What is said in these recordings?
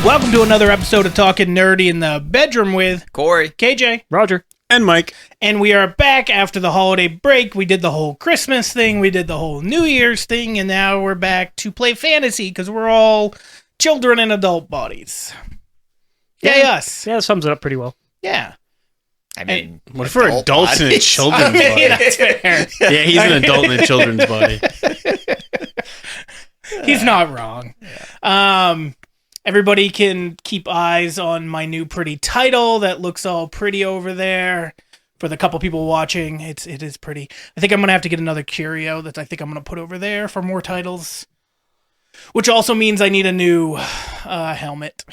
Welcome to another episode of Talking Nerdy in the Bedroom with Corey, KJ, Roger, and Mike. And we are back after the holiday break. We did the whole Christmas thing, we did the whole New Year's thing, and now we're back to play fantasy because we're all children in adult bodies. Yay us. Yeah, that sums it up pretty well. Yeah. I mean, What for adults in a children's body? That's fair. Yeah, he's an adult in a children's body. He's not wrong. Everybody can keep eyes on my new pretty title that looks all pretty over there. For the couple people watching, it is pretty. I think I'm gonna have to get another curio that I think I'm gonna put over there for more titles. Which also means I need a new helmet.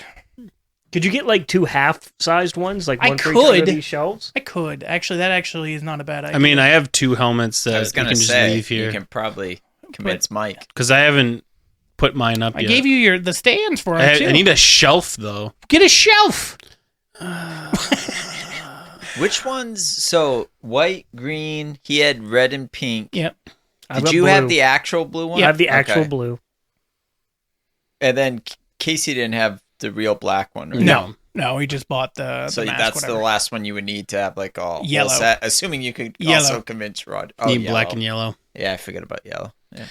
Could you get like 2 half-sized ones, like I one for each of could. these shelves? I could actually. That actually is not a bad idea. I mean, I have 2 helmets I that was you gonna can just say leave here you can probably convince Mike. because I haven't put mine up I yet. gave you the stands for it too. I need a shelf though. Get a shelf. Which ones? So white, green. He had red and pink. Yep. I've Did got you blue. have the actual blue one? I have the actual Okay. blue. And then Casey didn't have the real black one. Right? No, he just bought the. So the mask, that's whatever. the last one you would need to have like all Yellow. set. Assuming you could Yellow. also convince Rod. Oh, Need yellow. black and yellow. Yeah, I forget about yellow. Yeah.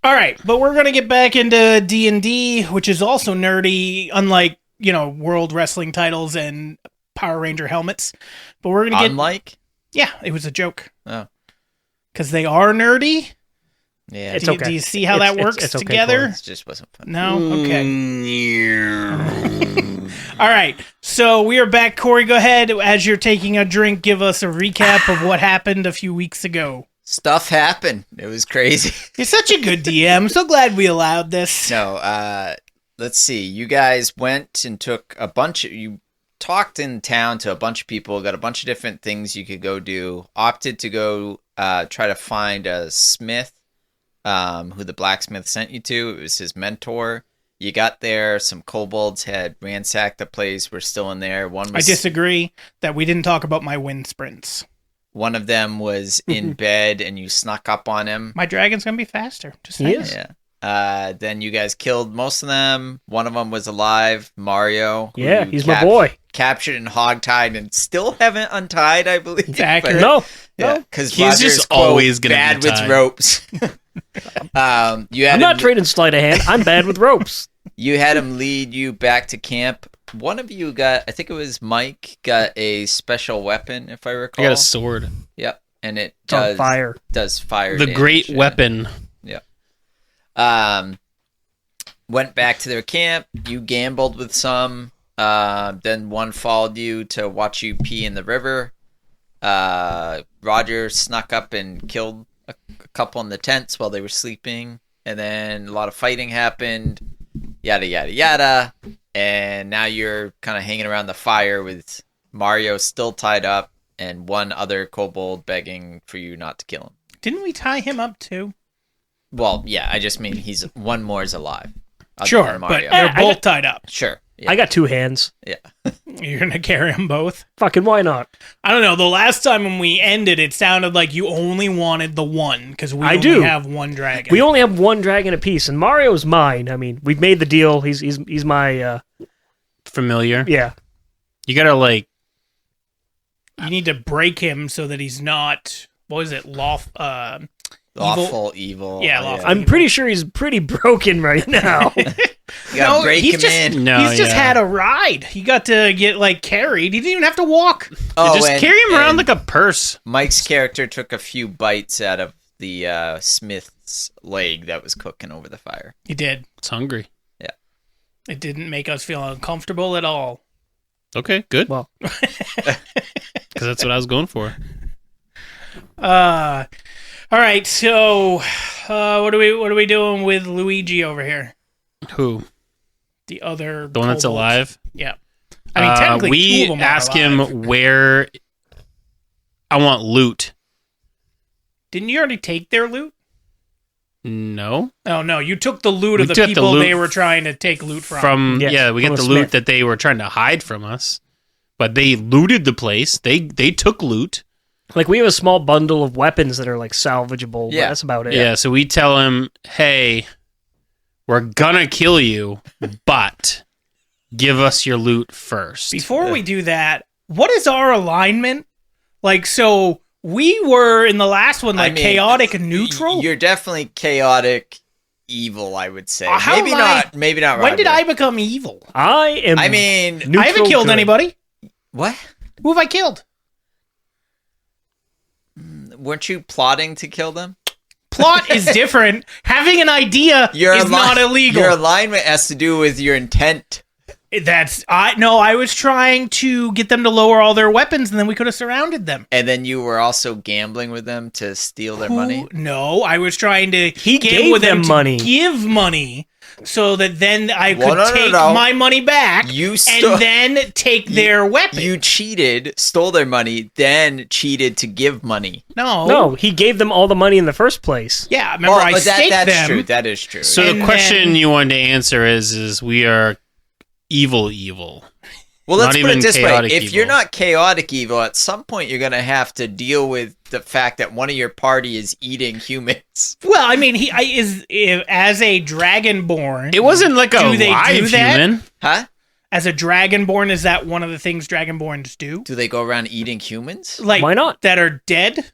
All right, but we're gonna get back into D&D, which is also nerdy, unlike World Wrestling titles and Power Ranger helmets. But we're gonna get. Unlike. Yeah, it was a joke. Oh. Because they are nerdy. Yeah. It's do, you, okay. do you see how that works it's okay, together? It just wasn't fun. No? Okay. Mm. All right. So we are back. Corey, go ahead. As you're taking a drink, give us a recap of what happened a few weeks ago. Stuff happened. It was crazy. You're such a good DM. I'm so glad we allowed this. No, let's see. You guys went and took you talked in town to a bunch of people, got a bunch of different things you could go do, opted to go try to find a smith who the blacksmith sent you to. It was his mentor. You got there, some kobolds had ransacked the place, were still in there. I disagree that we didn't talk about my wind sprints. One of them was in bed and you snuck up on him. My dragon's going to be faster. Just He saying. is. Yeah. Then you guys killed most of them. One of them was alive, Mario. who Yeah, you he's my boy. Captured and hogtied and still haven't untied, I believe. It's accurate. No. Yeah, because He's just always gonna be bad with tied. ropes. You had I'm not him, trading sleight of hand. I'm bad with ropes. you had him lead you back to camp. One of you got, I think it was Mike, got a special weapon, if I I recall. got a sword. Yep, and it It's on does fire. Does fire. The damage, great yeah. weapon. Went back to their camp. You gambled with some. Then one followed you to watch you pee in the river. Roger snuck up and killed a couple in the tents while they were sleeping. And then a lot of fighting happened. Yada, yada, yada. And now you're kind of hanging around the fire with Mario still tied up and one other kobold begging for you not to kill him. Didn't we tie him up too? Well, yeah, I just mean one more is alive. other Sure, than but Mario. they're both tied up. Sure. Yeah. I got 2 hands. Yeah. You're going to carry them both? Fucking why not? I don't know. The last time when we ended, it sounded like you only wanted the one because we only have one dragon. We only have one dragon apiece, and Mario's mine. I mean, we've made the deal. He's my Familiar. yeah. You gotta You need to break him so that he's not. What is it? Lawful evil. Yeah, lawful. I'm pretty sure he's pretty broken right now. You gotta break he's him just, in. No, he's just yeah. had a ride. He got to get carried. He didn't even have to walk. Oh, just and- carry him around and like a purse. Mike's character took a few bites out of the smith's leg that was cooking over the fire. He did. It's hungry. It didn't make us feel uncomfortable at all. Okay, good. Well, Because that's what I was going for. All right. So, what are we doing with Luigi over here? Who? The other, The one that's kobold. alive? Yeah. I mean, technically, two we of them are ask alive. him where I want loot. Didn't you already take their loot? No. Oh no, you took the loot We of the took the people loot they were trying to take loot from. We Yes, got from the a loot smith. that they were trying to hide from us. But they looted the place. They took loot. like we have a small bundle of weapons that are like salvageable. But Yeah. that's about it. Yeah, so we tell him, hey, We're gonna kill you, but give us your loot first. Before we do that, what is our alignment? Like, so we were in the last one, like, chaotic neutral? You're definitely chaotic evil, I would say. How maybe am not. Maybe not. When did Roger. I become evil? I am. I mean, I haven't killed anybody. what? Who have I killed? Weren't you plotting to kill them? Plot is different. Having an idea is not illegal. Your alignment has to do with your intent. I was trying to get them to lower all their weapons, and then we could have surrounded them. And then you were also gambling with them to steal their money? No, I was trying to He gamble gave with them them money. to give money so that then I could no, take no. my money back and then take their weapon. You cheated, stole their money, then cheated to give money. No, he gave them all the money in the first place. Yeah, remember I staked that's them. true. That is true. So And the question then- you wanted to answer is we are evil. Well, let's Not put it even this way. chaotic If evil. you're not chaotic evil, at some point you're going to have to deal with the fact that one of your party is eating humans. Well, I mean, as a dragonborn. It wasn't like a Do they do live that? human. Huh? As a dragonborn, is that one of the things dragonborns do? Do they go around eating humans? Like, Why not? That are dead?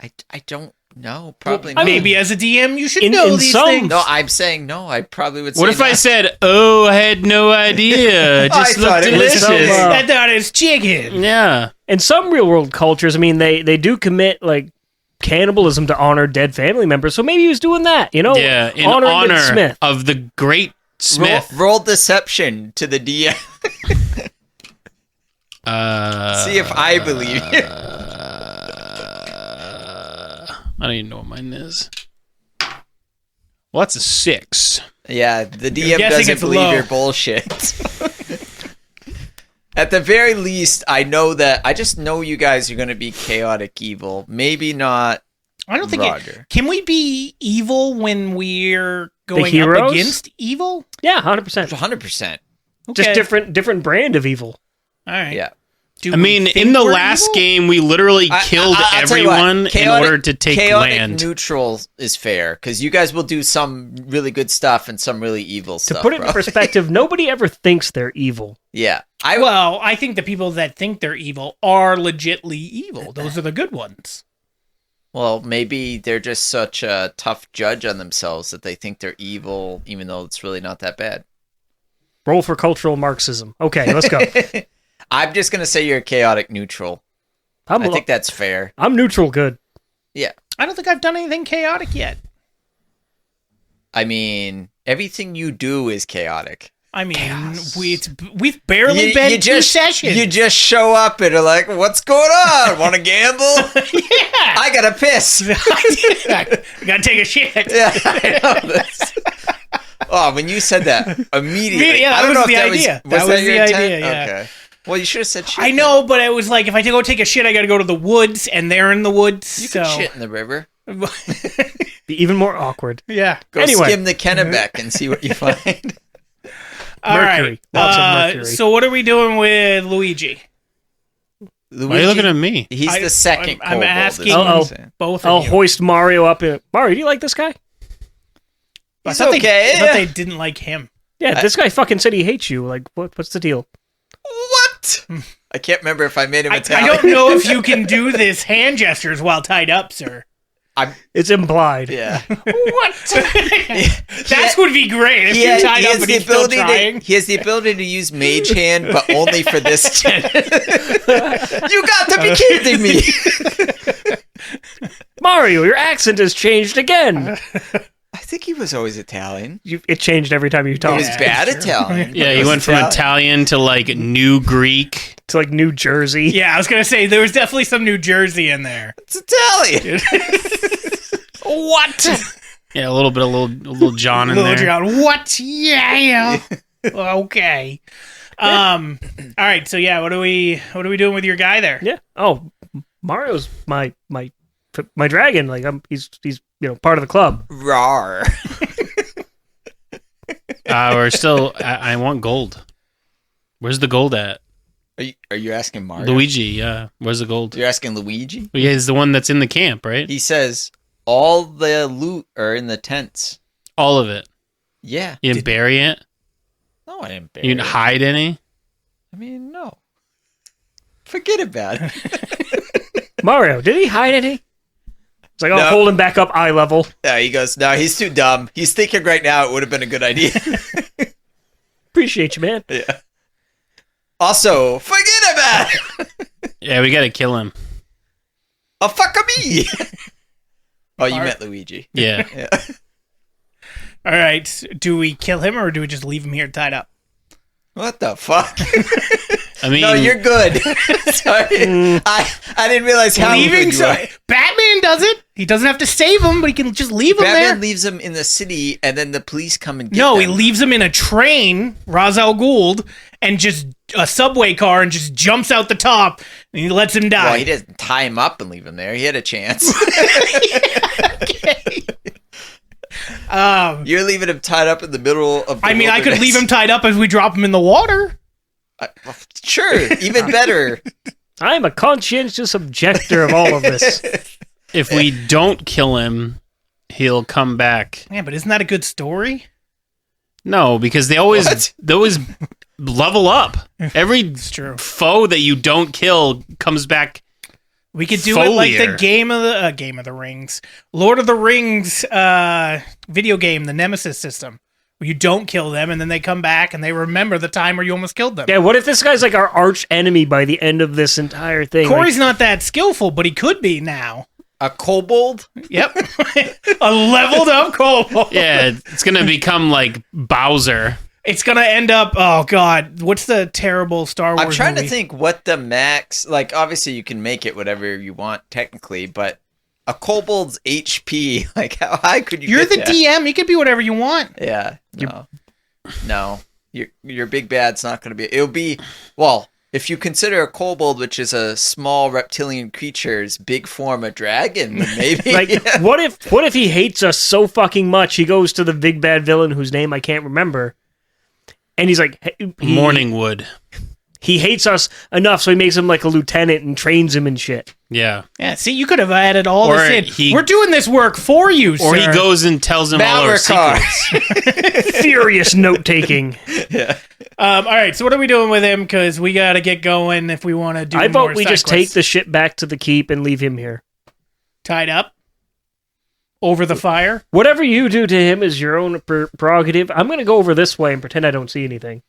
I don't know. Probably not. Maybe as a DM, you should In- know in these some- things. No, I'm saying no. I probably would say What if I no. said, "Oh, I had no idea. It just I thought looked it was delicious." some, I thought it was chicken. Yeah. In some real world cultures, I mean, they do commit like cannibalism to honor dead family members. So maybe he was doing that, you know? Yeah, in Honoring Oh, the honor Smith. of the great Smith. Roll deception to the DM. See if I believe you. I don't even know what mine is. Well, that's a 6. Yeah, the You're DM guessing doesn't it's believe low. your bullshit. At the very least, I just know you guys are going to be chaotic evil. Maybe not I don't think Roger. Can we be evil when we're going up heroes? against evil? Yeah, 100%. 100%. Just Okay. different brand of evil. All right. Yeah. Do I we mean, think in the we're last evil? game, we literally killed I'll tell you what, everyone in order to take chaotic land. neutral is fair because you guys will do some really good stuff and some really evil To stuff. put it in probably. perspective, nobody ever thinks they're evil. Yeah, Well, I think the people that think they're evil are legitly evil. Those are the good ones. Well, maybe they're just such a tough judge on themselves that they think they're evil, even though it's really not that bad. Roll for cultural Marxism. Okay, let's go. I'm just gonna say you're chaotic neutral. I think that's fair. I'm neutral good. Yeah, I don't think I've done anything chaotic yet. I mean, everything you do is chaotic. I mean, we've barely been two sessions. You just show up and are like, "What's going on? Want to gamble? yeah. I gotta piss." I gotta take a shit. Yeah, I know this. Oh, when you said that immediately, Yeah, I that don't was know if the that idea. was That was your the intent? idea, yeah. Okay. Well, you should have said shit. I know, but it was like if I go take a shit, I gotta go to the woods, and they're in the woods. You so can shit in the river. Be even more awkward. yeah. Go Anyway. skim the Kennebec and see what you find. All Mercury. right. Lots of mercury. So what are we doing with Luigi? Why are you looking at me? He's the second I'm kobold, is asking what I'm Uh-oh. saying. both I'll of you. hoist Mario up. Mario, do you like this guy? I He's thought they- okay. I thought they didn't like him. Yeah, this guy fucking said he hates you. Like, what's the deal? What? I can't remember if I made him I Italian. don't know if you can do this hand gestures while tied up, sir. It's implied. Yeah. What? That would be great if He you has, tied he up has and the he's still ability trying. he has the ability to use Mage Hand, but only for this gen. You got to be kidding me! Mario, your accent has changed again. I think he was always Italian. It changed every time you He talk. was bad Italian. Yeah, He he was went from Italian to like New Greek. To like New Jersey. Yeah, I was gonna say there was definitely some New Jersey in there. It's Italian. What? Yeah, a little John in Little there. John. What? Yeah. Okay. All right. So yeah, what are we doing with your guy there? Yeah. Oh, Mario's my dragon. Like he's part of the club. Rar. We're still. I want gold. Where's the gold at? Are you asking Mario? Luigi. Yeah. Where's the gold? You're asking Luigi? Yeah, he's the one that's in the camp, right? He says all the loot are in the tents. All of it. Yeah. You didn't bury it? No, I didn't bury You didn't it. hide any? I mean, no. Forget about it. Mario, did he hide any? It's like, I'll No. hold him back up eye level. No, he goes, no, he's too dumb. He's thinking right now it would have been a good idea. Appreciate you, man. Yeah. Also, forget about it. Yeah, we gotta kill him. Oh, fuck me. Oh, you meant Luigi. Yeah. Yeah. All right. Do we kill him or do we just leave him here tied up? What the fuck? I mean, No, you're good. Sorry. I didn't realize how Leaving good you are. Batman does it. He doesn't have to save him, but he can just leave him Batman there. leaves him in the city, and then the police come and get No, he them. leaves him in a train, Ra's al Ghul, and just a subway car, and just jumps out the top, and he lets him die. Well, he didn't tie him up and leave him there. He had a chance. Okay. You're leaving him tied up in the middle of the I mean, I could wilderness. leave him tied up as we drop him in the water. Well, sure, even better. I'm a conscientious objector of all of this. if we don't kill him, he'll come back. Yeah, but isn't that a good story? No, because they What? always level up. Every It's true. foe that you don't kill comes back. We could do it like the Foliar. Game of the Rings, Lord of the Rings video game, the Nemesis system, where you don't kill them and then they come back and they remember the time where you almost killed them. Yeah, what if this guy's like our arch enemy by the end of this entire thing? Corey's not that skillful, but he could be now. A kobold? Yep, a leveled up kobold. Yeah, it's gonna become like Bowser. It's gonna end up. Oh God, what's the terrible Star Wars? I'm trying movie? to think what the max, like, obviously you can make it whatever you want technically, but a kobold's HP, like, how high could you You're get the that? DM. You can be whatever you want. Yeah, no. Your big bad's not going to be, it'll be, well, if you consider a kobold, which is a small reptilian creature's big form a dragon, then maybe. Like, what if he hates us so fucking much he goes to the big bad villain whose name I can't remember, and he's like, Morningwood. he hates us enough, so he makes him like a lieutenant and trains him and shit. Yeah. Yeah. See, you could have added all Or this in. he- We're doing this work for you, Or he sir. goes and tells him all our Malrakar. secrets. Furious note taking. Yeah. All right. So what are we doing with him? Because we got to get going if we want to do. I more vote we side just take quests. the shit back to the keep and leave him here. Tied up over the fire. Whatever you do to him is your own prerogative. I'm gonna go over this way and pretend I don't see anything.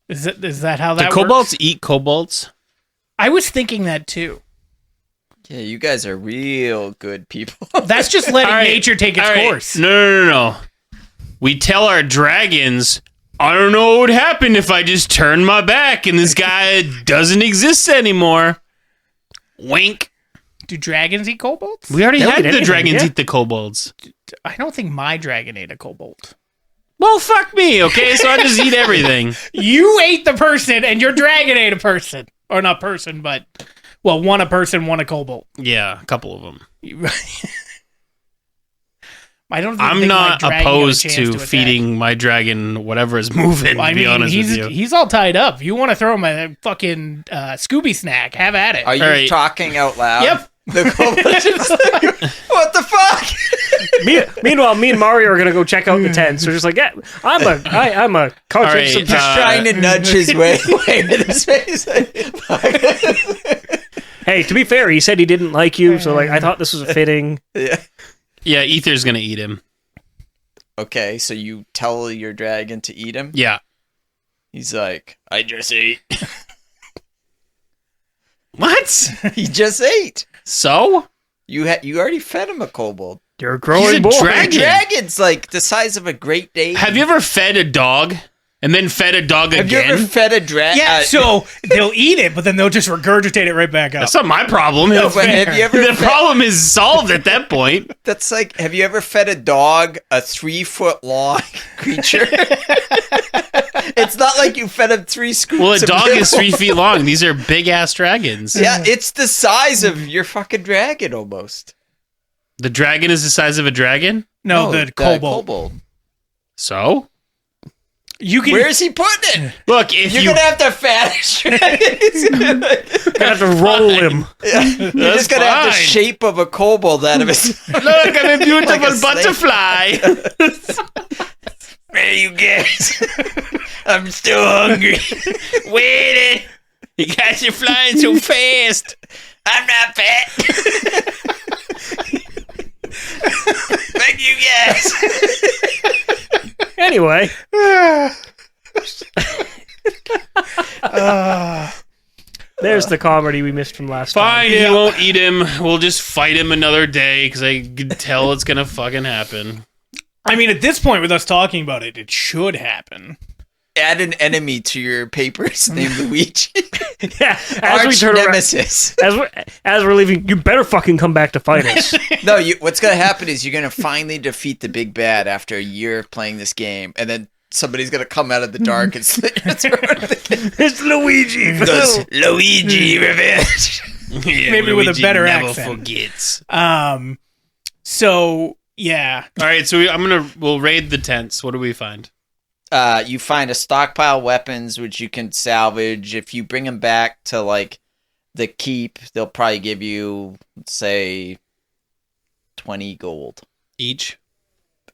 Is that how Do that kobolds works? eat kobolds? I was thinking that too. Yeah, you guys are real good people. That's just letting All right, nature take its all right. course. No. We tell our dragons, I don't know what would happen if I just turn my back and this guy doesn't exist anymore. Wink. Do dragons eat kobolds? We already They'll had eat the anything, dragons yeah. eat the kobolds. I don't think my dragon ate a kobold. Well, fuck me, okay? So I just eat everything. You ate the person, and your dragon ate a person, or not person, but well, one a person, one a kobold. Yeah, a couple of them. I don't. I'm think my not dragon got a opposed chance to attack. feeding my dragon whatever is moving, I to be mean, honest with you. he's all tied up. You want to throw him a fucking Scooby snack? Have at it. Are you All right. talking out loud? Yep. The kobold just like, what the fuck? Meanwhile, me and Mario are gonna go check out the tent. So just like, yeah, I'm a conscious All right, objector. Trying to nudge his way away with his face. Hey, to be fair, he said he didn't like you, so like I thought this was fitting. Yeah. Yeah, Ether's gonna eat him. Okay, so you tell your dragon to eat him? Yeah. He's like, I just ate. What? He just ate. So? You already fed him a kobold. You're a growing He's a boy. dragon. Dragon's like the size of a Great Dane. Have you ever fed a dog and then fed a dog Have you again? ever fed a dragon? Yeah, so they'll eat it, but then they'll just regurgitate it right back up. That's not my problem. Have you ever The fed, problem is solved at that point. that's like, have you ever fed a dog a 3-foot long creature? It's not like you fed him 3 scoops. Well, a of dog is milk. 3 feet long. These are big ass dragons. Yeah, it's the size of your fucking dragon almost. The dragon is the size of a dragon. no, the kobold. So, You can. Where is he putting it? look, if You're you gonna have to fat dragon. He's gonna, I have to roll him. you're That's just gonna have the fine. shape of a kobold out of his. look, I'm a beautiful Like a snake. butterfly. Where you guys? I'm still hungry. Waiting. You guys are flying so fast. I'm not fat. Thank you guys. Anyway, there's the comedy we missed from last Fine, time. he won't eat him. We'll just fight him another day because I can tell it's gonna fucking happen. I mean, at this point, with us talking about it, it should happen. Add an enemy to your papers named Luigi. Yeah, Arch nemesis. as we're leaving, you better fucking come back to fight us. No, what's going to happen is you're going to finally defeat the big bad after a year of playing this game, and then somebody's going to come out of the dark and slit your throat. It's Luigi. Goes, Luigi revenge. Yeah, Maybe with a Luigi better never accent. Forgets. So yeah, All right, so we'll raid the tents. What do we find? You find a stockpile of weapons which you can salvage. If you bring them back to like the keep, they'll probably give you, let's say, 20 gold. Each.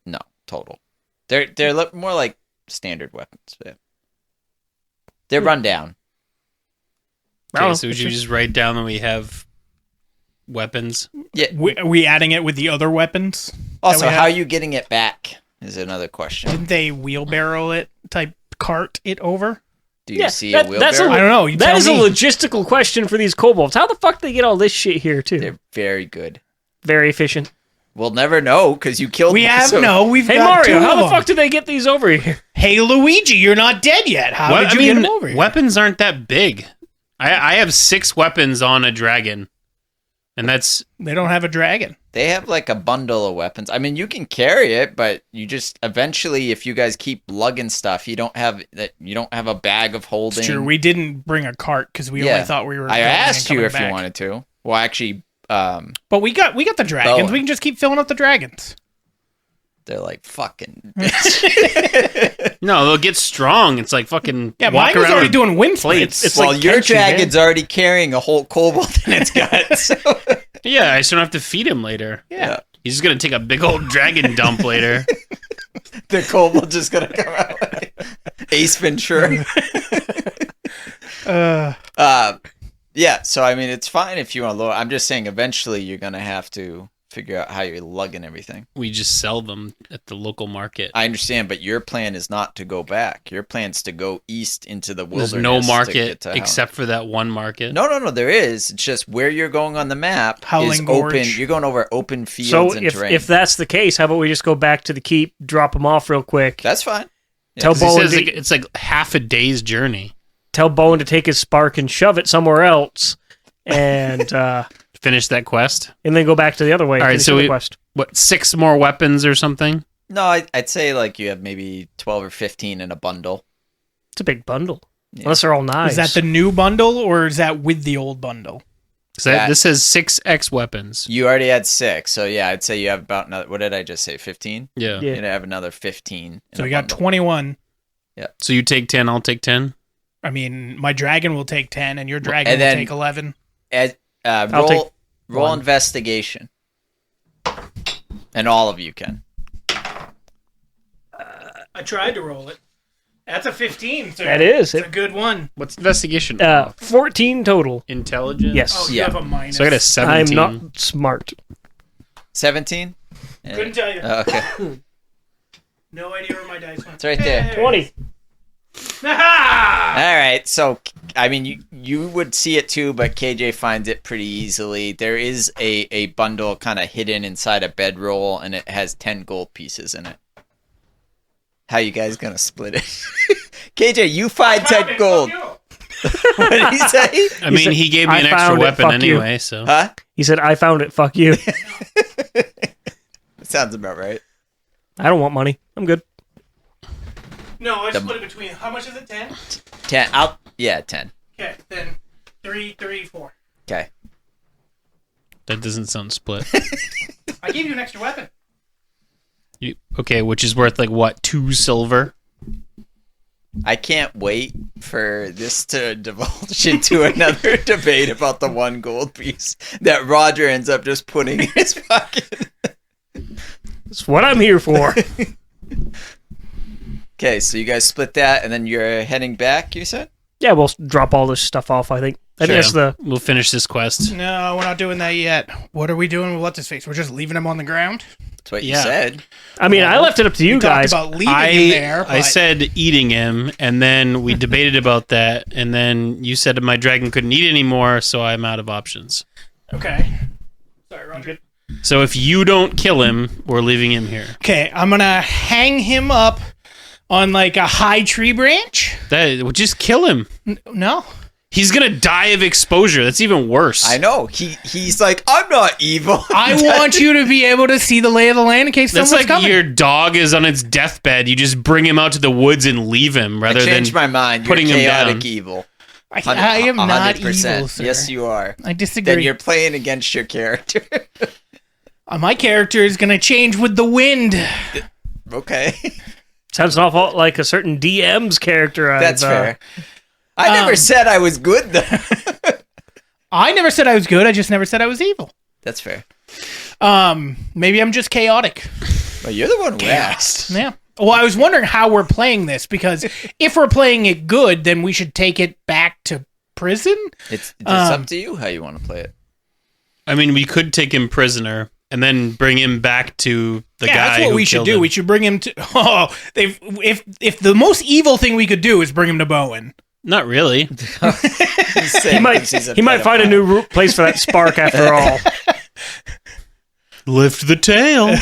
No, total. They're look more like standard weapons. Yeah. They're run down. Okay, so would you just write down that we have weapons? Yeah. are we adding it with the other weapons? Also, we have? how are you getting it back is another question. Didn't they wheelbarrow it, type cart it over? Do you see that- a that's wheelbarrow? I don't know. You That tell is me. a logistical question for these kobolds. How the fuck do they get all this shit here, too? They're very good. Very efficient. We'll never know because you killed We them. have so- no. We've Hey, got Mario, two how of the them. fuck do they get these over here? Hey, Luigi, you're not dead yet. How did you get him over here? Weapons aren't that big. I have 6 weapons on a dragon, and that's They don't have a dragon. They have like a bundle of weapons. I mean, you can carry it, but you just eventually, if you guys keep lugging stuff, you don't have that. You don't have a bag of holding. It's true. We didn't bring a cart because we only thought we were. I going and asked you coming if you back. wanted to. Well, actually, But we got the dragons. Boa. We can just keep filling up the dragons. they're like fucking. no, they'll get strong. It's like fucking Yeah, walk mine was around already with doing wind plates. splits. It's Well, like your Tenchi, man. dragon's already carrying a whole kobold in its gut. So. Yeah, I just don't have to feed him later. Yeah. He's just gonna take a big old dragon dump later. The kobold just gonna come out like Ace Ventura. Yeah, so I mean, it's fine if you want to lower. I'm just saying, eventually you're gonna have to figure out how you're lugging everything. We just sell them at the local market. I understand, but your plan is not to go back. Your plan's to go east into the wilderness. There's no to market get to except for that one market. No, there is. It's just where you're going on the map is Howling open. Gorge. You're going over open fields So and if, terrain. if that's the case, how about we just go back to the keep, drop them off real quick, That's fine. tell 'Cause it Bowen says to, like, it's like half a day's journey. tell Bowen to take his spark and shove it somewhere else, and Finish that quest. and then go back to the other way. All right, finish so the we- quest. What, 6 more weapons or something? No, I'd say like you have maybe 12 or 15 in a bundle. It's a big bundle, Yeah. unless they're all knives. Is that the new bundle or is that with the old bundle? 'Cause That- this says 6x weapons. You already had 6, so yeah, I'd say you have about another. What did I just say? 15. Yeah. Yeah. You're gonna have another 15. in So a we got bundle. 21. So you take 10, I'll take 10. I mean, my dragon will take 10, and your dragon And will then- take 11. I'll take Roll 1. investigation, and all of you can. I tried to roll it. That's a 15. So That is it's it. a good one. What's investigation? 14 total. Intelligence? Yes. Oh, you Yeah. have a minus. So I got a 17. I'm not smart. 17. Yeah. Couldn't tell you. Okay, No idea where my dice went. it's right there. Hey. 20. Ha! All right, so I mean, you would see it too, but KJ finds it pretty easily. There is a bundle kind of hidden inside a bedroll, and it has 10 gold pieces in it. How you guys gonna split it? KJ, you find 10 gold. What did he say? I mean, said, he gave me "I an extra found it, weapon fuck you." anyway, so. Huh? He said, I found it. Fuck you. Sounds about right. I don't want money. I'm good. No, I The- split it between. How much is it? 10? 10. 10. Okay, then 3, 4. Okay. That doesn't sound split. I gave you an extra weapon. Okay, which is worth like what, 2 silver? I can't wait for this to divulge into another debate about the 1 gold piece that Roger ends up just putting in his pocket. That's what I'm here for. Okay, so you guys split that, and then you're heading back, you said? Yeah, we'll drop all this stuff off, I think. I think that's We'll finish this quest. No, we're not doing that yet. What are we doing with What's-His-Face? We're just leaving him on the ground? That's what you Yeah. said. I mean, I left it up to you We guys. talked about leaving him there. I but- said eating him, and then we debated about that, and then you said my dragon couldn't eat anymore, so I'm out of options. Okay. Sorry, Roger. So if you don't kill him, we're leaving him here. Okay, I'm going to hang him up on like a high tree branch. That would just kill him. No. He's gonna die of exposure. That's even worse. I know. He's like, I'm not evil. I want you to be able to see the lay of the land in case That's someone's like coming. your dog is on its deathbed. You just bring him out to the woods and leave him rather I than changed my mind. You're putting him chaotic down. evil. I am not 100%. evil, sir. Yes, you are. I disagree. Then you're playing against your character. My character is going to change with the wind. Okay. Sounds an awful lot like a certain DM's character. That's fair. I never said I was good, though. I never said I was good. I just never said I was evil. That's fair. Maybe I'm just chaotic. Well, you're the one who asked. Yeah. Well, I was wondering how we're playing this because if we're playing it good, then we should take it back to prison. It's up to you how you want to play it. I mean, we could take him prisoner and then bring him back to the guy. That's what who we should killed do. him. We should bring him to. Oh, if the most evil thing we could do is bring him to Bowen. Not really. He might find a new place for that spark after all. Lift the tail.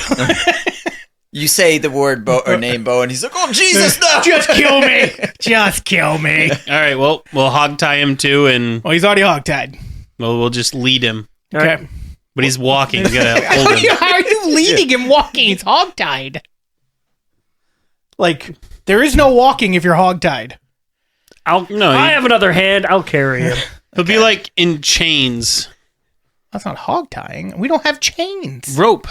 You say the word name Bo, and he's like, "Oh Jesus, no! Just kill me. Just kill me. All right. Well, we'll hog tie him too, and Well, he's already hogtied. we'll just lead him. Okay. But he's walking. You gotta hold him. How are you leading him walking? He's hogtied. Like, there is no walking if you're hogtied. I have another hand. I'll carry him. He'll be like in chains. That's not hogtying. We don't have chains. Rope.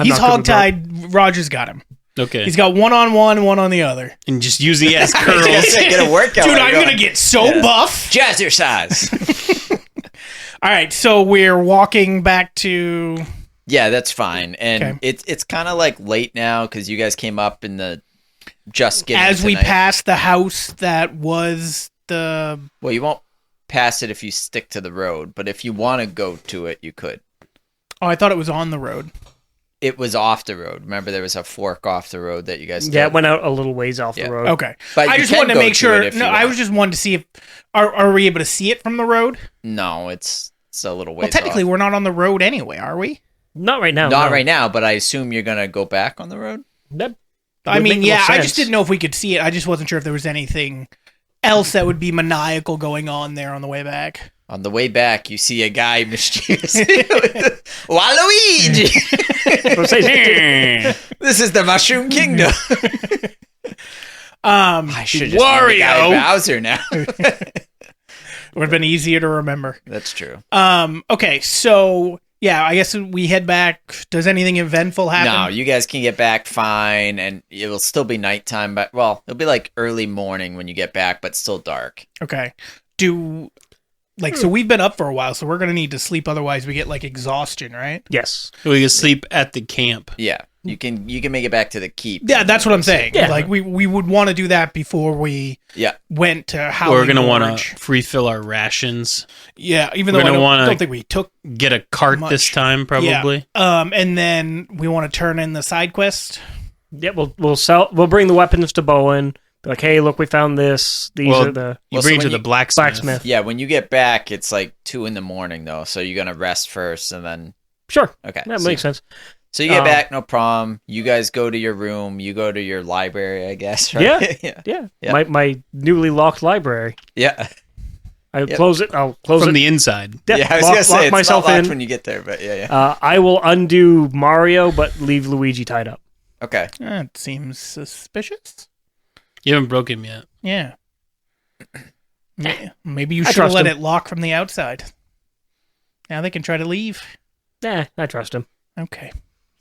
He's not good with hogtied. Roger's got him. Okay. He's got one on one, one on the other. And just using it as Yes, curls. get a workout. Dude, while I'm you're going to get so buff. jazzercise. All right, so we're walking back to... Yeah, that's fine. And Okay. it's kind of like late now because you guys came up in the just getting As we tonight. pass the house that was the... Well, you won't pass it if you stick to the road, but if you want to go to it, you could. Oh, I thought it was on the road. It was off the road. Remember, there was a fork off the road that you guys. Yeah, took? it went out a little ways off Yeah. the road. Okay. But I you just can wanted to go make to sure... it if No, you I want. was just wanting to see if... Are we able to see it from the road? No, it's a little ways. Well, technically, off. we're not on the road anyway, are we? Not right now. Not no. right now, but I assume you're gonna go back on the road. That I would mean, make more yeah, I sense. just didn't know if we could see it. I just wasn't sure if there was anything else that would be maniacal going on there on the way back. On the way back, you see a guy mischievously. Waluigi! This is the Mushroom Kingdom. I should just name the guy Wario. Bowser now. Would have been easier to remember. That's true. Okay, so yeah, I guess we head back. Does anything eventful happen? No, you guys can get back fine, and it will still be nighttime. But well, it'll be like early morning when you get back, but still dark. Okay. So we've been up for a while, so we're gonna need to sleep. Otherwise, we get like exhaustion, right? Yes. We can sleep at the camp. Yeah, you can make it back to the keep. Yeah, that's what I'm saying. Yeah. Like we would want to do that before we Yeah, went to Howling We're gonna want Gorge. to free fill our rations. Yeah, even we're though I gonna don't, wanna- don't think we took. Get a cart Much. this time, probably. Yeah. And then we want to turn in the side quest. Yeah, we'll bring the weapons to Bowen. Be like, hey, look, we found this. These Well, are the You Well, bring so it to when the you- blacksmith. yeah. When you get back, it's like 2 a.m. though, so you're gonna rest first, and then Sure. okay. That so, makes sense. So you get back, no problem. You guys go to your room. You go to your library, I guess. Right? Yeah. yeah, Yeah. Yeah. My newly locked library. yeah. I'll close it. I'll close From it. the inside. Yeah, I was lock gonna say it's myself not locked in. when you get there, but yeah. I will undo Mario, but leave Luigi tied up. Okay. That seems suspicious. You haven't broken him yet. Yeah. Maybe you I should have trust let him. it lock from the outside. Now they can try to leave. I trust him. Okay.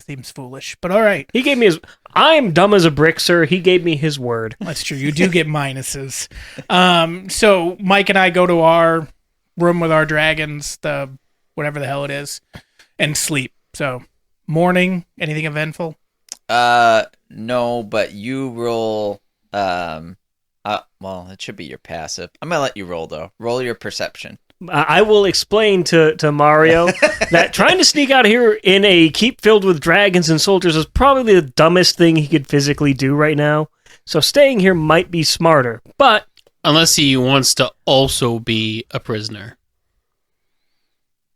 Seems foolish, but all right. He gave me his. I'm dumb as a brick, sir. He gave me his word. That's true. You do get minuses. So Mike and I go to our room with our dragons, the whatever the hell it is, and sleep. So morning, anything eventful? No, but you roll. Well, it should be your passive. I'm gonna let you roll though. Roll your perception. I will explain to Mario that trying to sneak out of here in a keep filled with dragons and soldiers is probably the dumbest thing he could physically do right now. So staying here might be smarter, but... Unless he wants to also be a prisoner.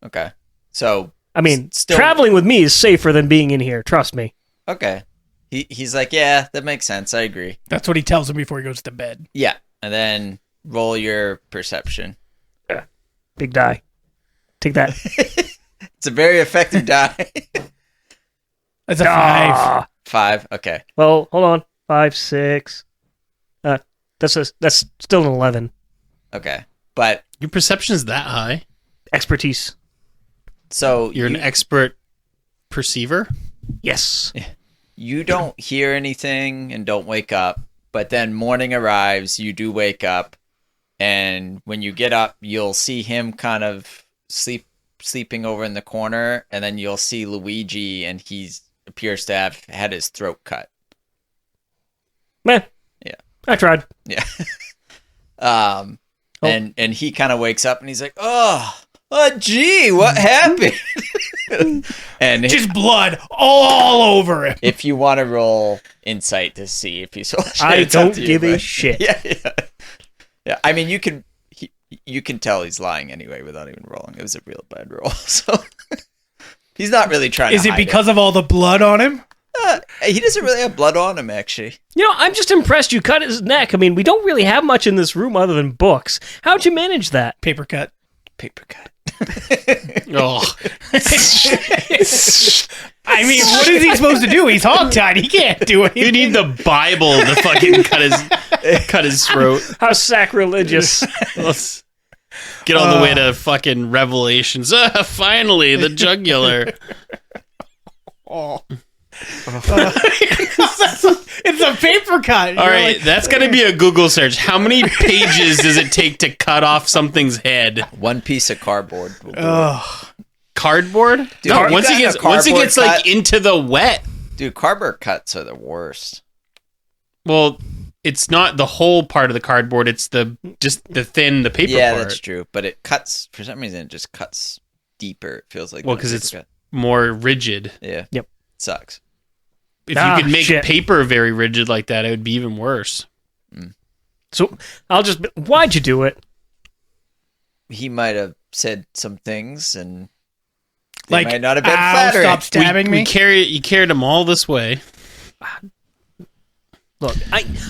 Okay. So... I mean, still... traveling with me is safer than being in here, trust me. Okay. He's like, yeah, that makes sense. I agree. That's what he tells him before he goes to bed. Yeah. And then roll your perception. Big die. Take that. It's a very effective die. That's a 5. 5. Okay. Well, hold on. 5, 6. That's still an 11. Okay. But Your perception's that high? Expertise. so You're an expert perceiver? Yes. you don't hear anything and don't wake up, but then morning arrives, you do wake up, and when you get up, you'll see him kind of sleeping over in the corner, and then you'll see Luigi, and he appears to have had his throat cut. Meh. Yeah. I tried. Yeah. And he kind of wakes up and he's like, oh, gee, what happened? And Just blood all over him. if you want to roll insight to see if he's I don't give a shit. Yeah. I mean, you can tell he's lying anyway without even rolling. It was a real bad roll. So he's not really trying Is to it hide because of all the blood on him? he doesn't really have blood on him, actually. You know, I'm just impressed you cut his neck. I mean, we don't really have much in this room other than books. How'd you manage that? Paper cut. Paper cut. Oh. I mean, what is he supposed to do? He's hogtied. He can't do anything. You need the Bible to fucking cut his throat. How sacrilegious. Let's get all the way to fucking Revelations. Finally, the jugular. It's a paper cut. All right, that's going to be a Google search. How many pages does it take to cut off something's head? One piece of cardboard. Will do it. Cardboard? Dude, No, you once got it a gets cardboard like cut? into the wet. Dude, cardboard cuts are the worst. Well, it's not the whole part of the cardboard. It's just the paper Yeah, part. that's true. But it cuts, for some reason, it just cuts deeper. It feels like. Well, than a because it's paper cut. more rigid. Yeah. Yep. Sucks. If Ah, you could make shit. paper very rigid like that, it would be even worse. So why'd you do it? He might have said some things and they Like, might not have been ow, flattering. stop stabbing me. You carried him all this way. Look,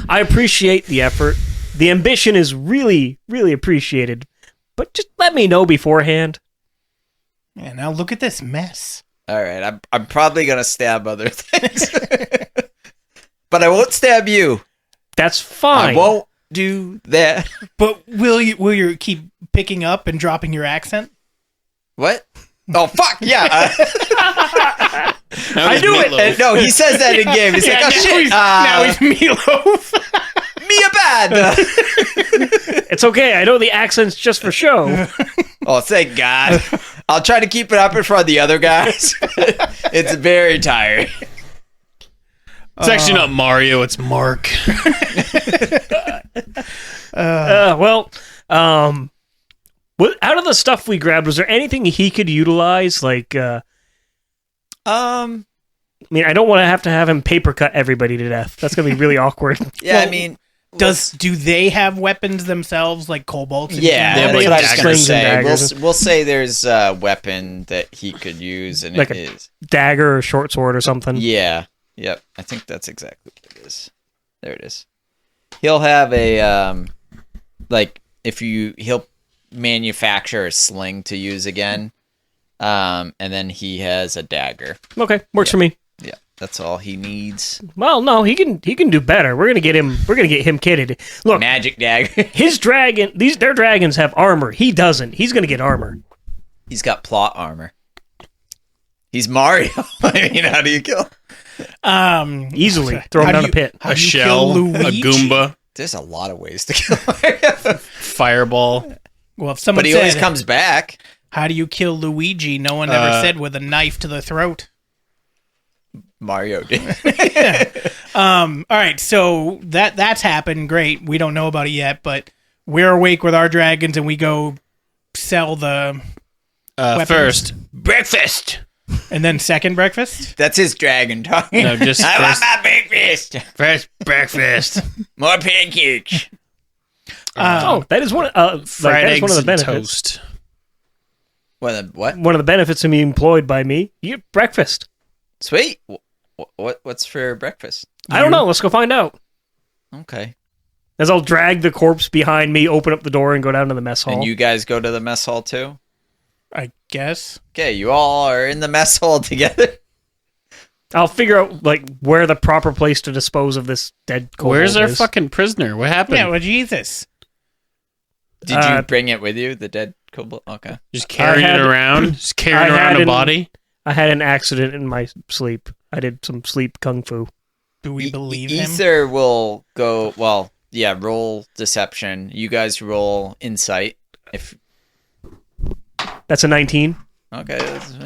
I appreciate the effort. The ambition is really, really appreciated. But just let me know beforehand. Yeah, now look at this mess. All right, I'm probably gonna stab other things, but I won't stab you. That's fine. I won't do that. But will you keep picking up and dropping your accent? What? Oh fuck yeah! I do it. No, he says that in game. He's like, oh shit! Now he's Meatloaf. me a bad. It's okay. I know the accent's just for show. Oh, thank God. I'll try to keep it up in front of the other guys. It's very tiring. It's actually not Mario, it's Mark. Out of the stuff we grabbed, was there anything he could utilize? Like, I mean, I don't want to have him paper cut everybody to death. That's going to be really awkward. Yeah, Well, I mean, Do they have weapons themselves, like kobolds? And yeah, They have, that's like, what I was gonna slings and say. daggers. We'll say there's a weapon that he could use, and Like it a- is. Dagger or short sword or something. Yeah. Yep. I think that's exactly what it is. There it is. He'll have a he'll manufacture a sling to use again. And then he has a dagger. Okay, works for me. Yeah. That's all he needs. Well, no, he can do better. We're gonna get him kitted. Look, Magic dagger. his dragon. Their dragons have armor. He doesn't. He's gonna get armor. He's got plot armor. He's Mario. I mean, how do you kill? Easily throw him How do down a you- pit. How A do you shell, kill a Luigi? Goomba, There's a lot of ways to kill Mario. fireball. Well, if someone But he said, always comes back. "How do you kill Luigi?" No one ever said with a knife to the throat. Mario did. All right, so that's happened. Great. We don't know about it yet, but we're awake with our dragons, and we go sell the weapons. First, breakfast. And then second breakfast. That's his dragon talking. No, just I want first, my breakfast. first breakfast. More pancakes. that is one. Fried that is eggs one of the and benefits. toast. What? One of the benefits of being employed by me. You get breakfast. Sweet. What's for breakfast? I don't know. Let's go find out. Okay. As I'll drag the corpse behind me, open up the door, and go down to the mess hall. And you guys go to the mess hall too? I guess. Okay, you all are in the mess hall together. I'll figure out where the proper place to dispose of this dead kobold Where's our is. fucking prisoner? What happened? Yeah, well, Jesus. Did you bring it with you, the dead kobold? Okay. Just carrying it around? Just carrying I around had a an- body? I had an accident in my sleep. I did some sleep kung fu. Do we believe him? Ether will go, roll deception. You guys roll insight. That's a 19. Okay,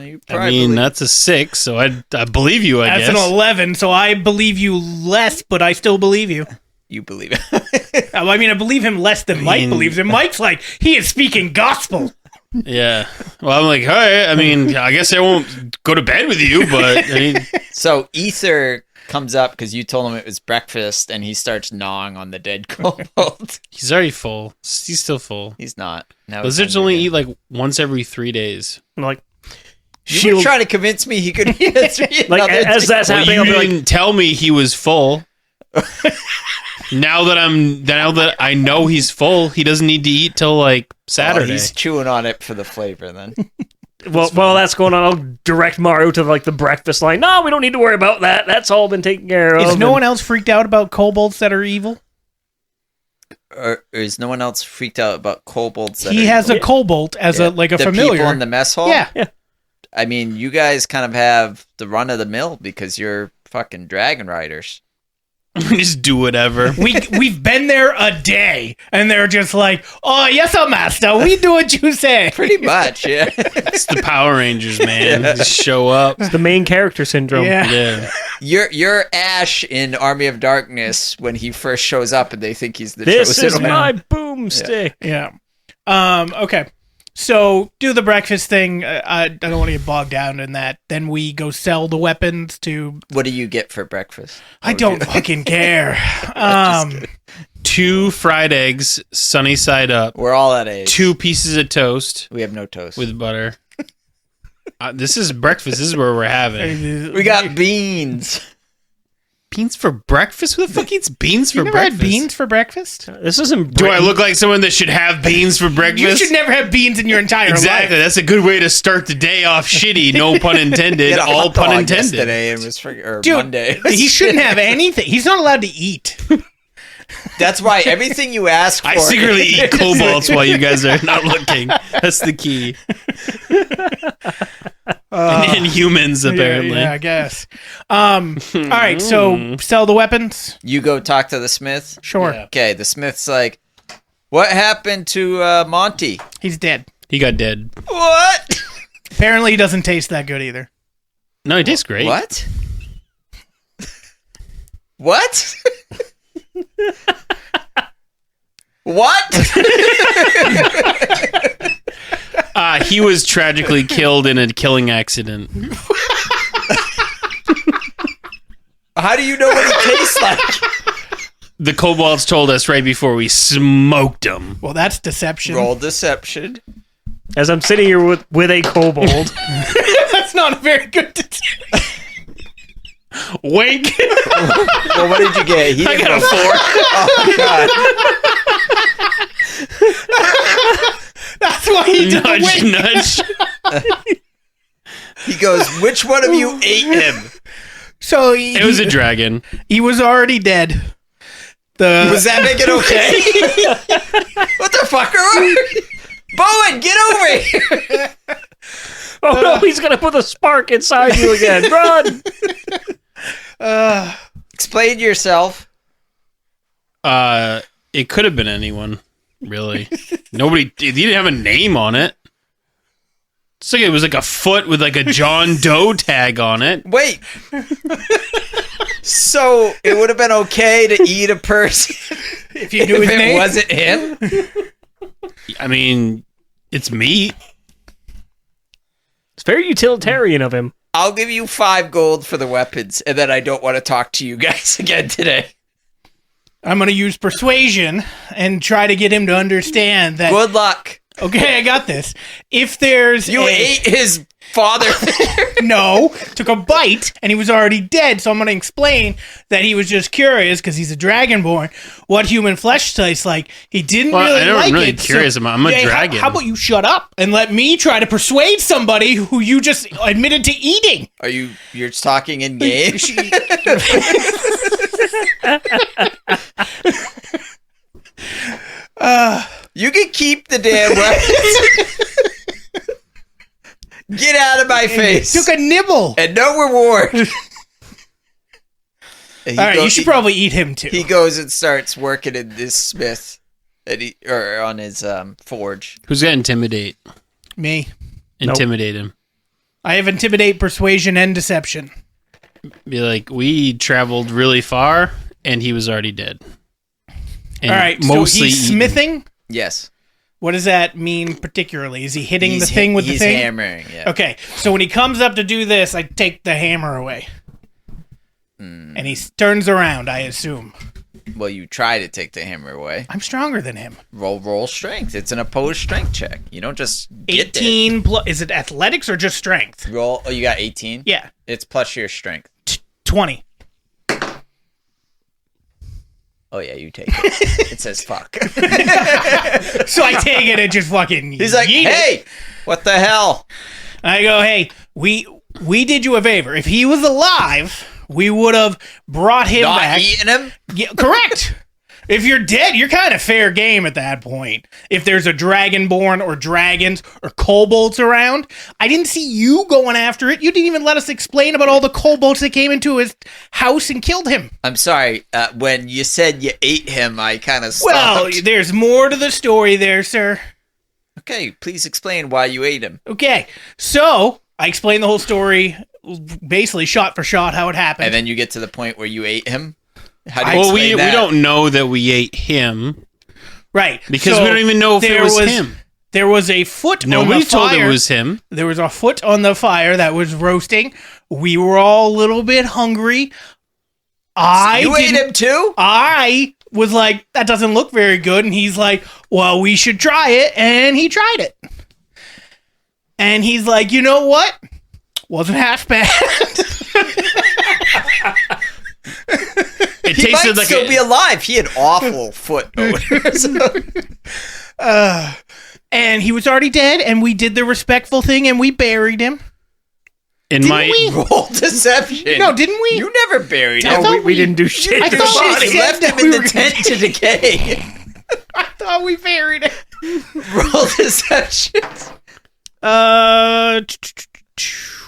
you I probably mean, believe- that's a 6, so I believe you, I That's guess. an 11, so I believe you less, but I still believe you. you believe it. I mean, I believe him less than Mike believes him. Mike's like, he is speaking gospel. Yeah. Well, I'm like, all right. I mean, I guess I won't go to bed with you, but I mean, So Ether comes up because you told him it was breakfast, and he starts gnawing on the dead kobold. he's already full. He's still full. He's not. Now he's Lizards hungry only again. eat once every 3 days. I'm like, You were trying to convince me he could eat a three. like as that's Well, happening, you I'll be like, didn't tell me he was full. Now that I know he's full, he doesn't need to eat till Saturday. he's chewing on it for the flavor. Then while that's going on, I'll direct Mario to the breakfast line. No, we don't need to worry about that. That's all been taken care of. Is no And one else freaked out about kobolds that are evil? or is no one else freaked out about kobolds? That He are has evil? a kobold as a the familiar. people in the mess hall. Yeah. I mean, you guys kind of have the run of the mill because you're fucking dragon riders. Just do whatever. We've been there a day, and they're just like, "Oh yes, master. We do what you say." Pretty much, yeah. It's the Power Rangers, man. Just show up. It's the main character syndrome. Yeah. You're Ash in Army of Darkness when he first shows up, and they think he's the This chosen is one. my boomstick. Yeah. Okay. So do the breakfast thing. I don't want to get bogged down in that. Then we go sell the weapons to. What do you get for breakfast? I don't fucking care. 2 fried eggs, sunny side up. We're all at age. 2 pieces of toast We have no toast. with butter. This is breakfast. This is where we're having We got beans. beans for breakfast. Who the fuck eats beans for You never breakfast? had beans for breakfast? This isn't. Do I Britain. look like someone that should have beans for breakfast? You should never have beans in your entire Exactly. life. That's a good way to start the day off shitty. No pun intended. Had a All hot pun dog intended. Yesterday and was or Dude, Monday. he shouldn't have anything. He's not allowed to eat. That's why everything you ask for. I secretly eat cobalts while you guys are not looking. That's the key. And humans, apparently. Yeah, I guess. All right, so sell the weapons. You go talk to the smith. Sure. Yeah. Okay, the smith's like, "What happened to Monty?" He's dead. He got dead. What? Apparently, he doesn't taste that good either. No, he tastes great. What? What? What? He was tragically killed in a killing accident. How do you know what he tastes like? The kobolds told us right before we smoked him. Well, that's deception. Roll deception. As I'm sitting here with a kobold. That's not a very good deception. Wink. Well, what did you get? He I didn't got a roll- 4. Oh, God. That's why he did Nudge, the wink. nudge. He goes, "Which one of you ate him?" So It was a dragon. he was already dead. Does that make it okay? What the fuck are you? Bowen, get over here! Oh no, he's gonna put a spark inside you again. Run! Explain yourself. It could have been anyone, really. Nobody. He didn't have a name on it. It's like it was like a foot with like a John Doe tag on it. Wait. So it would have been okay to eat a person If you knew his it name. wasn't him. I mean, it's meat. It's very utilitarian of him. I'll give you 5 gold for the weapons, and then I don't want to talk to you guys again today. I'm going to use persuasion and try to get him to understand that. Good luck. Okay, I got this. If there's You ate his father. no, took a bite and he was already dead. So I'm going to explain that he was just curious because he's a dragonborn. What human flesh tastes like? He didn't Well, really I don't like really it. curious about. I'm a dragon. How about you shut up and let me try to persuade somebody who you just admitted to eating? You're talking in game? You can keep the damn weapons. Get out of my face. Took a nibble. And no reward. All right, you should probably eat him too. He goes and starts working in this smith, or on his forge. Who's got intimidate? Me. Intimidate him. I have intimidate, persuasion, and deception. Be like, we traveled really far, and he was already dead. And All right, so he's smithing. Yes. What does that mean particularly? Is he hitting the thing with the thing? He's hammering, yeah. Okay, so when he comes up to do this, I take the hammer away. And he turns around, I assume. Well, you try to take the hammer away. I'm stronger than him. Roll strength. It's an opposed strength check. You don't just get 18 plus. Is it athletics or just strength? it. Roll. Oh, you got 18? Yeah, It's plus your strength. 20. Oh, yeah, you take it. It says fuck. So I take it and just fucking. He's like, yeet it. hey, what the hell? I go, hey, we did you a favor. If he was alive, we would have brought him Not back. eating him? Yeah, correct. If you're dead, you're kind of fair game at that point. If there's a dragonborn or dragons or kobolds around, I didn't see you going after it. You didn't even let us explain about all the kobolds that came into his house and killed him. I'm sorry. When you said you ate him, I kind of Well, stopped. there's more to the story there, sir. Okay, please explain why you ate him. Okay, so I explained the whole story, basically shot for shot, how it happened. And then you get to the point where you ate him? How do you Well, explain we that? don't know that we ate him right. because So we don't even know if it there was him. There was a foot on Nobody the told fire. it was him. There was a foot on the fire that was roasting. We were all a little bit hungry. You ate him too? I was like, that doesn't look very good. And he's like, well, we should try it. And he tried it. And he's like, you know what? Wasn't half bad. It He might tasted like still be alive. He had awful foot odors. And he was already dead. And we did the respectful thing and we buried him. in Didn't my we? Roll deception. No, didn't we? You never buried I him. thought No, we didn't do shit. I to thought the we body. said left him that in we the were tent to decay. I thought we buried him. Roll deception.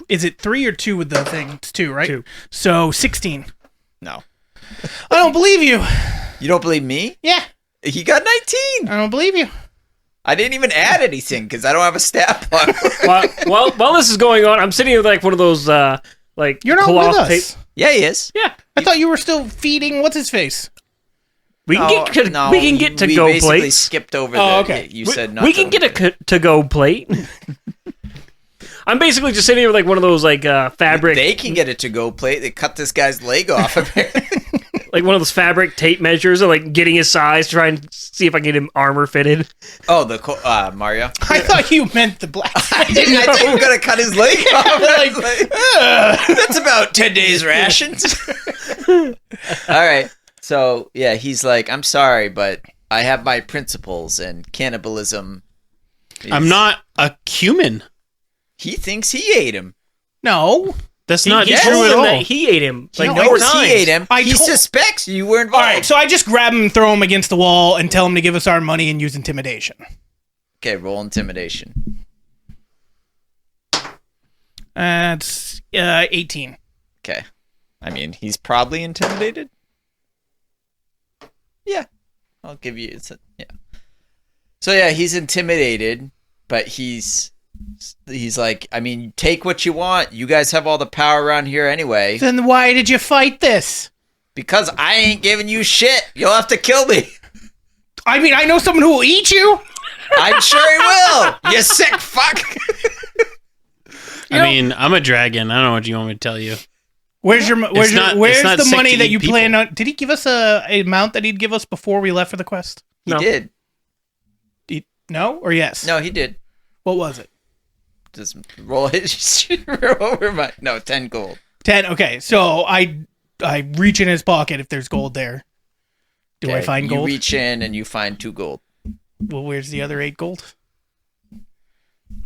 Is it 3 or 2 with the thing? It's 2, right? 2. So 16. No. I don't believe you. You don't believe me? Yeah, He got 19. I don't believe you. I didn't even add anything because I don't have a stat block. While this is going on, I'm sitting with like one of those like You're not cloth with us. tape. Yeah, he is. Yeah, I thought you were still feeding what's his face. we can get to we go basically plates. skipped over Oh, the. okay. You We- said nothing. we can get a to go plate. I'm basically just sitting here with like one of those like fabric, They can get a to-go plate. They cut this guy's leg off. Apparently. like one of those fabric tape measures, and like getting his size, to try and see if I can get him armor fitted. Oh, Mario. I thought you meant the black. I think we were gonna cut his leg off. That's about 10 days rations. All right. So yeah, he's like, I'm sorry, but I have my principles, and cannibalism. I'm not a human. He thinks he ate him. No. That's not He true told at him all. that he ate him. Like Of no course times. he ate him. I He told- suspects you were All involved. right, so I just grab him and throw him against the wall and tell him to give us our money and use intimidation. Okay, roll intimidation. That's 18. Okay. I mean, he's probably intimidated. Yeah. I'll give you yeah. So yeah, he's intimidated, but he's He's like, I mean, take what you want. You guys have all the power around here anyway. Then why did you fight this? Because I ain't giving you shit. You'll have to kill me. I mean, I know someone who will eat you. I'm sure he will. You sick fuck. I mean, I'm a dragon. I don't know what you want me to tell you. Where's It's not the sick money to that eat you people. plan on? Did he give us a amount that he'd give us before we left for the quest? He No. did. No or yes? No, he did. What was it? Just roll it over my 10 gold. 10. Okay, so I reach in his pocket if there's gold there. Do I Okay, find gold? You reach in and you find 2 gold. Well, where's the other 8 gold? Are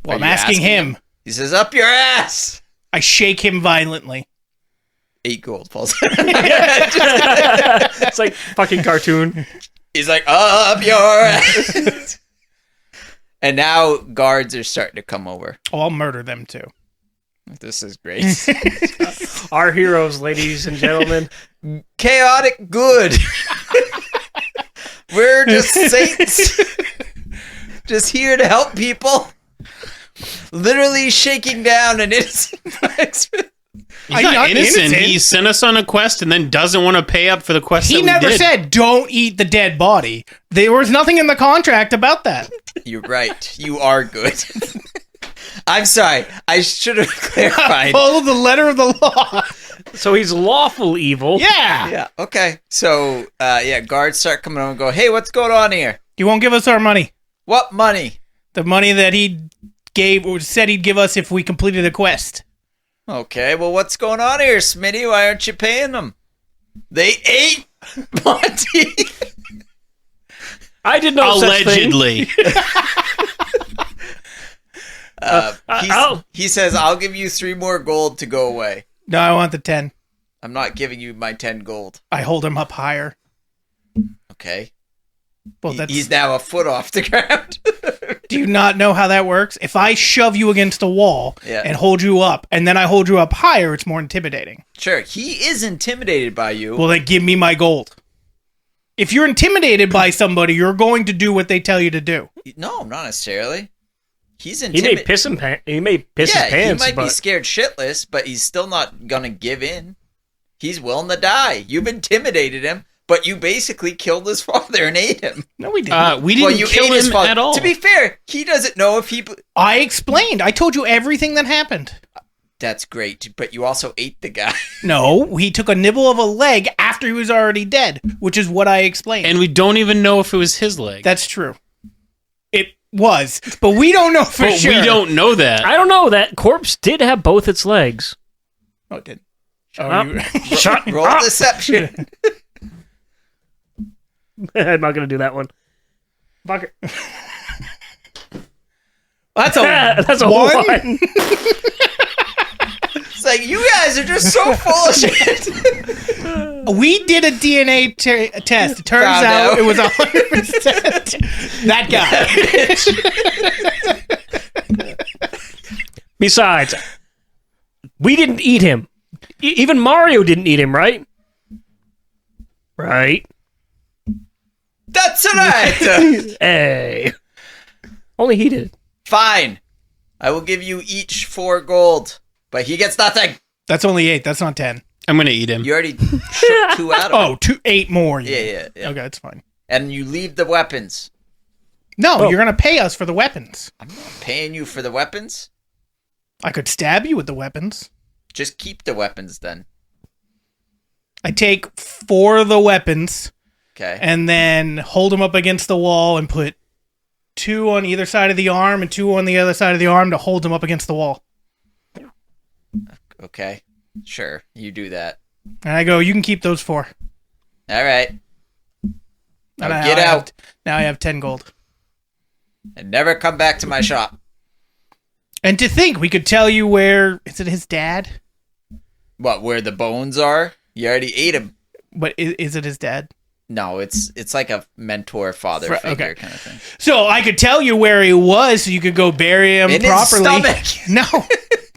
Well, I'm you asking him. He says, up your ass. I shake him violently. 8 gold falls. It's like fucking cartoon. He's like, up your ass. And now guards are starting to come over. Oh, I'll murder them too. This is great. Our heroes, ladies and gentlemen. Chaotic good. We're just saints. Just here to help people. Literally shaking down an innocent marksman. He's I'm not not innocent. innocent. He sent us on a quest and then doesn't want to pay up for the quest He that we never did. said, don't eat the dead body. There was nothing in the contract about that. You're right. You are good. I'm sorry. I should have clarified. Follow the letter of the law. So he's lawful evil. Yeah. Yeah. Okay. So, guards start coming over and go, hey, what's going on here? He won't give us our money. What money? The money that he gave or said he'd give us if we completed the quest. Okay, well, what's going on here, Smitty? Why aren't you paying them? They ate Monty. I did no such thing. Allegedly. He says, I'll give you 3 more gold to go away. No, I want the 10. I'm not giving you my 10 gold. I hold him up higher. Okay. Well, that's. He's now a foot off the ground. Do you not know how that works? If I shove you against a wall and hold you up, and then I hold you up higher, it's more intimidating. Sure, he is intimidated by you. Well, then give me my gold. If you're intimidated by somebody, you're going to do what they tell you to do. No, not necessarily. He's He intimidated. may piss him. He may piss his pants. he might be but scared shitless, but he's still not gonna give in. He's willing to die. You've intimidated him, but you basically killed his father and ate him. No, we didn't. We didn't you kill ate his him father. at all. To be fair, he doesn't know if he. I explained. I told you everything that happened. That's great, but you also ate the guy. No, he took a nibble of a leg after he was already dead, which is what I explained. And we don't even know if it was his leg. That's true. It was, but we don't know for but sure. we don't know that. I don't know. That corpse did have both its legs. Oh, it did. Shut Oh, up. you- Shut Roll up. deception. I'm not going to do that one. Fucker. That's a That's a one. one. It's like you guys are just so full of shit. We did a DNA test. It turns Found out out. it was 100% that guy. Besides, we didn't eat him. Even Mario didn't eat him, right? Right. That's right. Hey. Only he did. Fine. I will give you each 4 gold, but he gets nothing. That's only 8. That's not 10. I'm going to eat him. You already shook 2 out of him. Oh, 8 more. Yeah. Okay, that's fine. And you leave the weapons. No, Oh. you're going to pay us for the weapons. I'm not paying you for the weapons. I could stab you with the weapons. Just keep the weapons then. I take 4 of the weapons Okay. and then hold them up against the wall and put 2 on either side of the arm and 2 on the other side of the arm to hold them up against the wall. Okay. Sure. You do that. And I go, you can keep those 4. All right. Now And get out Now I have 10 gold. and never come back to my shop. And to think, we could tell you where... Is it his dad? What, where the bones are? You already ate them. But is it his dad? No, it's like a mentor father Right, figure okay. kind of thing. So I could tell you where he was so you could go bury him In properly. his stomach. No.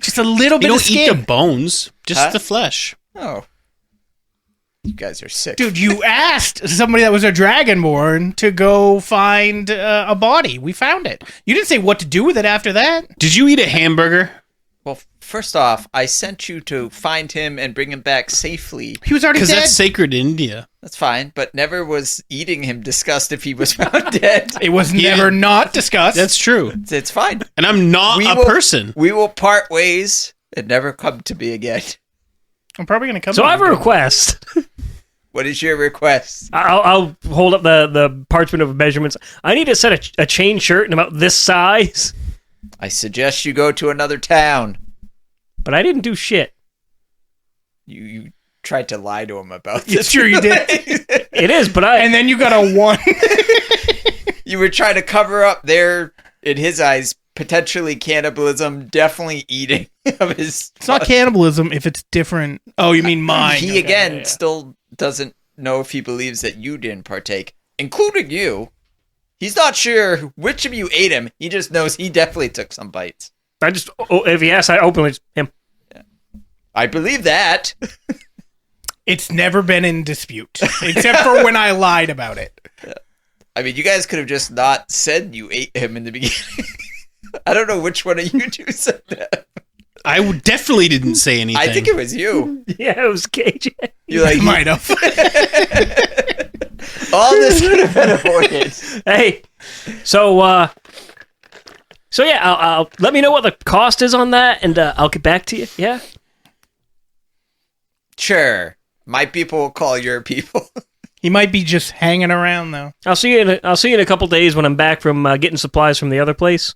Just a little You bit of don't eat skin. the bones, just Huh? the flesh. Oh. You guys are sick. Dude, you asked somebody that was a dragonborn to go find a body. We found it. You didn't say what to do with it after that. Did you eat a hamburger? Well, first off, I sent you to find him and bring him back safely. He was already Because dead. that's sacred in India. That's fine, but never was eating him discussed if he was found dead. It was never not discussed. That's true. It's fine. And I'm not a person. We will part ways and never come to be again. I'm probably going to come. So I have a again. request. What is your request? I'll hold up the parchment of measurements. I need to set a chain shirt in about this size. I suggest you go to another town. But I didn't do shit. You tried to lie to him about Yeah, this. sure you did. It is, but I... And then you got a 1. You were trying to cover up their, in his eyes, potentially cannibalism, definitely eating of his... It's not cannibalism if it's different. Oh, you mean mine. He, Okay, again, yeah. still doesn't know if he believes that you didn't partake, including you. He's not sure which of you ate him. He just knows he definitely took some bites. If he asks, I openly him. I believe that. It's never been in dispute, except for when I lied about it. I mean, you guys could have just not said you ate him in the beginning. I don't know which one of you two said that. I definitely didn't say anything. I think it was you. Yeah, it was KJ. You're like, Might have. all this could have been avoided. Hey, so yeah, I'll let me know what the cost is on that, and I'll get back to you. Yeah. Sure. My people will call your people. He might be just hanging around though. I'll see you in a couple days when I'm back from getting supplies from the other place.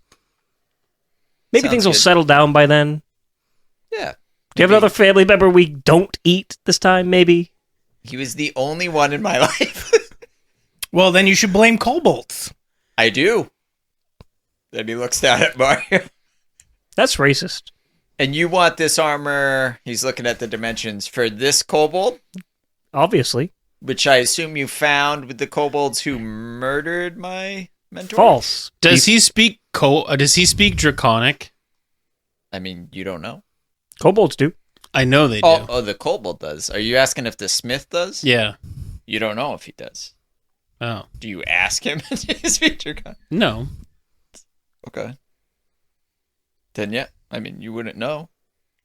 Maybe Sounds things will good. settle down by then. Yeah. Do you have another family member we don't eat this time? Maybe. He was the only one in my life. Well, then you should blame kobolds. I do. Then he looks down at Mario. That's racist. And you want this armor, he's looking at the dimensions, for this kobold, Obviously. which I assume you found with the kobolds who murdered my mentor? False. Does he speak Draconic? I mean, you don't know. Kobolds do. I know they do. Oh, the kobold does. Are you asking if the smith does? Yeah. You don't know if he does. Oh. Do you ask him to speak Draconic? No. Okay. Then yeah, I mean, you wouldn't know.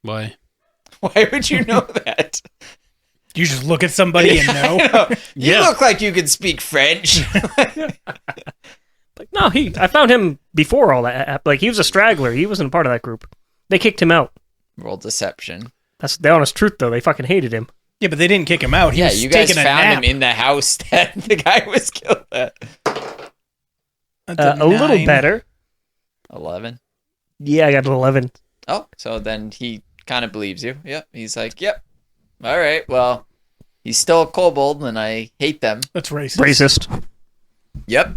Why? Why would you know that? You just look at somebody and know. You Yeah. look like you can speak French. Like, no, I found him before all that. Like, he was a straggler. He wasn't a part of that group. They kicked him out. Roll deception. That's the honest truth, though. They fucking hated him. Yeah, but they didn't kick him out. He Yeah, was you guys taking a found nap. him in the house that the guy was killed at. That's A little 9. better. 11. Yeah, I got an 11. Oh, so then he kind of believes you. Yep. He's like, yep. All right, well, he's still a kobold, and I hate them. That's racist. Racist. Yep.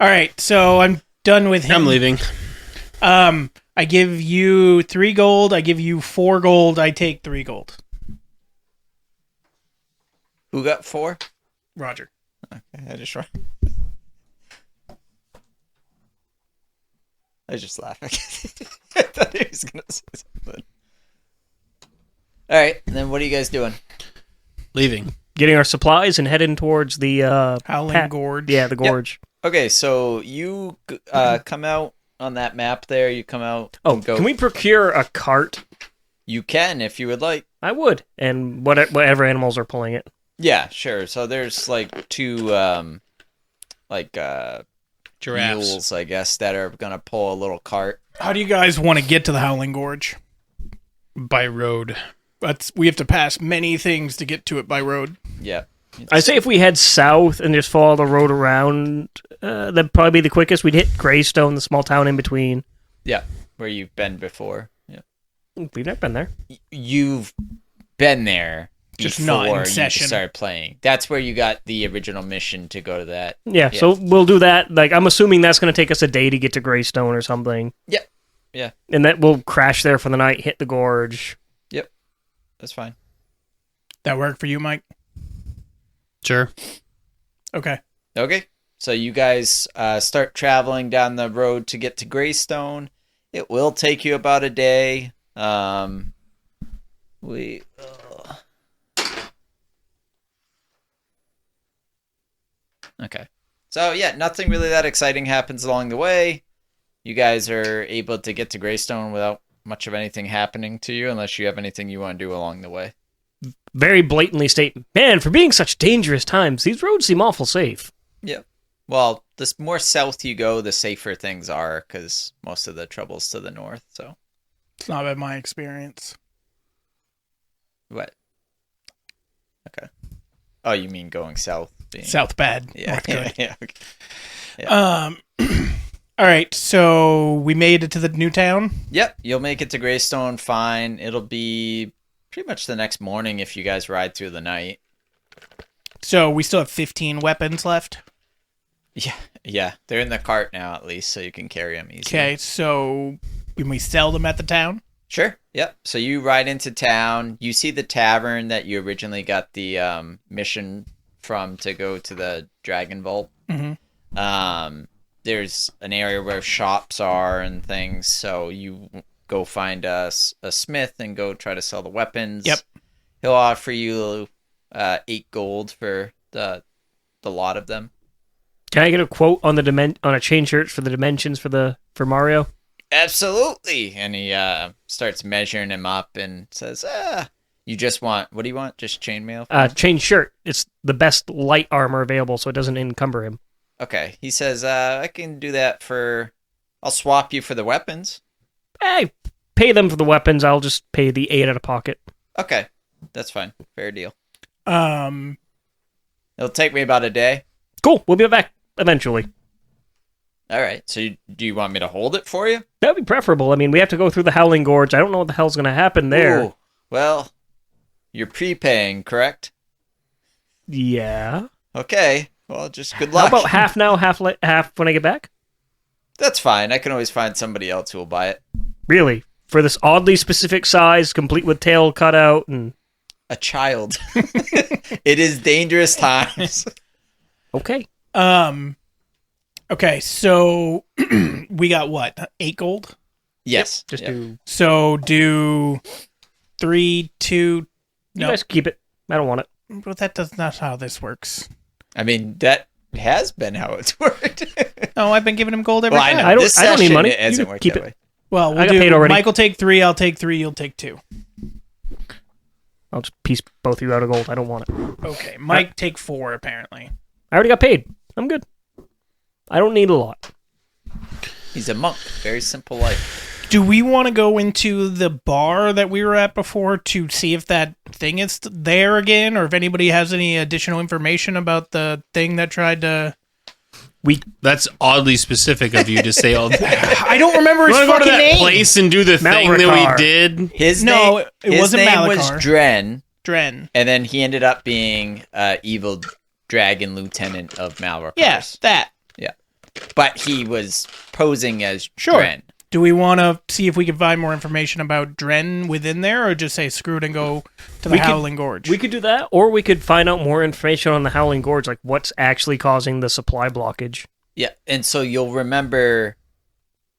All right, so I'm done with him. I'm leaving. I give you 3 gold. I give you 4 gold. I take 3 gold. Who got 4? Roger. Okay, I just laugh. I thought he was going to say something. All right, and then what are you guys doing? Leaving. Getting our supplies and heading towards the... Howling Gorge. Yeah, the gorge. Okay, so you come out on that map there. You come out. Oh, and go. can we procure a cart? You can if you would like. I would. And whatever animals are pulling it. Yeah, sure. So there's like 2 Giraffes. mules, I guess, that are gonna pull a little cart. How do you guys want to get to the Howling Gorge? By road. We have to pass many things to get to it by road. Yeah. I say if we head south and just follow the road around, that'd probably be the quickest. We'd hit Greystone, the small town in between. Yeah, where you've been before. Yeah. We've never been there. You've been there Just before not in you session. started playing. That's where you got the original mission to go to that. Yeah, so we'll do that. Like, I'm assuming that's going to take us a day to get to Greystone or something. Yep. Yeah, And that we'll crash there for the night, hit the gorge. that's fine. That work for you, Mike? Sure. Okay. Okay. So you guys start traveling down the road to get to Greystone. It will take you about a day. Okay. So, yeah, nothing really that exciting happens along the way. You guys are able to get to Greystone without much of anything happening to you unless you have anything you want to do along the way. Very blatantly state, man, for being such dangerous times, these roads seem awful safe. Yeah. Well, the more south you go, the safer things are because most of the trouble's to the north. So, It's not been my experience. what? Okay. Oh, you mean going south? South bad. Yeah. North good. Yeah. Okay. All right, so we made it to the new town. Yep. You'll make it to Greystone fine. It'll be pretty much the next morning if you guys ride through the night. So we still have 15 weapons left. Yeah. They're in the cart now, at least, so you can carry them easily. Okay, so can we sell them at the town? Sure. Yep. So you ride into town. You see the tavern that you originally got the mission from to go to the Dragon Vault. Mm-hmm. There's an area where shops are and things, so you go find a smith and go try to sell the weapons. Yep. He'll offer you 8 gold for the lot of them. Can I get a quote on on a chain shirt for the dimensions for Mario? Absolutely. And he starts measuring him up and says, you just want, what do you want? Just chainmail? Chain shirt. It's the best light armor available, so it doesn't encumber him. Okay. He says, I can do that I'll swap you for the weapons. I pay them for the weapons. I'll just pay the 8 out of pocket. Okay. That's fine. Fair deal. Um, It'll take me about a day. Cool. We'll be back eventually. All right. So do you want me to hold it for you? That would be preferable. I mean, we have to go through the Howling Gorge. I don't know what the hell's going to happen there. Ooh, well, you're prepaying, correct? Yeah. Okay. Well, just good How luck. about half now, half when I get back? That's fine. I can always find somebody else who will buy it. Really? For this oddly specific size, complete with tail cut out and... A child. It is dangerous times. Okay. okay, so we got what? 8 gold? Yes. Just Yep. do... So do 3, 2... You No, guys keep it. I don't want it. but that's not how this works. I mean, that has been how it's worked. Oh, I've been giving him gold every Well, I time. know. I don't- This I don't need session, money. It hasn't You worked keep that it. way. Well, we'll I got do paid already. Mike will take 3, I'll take 3, you'll take 2. I'll just piece both of you out of gold. I don't want it. Okay, Mike take 4 apparently. I already got paid. I'm good. I don't need a lot. He's a monk. Very simple life. Do we want to go into the bar that we were at before to see if that thing is there again, or if anybody has any additional information about the thing that tried to... That's oddly specific of you to say all that. I don't remember his You want to go fucking to that name. place and do the thing that Malrakar. we did? His No, name, it his wasn't name was Malrakar. Dren, Dren. and then he ended up being evil dragon lieutenant of Malrakar. Yes, that. Yeah. But he was posing as Sure. Dren. Do we want to see if we can find more information about Dren within there, or just say screw it and go to the We could- Howling Gorge? We could do that, or we could find out more information on the Howling Gorge, like what's actually causing the supply blockage. Yeah, and so you'll remember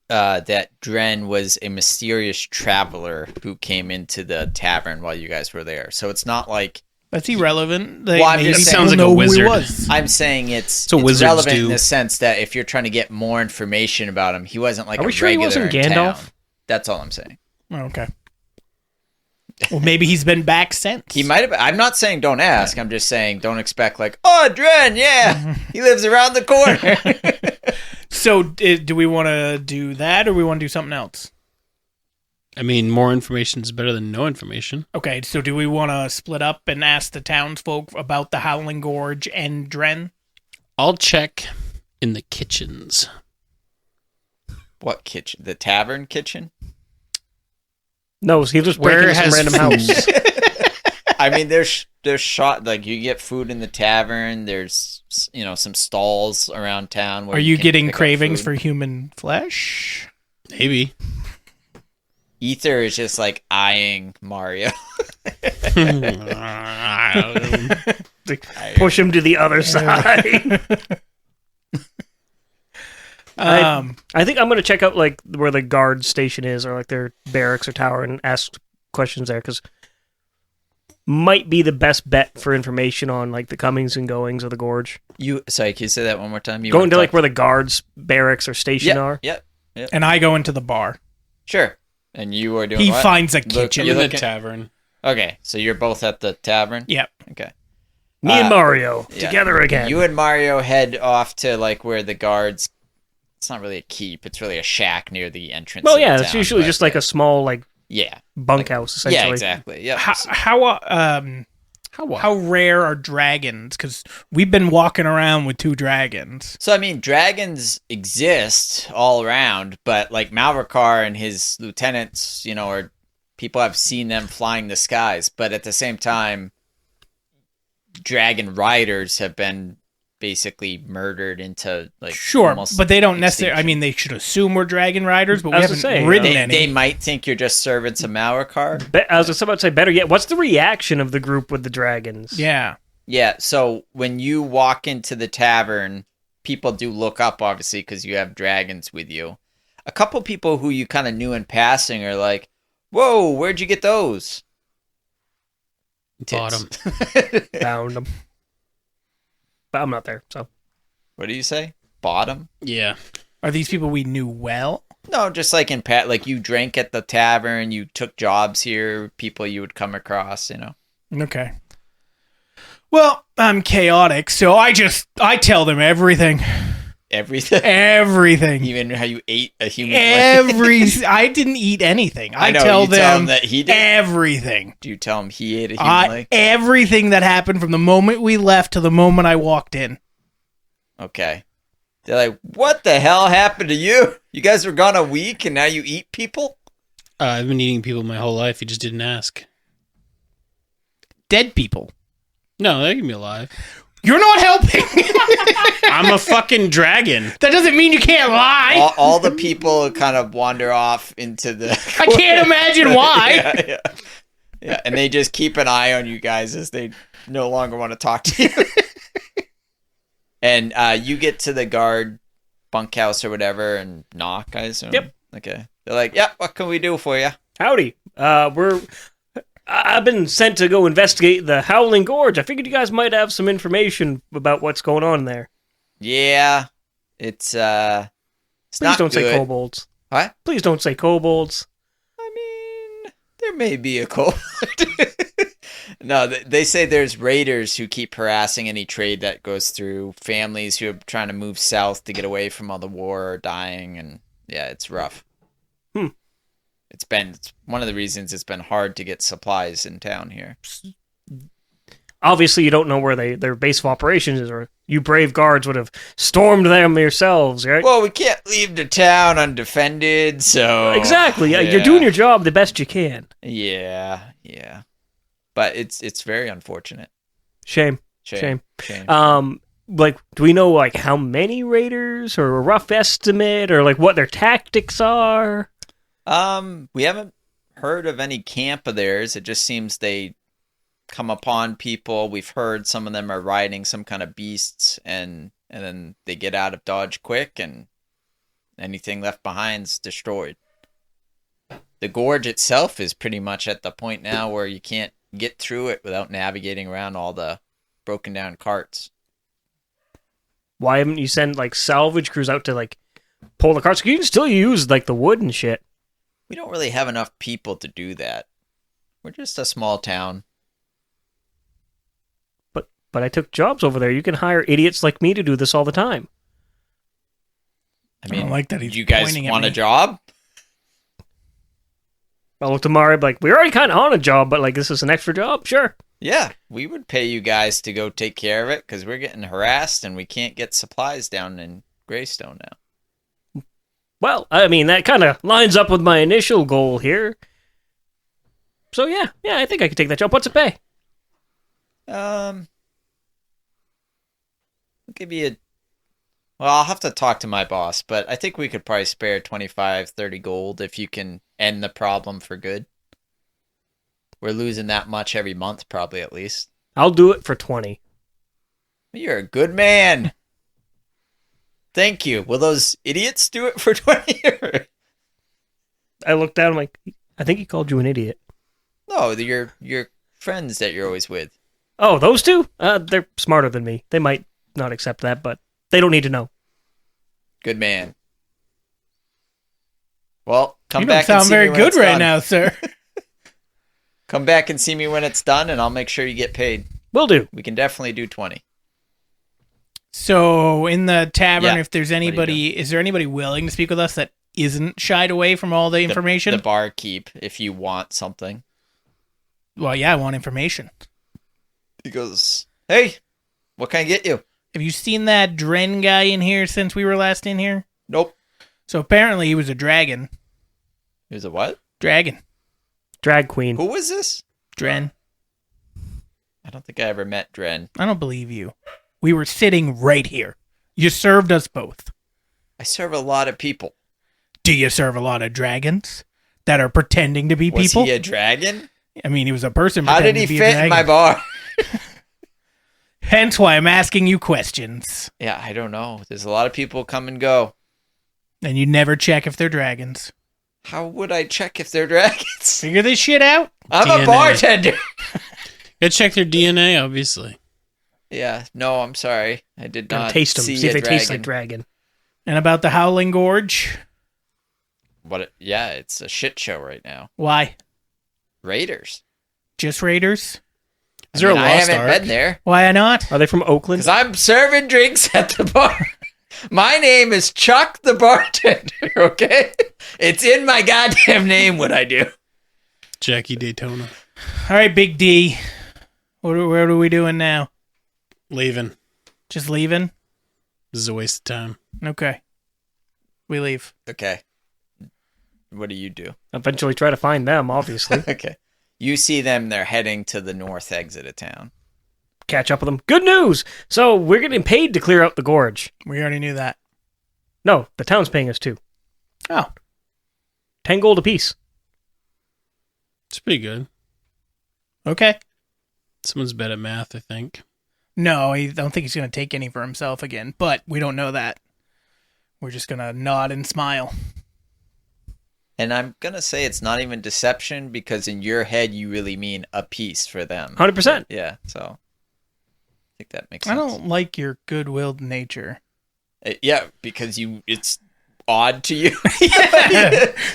that Dren was a mysterious traveler who came into the tavern while you guys were there. So it's not like... That's irrelevant. Well, I'm maybe just people saying- Sounds like a know who he wizard. was. I'm saying it's what wizards relevant do. in the sense that if you're trying to get more information about him, he wasn't like Are a we sure he regular wasn't in Gandalf? town. That's all I'm saying. Oh, okay. Well, maybe he's been back since. He might have. I'm not saying don't ask. I'm just saying don't expect like, oh, Dren, yeah, he lives around the corner. So, do we want to do that, or we want to do something else? I mean, more information is better than no information. Okay, so do we want to split up and ask the townsfolk about the Howling Gorge and Dren? I'll check in the kitchens. What kitchen? The tavern kitchen? No, he just Where breaking some has random food? house. I mean, there's shot like you get food in the tavern. There's some stalls around town. Where Are you can getting pick up cravings food. for human flesh? Maybe. Ether is just like eyeing Mario. Push him to the other side. I think I'm going to check out like where the guard station is, or like their barracks or tower, and ask questions there, because might be the best bet for information on like the comings and goings of the gorge. Sorry, can you say that one more time? You Going wanna to like talk- where the guards barracks or station are. Yep. And I go into the bar. Sure. And you are doing He what? finds a Look- kitchen. you're in the looking- tavern. Okay, so you're both at the tavern? Yep. Okay. Me and Mario yeah. together again. You and Mario head off to like where the guards. It's not really a keep. It's really a shack near the entrance. well, of yeah, the it's town, usually but just like a small like yeah, bunkhouse essentially. yeah, exactly. Yeah. How rare are dragons? Because we've been walking around with 2 dragons. So I mean, dragons exist all around, but like Malrakar and his lieutenants, or people have seen them flying the skies. But at the same time, dragon riders have been basically murdered into like Sure, almost but they don't necessarily. I extinction. mean, they should assume we're dragon riders, but we I was haven't gonna say, ridden They, any. they might think you're just servants of Malrakar. I was just about to say better yet. What's the reaction of the group with the dragons? Yeah. Yeah, so when you walk into the tavern, people do look up, obviously, because you have dragons with you. A couple people who you kind of knew in passing are like, whoa, where'd you get those? Bought 'em. Found them. But I'm not there, so. What do you say? Bottom? Yeah. Are these people we knew well? No, just like in like you drank at the tavern, you took jobs here, people you would come across, Okay. Well, I'm chaotic, so I tell them everything. Everything. Everything. Even how you ate a human I didn't eat anything. I know, tell you tell them him that he did. everything. Do you tell him he ate a human leg? Everything that happened from the moment we left to the moment I walked in. Okay. They're like, what the hell happened to you? You guys were gone a week and now you eat people? I've been eating people my whole life. You just didn't ask. Dead people. No, they can be alive. You're not helping. I'm a fucking dragon. That doesn't mean you can't lie. All the people kind of wander off into the... I can't imagine why. Yeah, and they just keep an eye on you guys as they no longer want to talk to you. And you get to the guard bunkhouse or whatever and knock, I assume? Yep. Okay. They're like, yeah, what can we do for you? Howdy. I've been sent to go investigate the Howling Gorge. I figured you guys might have some information about what's going on there. Yeah, it's Please not don't say good. kobolds. What? Please don't say kobolds. I mean, there may be a cold. No, they say there's raiders who keep harassing any trade that goes through, families who are trying to move south to get away from all the war or dying, and yeah, it's rough. It's one of the reasons it's been hard to get supplies in town here. Obviously, you don't know where their base of operations is, or you brave guards would have stormed them yourselves, right? Well, we can't leave the town undefended, so... Exactly. Yeah. You're doing your job the best you can. Yeah. But it's very unfortunate. Shame. Shame. Like, do we know like how many raiders, or a rough estimate, or like what their tactics are? We haven't heard of any camp of theirs. It just seems they come upon people. We've heard some of them are riding some kind of beasts, and then they get out of Dodge quick, and anything left behind's destroyed. The gorge itself is pretty much at the point now where you can't get through it without navigating around all the broken down carts. Why haven't you sent like salvage crews out to like pull the carts? You can still use like the wood and shit. We don't really have enough people to do that. We're just a small town. But I took jobs over there. You can hire idiots like me to do this all the time. I I don't like that he's you guys pointing at want me. a job? I'll look to Mario, like, we're already kind of on a job, but like, this is an extra job? Sure. Yeah, we would pay you guys to go take care of it because we're getting harassed and we can't get supplies down in Greystone now. Well, I mean, that kind of lines up with my initial goal here. So yeah, I think I could take that job. What's it pay? I'll give you well, I'll have to talk to my boss, but I think we could probably spare 25, 30 gold if you can end the problem for good. We're losing that much every month, probably at least. I'll do it for 20. You're a good man. Thank you. Will those idiots do it for 20? I looked down, I'm like, I think he called you an idiot. No, your friends that you're always with? Oh, those two? They're smarter than me. They might not accept that, but they don't need to know. Good man. Well, come You back don't and sound see very me when good it's right done. now, sir. Come back and see me when it's done, and I'll make sure you get paid. Will do. We can definitely do 20. So in the tavern, Yeah. if there's What are you anybody, is there anybody willing to speak with us that isn't shied away from all the information? The barkeep, if you want something. Well, yeah, I want information. He goes, hey, what can I get you? Have you seen that Dren guy in here since we were last in here? Nope. So apparently he was a dragon. He was a what? Dragon. Drag queen. Who was this? Dren. I don't think I ever met Dren. I don't believe you. We were sitting right here. You served us both. I serve a lot of people. Do you serve a lot of dragons that are pretending to be Was people? he a dragon? I mean, he was a person. How did pretending he to be a fit in my dragon. bar? Hence why I'm asking you questions. Yeah, I don't know. There's a lot of people come and go. And you never check if they're dragons. How would I check if they're dragons? Figure this shit out. I'm DNA. a bartender. Gotta check their DNA, obviously. Yeah, no, I'm sorry. I did Gotta not taste them. see See if a they taste dragon. like dragon. And about the Howling Gorge. Yeah, it's a shit show right now. Why? Raiders. Just raiders? Is there a I lost haven't ark? been there Why not? Are they from Oakland? because I'm serving drinks at the bar. My name is Chuck the bartender. Okay, it's in my goddamn name. What I do. Jackie Daytona. All right, Big D. What are we doing now? Leaving. Just leaving? This is a waste of time. Okay. We leave. Okay. What do you do? Eventually try to find them, obviously. Okay. You see them. They're heading to the north exit of town. Catch up with them. Good news! So we're getting paid to clear out the gorge. We already knew that. No, the town's paying us too. Oh. 10 gold apiece. It's pretty good. Okay. Someone's bad at math, I think. No, I don't think he's going to take any for himself again, but we don't know that. We're just going to nod and smile. And I'm going to say it's not even deception because in your head you really mean a piece for them. 100%. Yeah, so I think that makes I sense. don't like your good-willed nature. Yeah, because it's odd to you.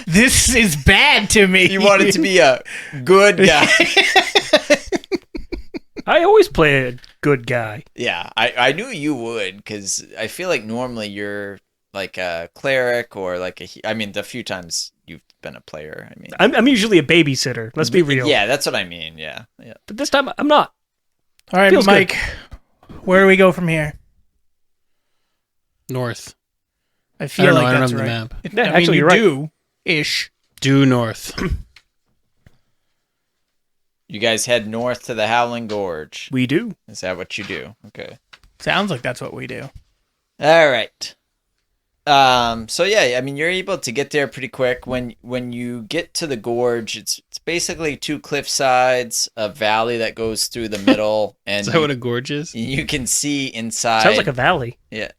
This is bad to me. You want it to be a good guy. I always play a good guy. Yeah, I knew you would because I feel like normally you're like a cleric or like I mean, the few times you've been a player. I mean, I'm usually a babysitter. Let's be real. Yeah, that's what I mean. Yeah. But this time I'm not. All right, Feels Mike, where do we go from here? North. I feel I don't know. like I don't that's have right. the map. Yeah, I mean, actually, you you're right. do, ish. Due north. You guys head north to the Howling Gorge. We do. Is that what you do? Okay. Sounds like that's what we do. All right. So yeah, I mean, you're able to get there pretty quick. When you get to the gorge, it's basically two cliff sides, a valley that goes through the middle, and Is that what a gorge is? you can see inside. Sounds like a valley. Yeah.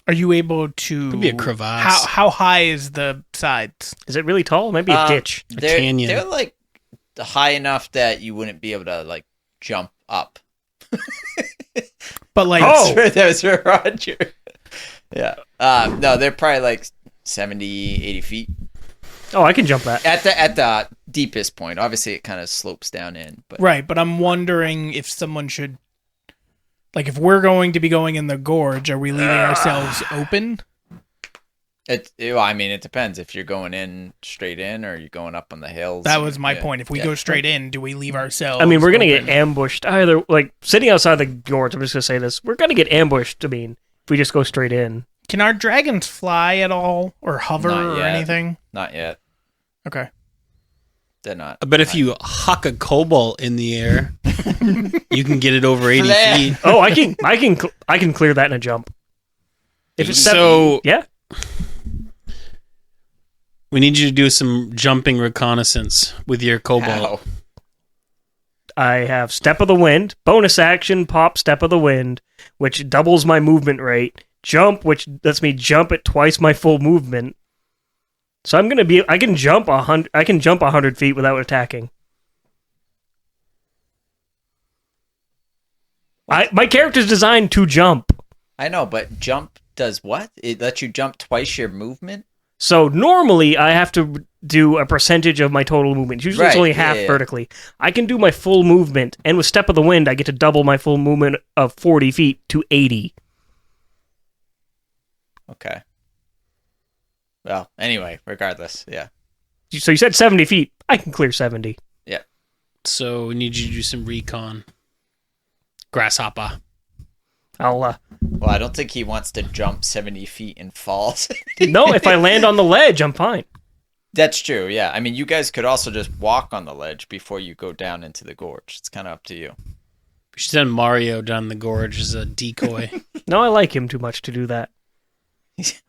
Are you able to... Could be a crevasse. How high is the sides? Is it really tall? Maybe a ditch. They're, canyon. They're like high enough that you wouldn't be able to like jump up. But like... Oh! That was for Roger. Yeah. No, they're probably like 70, 80 feet. Oh, I can jump that. At the deepest point. Obviously, it kind of slopes down in. But Right, but I'm wondering if someone should... Like, if we're going to be going in the gorge, are we leaving ourselves open? I mean, it depends if you're going in straight in or you're going up on the hills. That was my Yeah. point. If we Yeah. go straight in, do we leave ourselves I mean, we're going to open? get ambushed. Either, like, sitting outside the gorge, I'm just going to say this. We're going to get ambushed, I mean, if we just go straight in. Can our dragons fly at all? Or hover Not or yet. anything? Not yet. Okay. They're not. I bet if you huck a cobalt in the air, you can get it over 80 Flare. feet. Oh, I can clear that in a jump. If it's So yeah. we need you to do some jumping reconnaissance with your cobalt. How? I have Step of the Wind, bonus action, pop Step of the Wind, which doubles my movement rate. Jump, which lets me jump at twice my full movement. So I can jump 100 feet without attacking. My character's designed to jump. I know, but jump does what? It lets you jump twice your movement? So normally I have to do a percentage of my total movement. Usually it's Right, only yeah, half yeah. vertically. I can do my full movement, and with Step of the Wind, I get to double my full movement of 40 feet to 80. Okay. Well, anyway, regardless, yeah. So you said 70 feet. I can clear 70. So we need you to do some recon. Grasshopper. I'll, Well, I don't think he wants to jump 70 feet and fall. no, if I land on the ledge, I'm fine. That's true, yeah. I mean, you guys could also just walk on the ledge before you go down into the gorge. It's kind of up to you. We should send Mario down the gorge as a decoy. No, I like him too much to do that.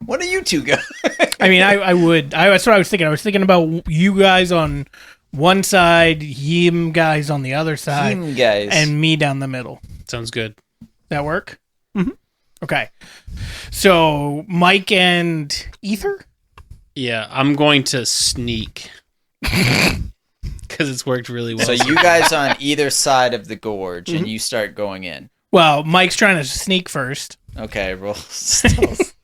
What do you two go? I mean, I would. That's what I was thinking. I was thinking about you guys on one side, him guys on the other side, Team guys. and me down the middle. Sounds good. That work? Mm-hmm. Okay. So Mike and Ether. Yeah, I'm going to sneak. Because it's worked really well. So you guys on either side of the gorge, and you start going in. Well, Mike's trying to sneak first. Okay, roll stealth.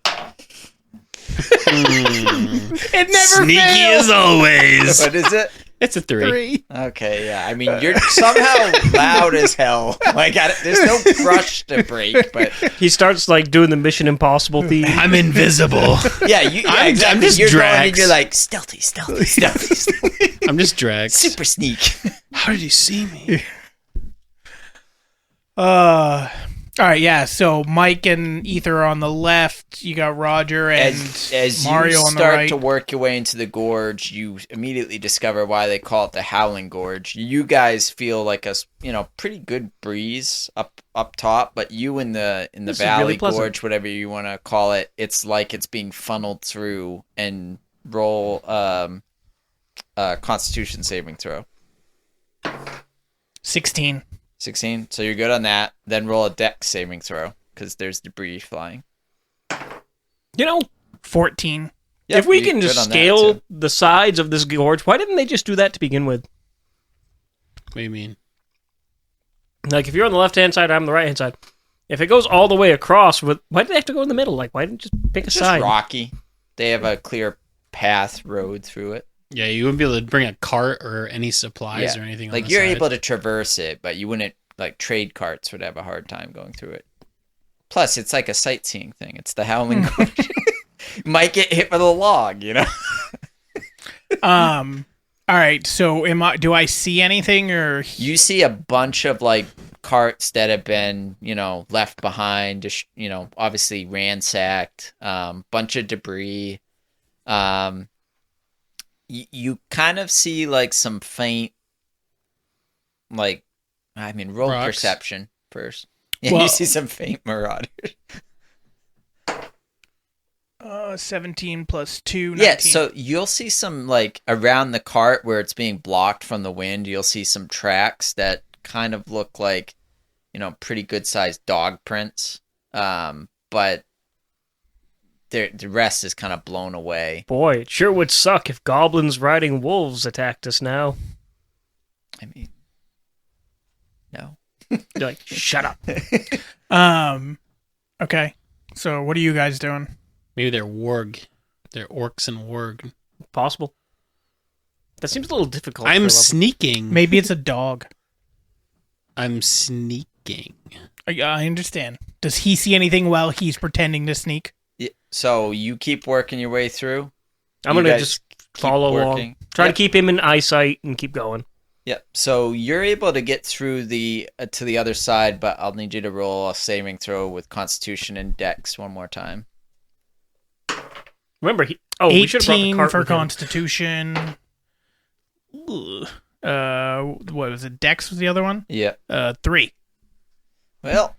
It never Sneaky fails. as always. What is it? It's a 3. Okay, yeah. I mean, you're somehow loud as hell. Like, there's no brush to break, but He starts like doing the Mission Impossible theme. I'm invisible. yeah, I'm exactly. just You're going Drax. and you're like stealthy, stealthy, stealthy, stealthy. I'm just Drax. Super sneak. How did you see me? All right, yeah. So Mike and Ether are on the left. You got Roger and As Mario you on the start right. to work your way into the gorge, you immediately discover why they call it the Howling Gorge. You guys feel like a pretty good breeze up top, but you in the This is valley really pleasant. gorge, whatever you want to call it, it's like it's being funneled through. And roll Constitution saving throw. 16. 16. So you're good on that. Then roll a Dex saving throw because there's debris flying. 14. Yep, if we you're can just good on that, scale too. the sides of this gorge, why didn't they just do that to begin with? What do you mean? Like, if you're on the left-hand side, I'm on the right-hand side. If it goes all the way across, why did they have to go in the middle? Like, why didn't you just pick a It's just side? rocky. They have a clear path road through it. Yeah, you wouldn't be able to bring a cart or any supplies or anything. Like on the you're side. able to traverse it, but you wouldn't like trade carts would have a hard time going through it. Plus, it's like a sightseeing thing. It's the Howling Gorge. Might get hit with a log, All right. So do I see anything or You see a bunch of like carts that have been, left behind, just, obviously ransacked, bunch of debris. You kind of see like some faint, roll Rocks. perception first. Yeah, Well- you see some faint marauders. 17 plus 2, 19. Yeah, so you'll see some like around the cart where it's being blocked from the wind. You'll see some tracks that kind of look like, pretty good sized dog prints. But the rest is kind of blown away. Boy, it sure would suck if goblins riding wolves attacked us now. I mean, no. You're like, shut up. Okay. So what are you guys doing? Maybe they're warg. They're orcs and warg. Possible. That seems a little difficult. I'm for a level. sneaking. Maybe it's a dog. I'm sneaking. I understand. Does he see anything while he's pretending to sneak? Yeah, so you keep working your way through. I'm You going to guys just keep follow along. working. Try Yep. to keep him in eyesight and keep going. Yep. So you're able to get through to the other side, but I'll need you to roll a saving throw with Constitution and Dex one more time. Remember, we should have brought the 18 cart for with him. Constitution. Ugh. What was it? Dex was the other one? Yeah. 3. Well,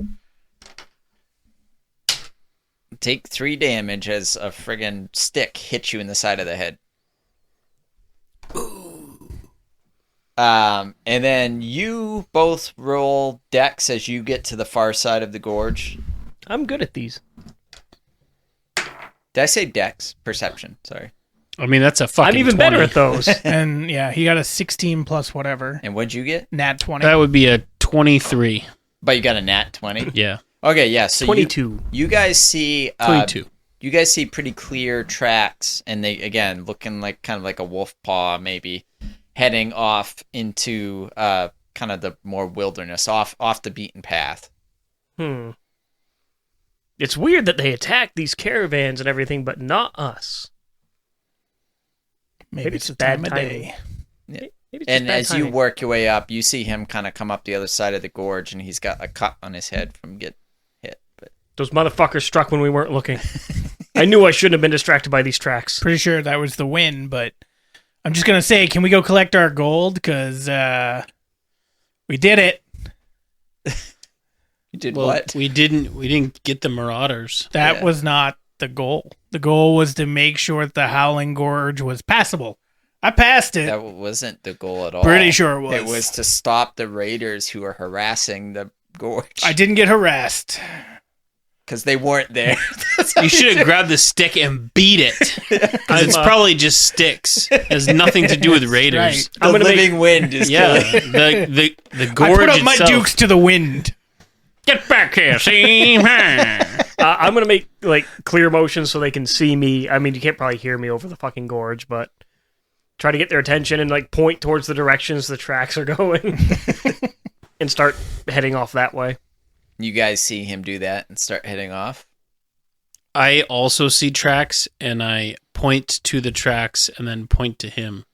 take 3 damage as a friggin' stick hits you in the side of the head. And then you both roll Dex as you get to the far side of the gorge. I'm good at these. Did I say Dex? Perception. Sorry. I mean, that's a fucking I'm even 20. better at those. And yeah, he got a 16 plus whatever. And what'd you get? Nat 20. That would be a 23. But you got a nat 20? Yeah. Okay, yeah. So 22. You guys see 22. You guys see pretty clear tracks, and they again looking like kind of like a wolf paw, maybe heading off into kind of the more wilderness, off the beaten path. It's weird that they attack these caravans and everything, but not us. Maybe it's a a time bad of timing. day. Maybe it's just And bad as you timing. work your way up, you see him kind of come up the other side of the gorge, and he's got a cut on his head from getting hit. But Those motherfuckers struck when we weren't looking. I knew I shouldn't have been distracted by these tracks. Pretty sure that was the win, but I'm just gonna say, can we go collect our gold? Because we did it. you did Well, what? we didn't get the Marauders. That Yeah. was not the goal. The goal was to make sure that the Howling Gorge was passable. I passed it. That wasn't the goal at all. Pretty sure it was. It was to stop the raiders who were harassing the gorge. I didn't get harassed. Because they weren't there. You should have grabbed the stick and beat it. Because it's probably just sticks. It has nothing to do with raiders. Right. The living wind is Yeah, killing. the I gorge put up my itself. dukes to the wind. Get back here, see? I'm gonna make like clear motions so they can see me. I mean, you can't probably hear me over the fucking gorge, but try to get their attention and like point towards the directions the tracks are going, and start heading off that way. You guys see him do that and start heading off. I also see tracks, and I point to the tracks, and then point to him.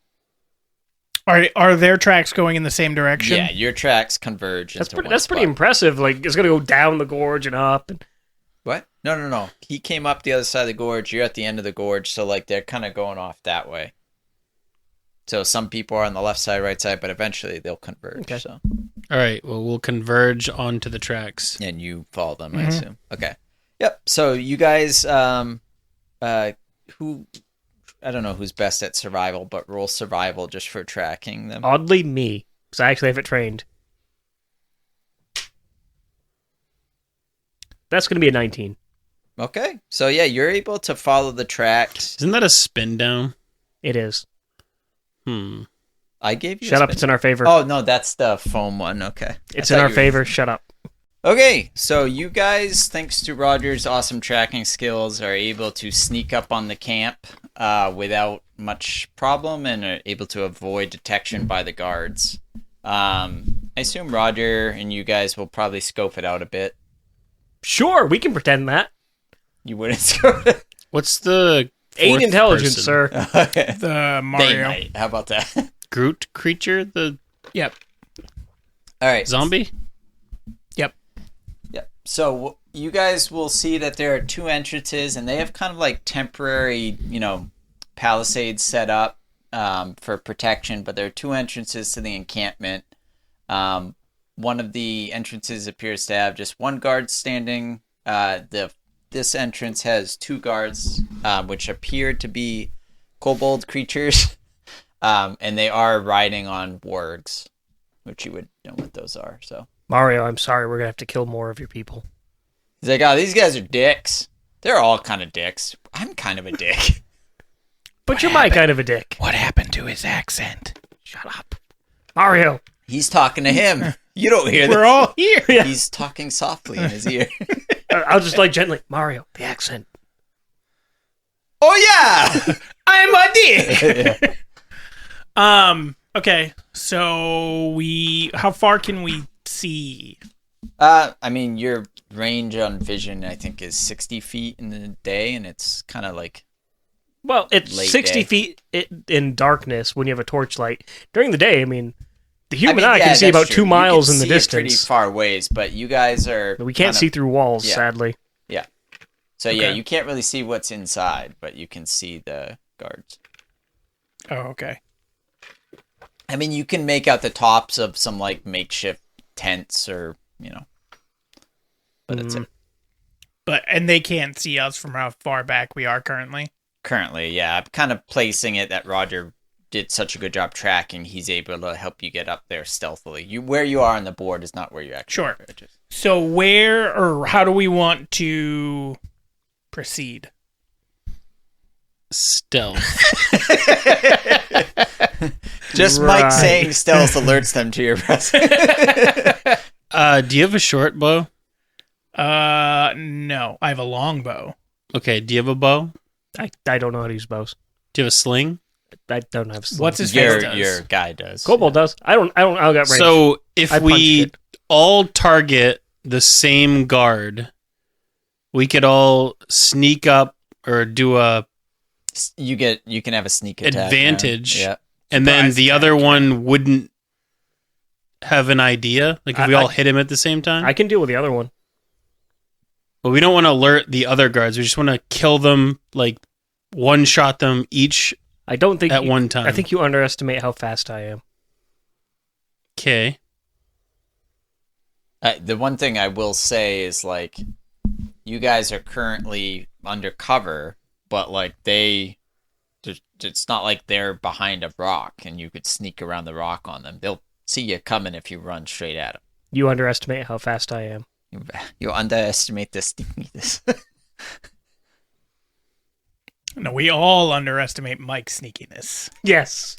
Are their tracks going in the same direction? Yeah, your tracks converge. That's into pretty. one That's pretty spot. impressive. Like it's gonna go down the gorge and up. And What? No. He came up the other side of the gorge. You're at the end of the gorge, so like they're kind of going off that way. So some people are on the left side, right side, but eventually they'll converge. Okay. So All right, well, we'll converge onto the tracks. and you follow them, I assume. Okay. Yep. So you guys, who I don't know who's best at survival, but roll survival just for tracking them. oddly, me, because I actually have it trained. That's gonna be a 19. Okay. So yeah, you're able to follow the tracks. Isn't that a spin down? It is. I gave you. Shut a up. spin- It's in our favor. Oh no, that's the foam one. Okay. it's I in thought our you were- favor. Shut up. Okay, so you guys, thanks to Roger's awesome tracking skills, are able to sneak up on the camp without much problem and are able to avoid detection by the guards. I assume Roger and you guys will probably scope it out a bit. Sure, we can pretend that. You wouldn't scope it? What's the 8 fourth intelligence, person? sir. Okay. The They Mario. might. How about that? Groot creature? The Yep. All right. zombie? Yep. Yep. So you guys will see that there are two entrances, and they have kind of like temporary, palisades set up for protection. But there are two entrances to the encampment. One of the entrances appears to have just one guard standing. This entrance has two guards, which appear to be kobold creatures, and they are riding on wargs, which you would know what those are. So. Mario, I'm sorry. We're gonna have to kill more of your people. He's like, oh, these guys are dicks. They're all kind of dicks. I'm kind of a dick. But you're my kind of a dick. What happened to his accent? Shut up, Mario. He's talking to him. You don't hear We're this. all here. Yeah. He's talking softly in his ear. I'll just like gently, Mario, the accent. Oh, yeah! I'm a dick. Yeah. Okay. So how far can we see? I mean, your range on vision, I think, is 60 feet in the day, and it's kind of like... Well, it's Late 60 day. feet in darkness when you have a torchlight. During the day, I mean, the human eye yeah, can see that's about true. 2 You miles can in the see it pretty distance. far ways, but you guys are... We can't kind of- see through walls, yeah. sadly. Yeah. So, yeah, Okay. you can't really see what's inside, but you can see the guards. Oh, okay. I mean, you can make out the tops of some, like, makeshift tents or, but that's it. And they can't see us from how far back we are currently. Currently, yeah. I'm kind of placing it that Roger did such a good job tracking, he's able to help you get up there stealthily. Where you are on the board is not where you actually Sure. are. Just- So where or how do we want to proceed? Stealth. Just Right. Mike saying stealth alerts them to your presence. Do you have a short bow? No, I have a long bow. Okay. Do you have a bow? I don't know how to use bows. Do you have a sling? I don't have. Slings. What's his face does? Your guy does. Kobold does. I got range. So if I punched we it. all target the same guard, we could all sneak up or do a You can have a sneak attack. advantage, Yeah. and then Surprise the attack, other yeah. one wouldn't have an idea. Like if we I- all hit him at the same time. I can deal with the other one. But we don't want to alert the other guards. We just want to kill them, like one shot them each I don't think at one time. I think you underestimate how fast I am. Okay. The one thing I will say is like, you guys are currently undercover, but like it's not like they're behind a rock and you could sneak around the rock on them. They'll see you coming if you run straight at them. You underestimate how fast I am. You underestimate the sneakiness. No, we all underestimate Mike's sneakiness. Yes.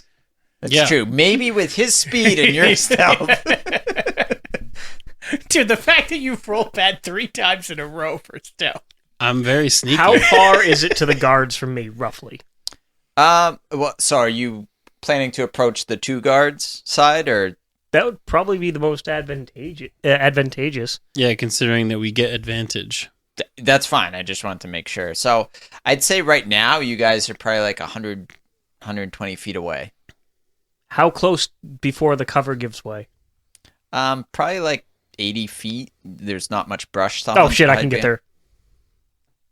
That's Yeah. true. Maybe with his speed and your stealth. Dude, the fact that you've rolled bad 3 times in a row for stealth. I'm very sneaky. How far is it to the guards from me, roughly? So are you planning to approach the 2 guards side, or That would probably be the most advantageous. Yeah, considering that we get advantage. that's fine? I just wanted to make sure. So I'd say right now you guys are probably like 100, 120 feet away. How close before the cover gives way? Probably like 80 feet. There's not much brush. Oh shit, I can get there.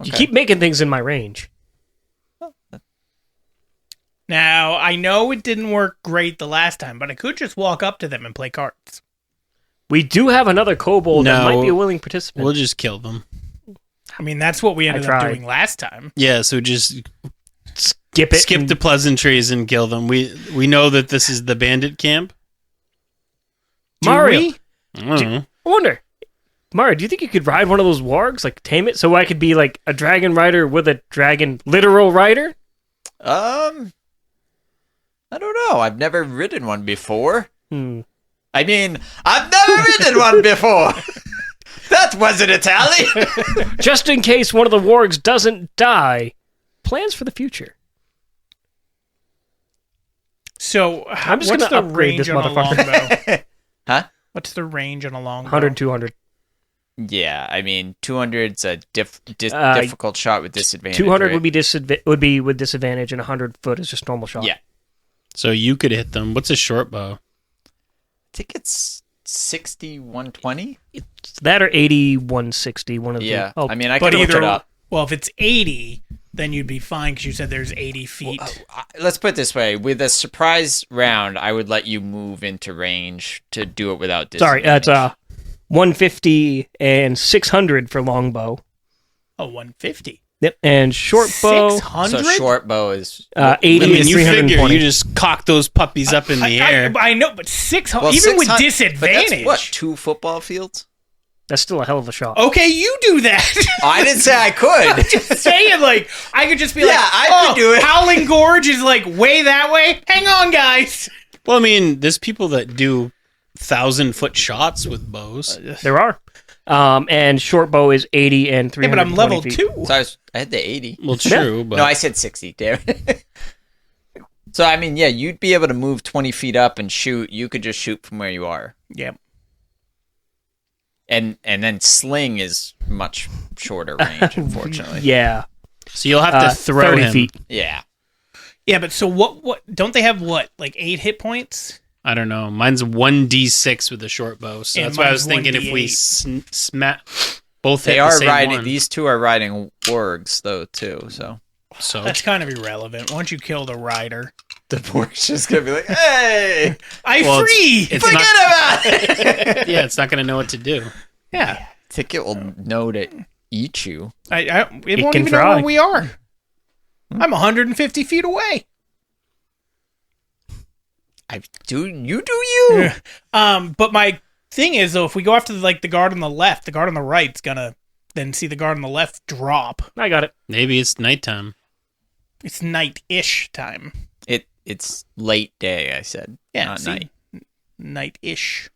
You Okay. keep making things in my range. Now, I know it didn't work great the last time, but I could just walk up to them and play cards. We do have another kobold that No. might be a willing participant. We'll just kill them. I mean, that's what we ended up tried. doing last time. Yeah, so just skip it. skip and- the pleasantries and kill them. We know that this is the bandit camp. Do Mario. we? I don't know. I wonder, Mario, do you think you could ride one of those wargs, like tame it, so I could be like a dragon rider with a dragon literal rider? I don't know. I've never ridden one before. Hmm. I mean, I've never ridden one before. That wasn't Italian. Just in case one of the wargs doesn't die. Plans for the future. So, I'm just what's gonna the upgrade range this on a motherfucker. longbow? Huh? What's the range on a longbow? 100, 200. Yeah, I mean, 200's a Uh, difficult shot with disadvantage. 200 right? would be with disadvantage, and 100 foot is just normal shot. Yeah. So you could hit them. What's a short bow? I think it's 60, 120. It's that or 80, 160, one of the Yeah, two. Oh, I mean, I But could look it either, up. well, if it's 80, then you'd be fine because you said there's 80 feet. Let's put it this way: with a surprise round, I would let you move into range to do it without sorry, disadvantage. it's 150 and 600 for longbow. Oh, 150. Yep, and short bow, 600? So short bow is 80 I and mean, you figure 320. you just cock those puppies up in the air. I know, but 600, well, even with 600 disadvantage. But that's what, 2 football fields? That's still a hell of a shot. Okay, you do that. I didn't say I could. Just saying, like, I could just be like, Yeah, I could do it. Howling Gorge is like way that way. Hang on, guys. Well, I mean, there's people that do 1,000-foot shots with bows. There are. And short bow is 80 and Yeah, 320 but I'm level feet. 2. So I had the 80. Well, true, but No, I said 60. Damn it. So I mean, yeah, you'd be able to move 20 feet up and shoot. You could just shoot from where you are, Yep. and then sling is much shorter range, unfortunately. Yeah. so you'll have to throw 30 him. feet. Yeah. Yeah, but so what don't they have like 8 hit points? I don't know. Mine's 1d6 with a short bow, so Yeah, that's why I was mine's thinking if we 1d8. smack both They hit are the same riding. one. These two are riding wargs though too. So So That's kind of irrelevant. Once you kill the rider, the warg's just gonna be like, "Hey, I free. it's forget not, about it." yeah, it's not going to know what to do. Yeah, I think it will know to eat you. it won't can even know try. where we are. I'm 150 feet away. You do you. But my thing is though, if we go after the guard on the left, the guard on the right's gonna then see the guard on the left drop. I got it. Maybe it's nighttime. It's night-ish time. It's late day. I said. Yeah, not see? night. Night-ish.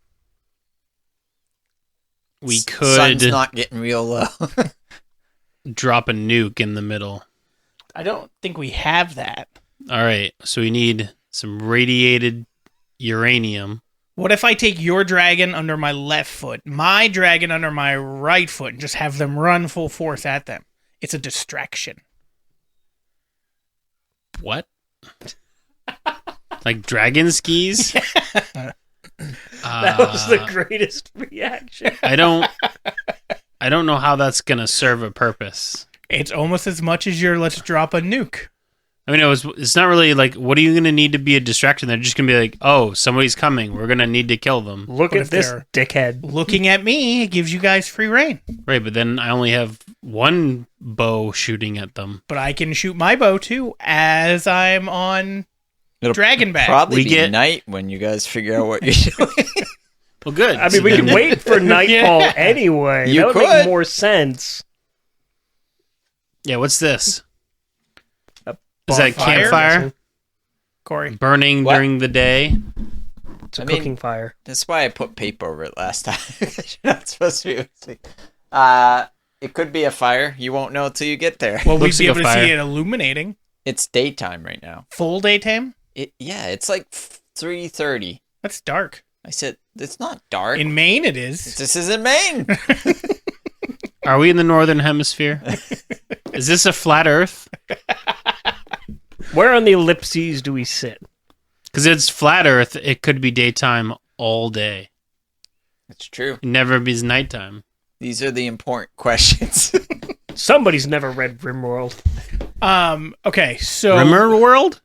we Sun's could not getting real low. drop a nuke in the middle. I don't think we have that. All right, so we need some radiated uranium. What if I take your dragon under my left foot, my dragon under my right foot, and just have them run full force at them? It's a distraction. What? Like dragon skis? That was the greatest reaction. I don't know how that's gonna serve a purpose. It's almost as much as your let's drop a nuke. I mean, it's not really like, what are you gonna need to be a distraction? They're just gonna be like, oh, somebody's coming. We're gonna need to kill them. Look But at if this they're- dickhead. Looking at me, it gives you guys free reign. Right, but then I only have one bow shooting at them. But I can shoot my bow too as I'm on It'll dragon back. Probably We be get- night when you guys figure out what you're doing. Well, good. I mean, So we then- can wait for nightfall anyway. You that would could. make more sense. Yeah, what's this? Is Bonfire? that campfire Corey. burning What? during the day? It's a I mean- cooking fire. That's why I put paper over it last time. You're not supposed to be able to see. It could be a fire. You won't know until you get there. Well, we'd Looks be like able a to see fire. it illuminating. It's daytime right now. Full daytime? It's like 3:30. That's dark. I said it's not dark. In Maine, it is. This isn't Maine. Are we in the northern hemisphere? Is this a flat Earth? Where on the ellipses do we sit? Because it's flat Earth, it could be daytime all day. It's true. It never be nighttime. These are the important questions. Somebody's never read RimWorld. Okay, so Rimmer World?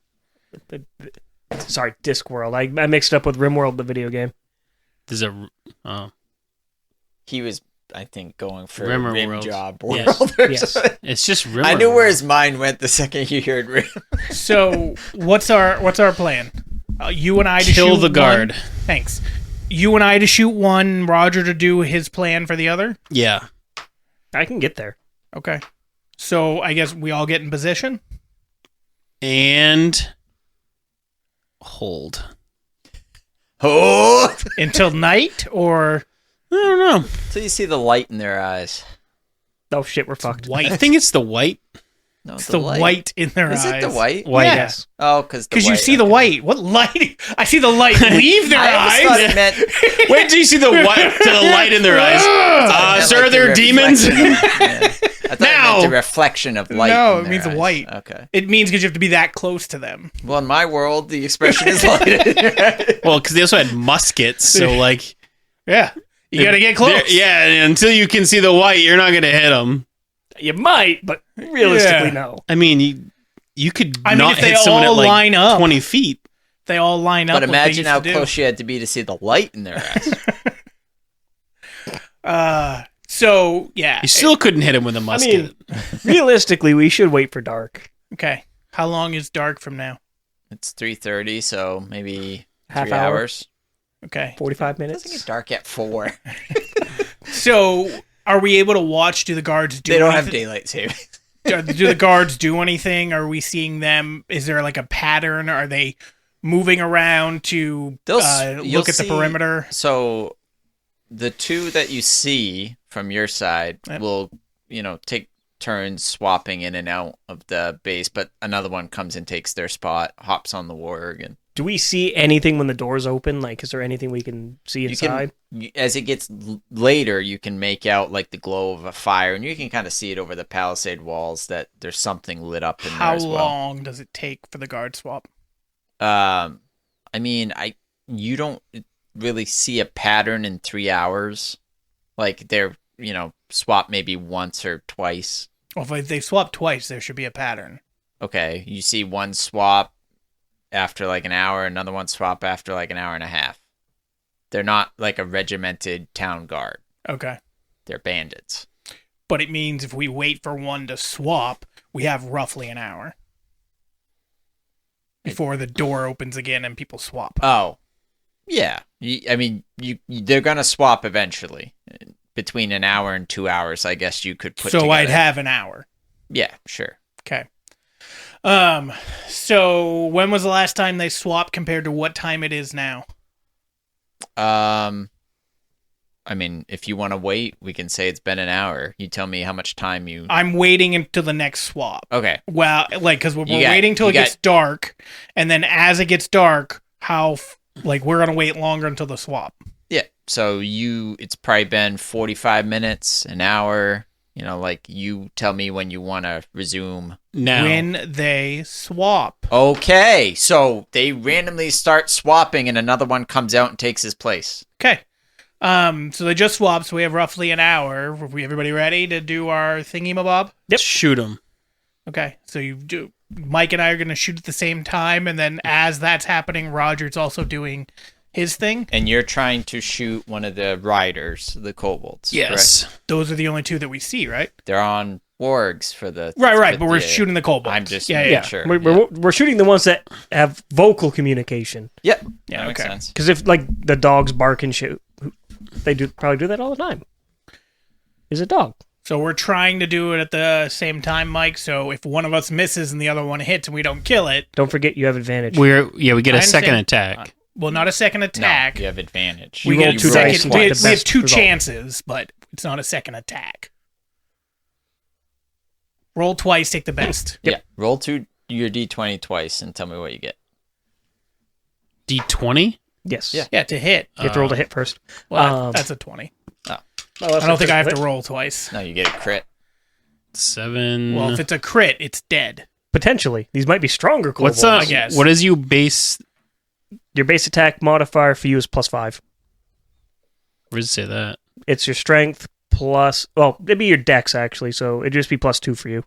Sorry, Discworld. I mixed up with RimWorld, the video game. There's a oh, He was, I think, going for Rimmer Rim World. Job Yes. World or Yes. something. it's just Rimmer. I knew where World. his mind went the second he heard Rim. so what's our plan? You and I to Kill shoot the guard. one. Thanks. You and I to shoot one. Roger to do his plan for the other. Yeah. I can get there. Okay. So I guess we all get in position. And hold. Oh! Until night, or I don't know. Till you see the light in their eyes. Oh shit, we're fucked. I white. think it's the white. No, It's the white in their Is eyes. it the white? White. Yeah. Yes. Oh, because Because you see the white. What light? I see the light leave their I always thought eyes. it meant. Wait till you see the white to the light in their eyes. meant Sir, like the they're demons. reflection of- yeah. I thought it Now! meant the reflection of light. No, in it means their eyes. white. Okay. It means because you have to be that close to them. Well, in my world, the expression is light. Well, because they also had muskets, so like Yeah. You got to get close. Yeah, until you can see the white, you're not gonna hit them. You might, but realistically, Yeah. no. I mean, you could I mean, not if they hit someone at all like line up. 20 feet. They all line up. But what they imagine used how to do. close you had to be to see the light in their eyes. So yeah. You still couldn't hit him with a I musket. mean, realistically, we should wait for dark. Okay. How long is dark from now? It's 3:30, so maybe Half 3 hour. hours. Okay. 45 It doesn't get minutes. dark at 4. So are we able to watch? Do the guards do? They don't have anything? daylight savings. Do the guards do anything? Are we seeing them? Is there like a pattern? Are they moving around to You'll look at the see- perimeter? So the two that you see from your side Yep. will, take turns swapping in and out of the base, but another one comes and takes their spot, hops on the warg, and Do we see anything when the doors open? Like, is there anything we can see inside? as it gets later, you can make out like the glow of a fire, and you can kind of see it over the palisade walls that there's something lit up in How there as well. long does it take for the guard swap? I mean, you don't really see a pattern in 3 hours. Like they're, swap maybe once or twice. Well, if they swap twice, there should be a pattern. Okay, you see one swap after like an hour, another one swap after like an hour and a half. They're not like a regimented town guard. Okay. They're bandits. But it means if we wait for one to swap, we have roughly an hour before the door opens again and people swap. Oh, yeah. They're gonna swap eventually. Between an hour and 2 hours, I guess you could put. So together. I'd have an hour. Yeah, sure. Okay. So when was the last time they swapped compared to what time it is now? I mean, if you want to wait, we can say it's been an hour. You tell me how much time you. I'm waiting until the next swap. Okay. Well, like, because we're You got- waiting till you it gets got- dark, and then as it gets dark, we're gonna wait longer until the swap. Yeah. So it's probably been 45 minutes, an hour. You know, like you tell me when you want to resume. Now, When they swap. Okay. So they randomly start swapping, and another one comes out and takes his place. Okay. So they just swapped, so we have roughly an hour. Are everybody ready to do our thingy-mabob? shoot him. Okay. So Mike and I are going to shoot at the same time, and then as that's happening, Roger's also doing his thing. And you're trying to shoot one of the riders, the kobolds. Yes. Correct? Those are the only two that we see, right? They're on wargs for the. Right, but we're yeah, shooting the kobolds. I'm just yeah, making yeah. sure. We're shooting the ones that have vocal communication. Yep. Yeah, That makes okay. sense. Because if like the dogs bark and shit, they probably do that all the time. Is a dog. So we're trying to do it at the same time, Mike. So if one of us misses and the other one hits and we don't kill it, Don't forget you have advantage. We get I a second understand. attack. well, not a second attack. No, you have advantage. You we roll get two a dice second. and We get have, the we have best two result. chances, but it's not a second attack. Roll twice, take the best. Yeah. Roll your d20 twice and tell me what you get. D20. Yes. Yeah. Yeah, to hit. You have to roll to hit first. Well, that's a 20. I I don't think I have to roll twice. No, you get a crit. 7. Well, if it's a crit, it's dead. Potentially. These might be stronger kobolds. What's I guess. What is you base? Your base attack modifier for you is +5. Where does it say that? It's your strength plus... Well, it'd be your dex, actually, so it'd just be +2 for you.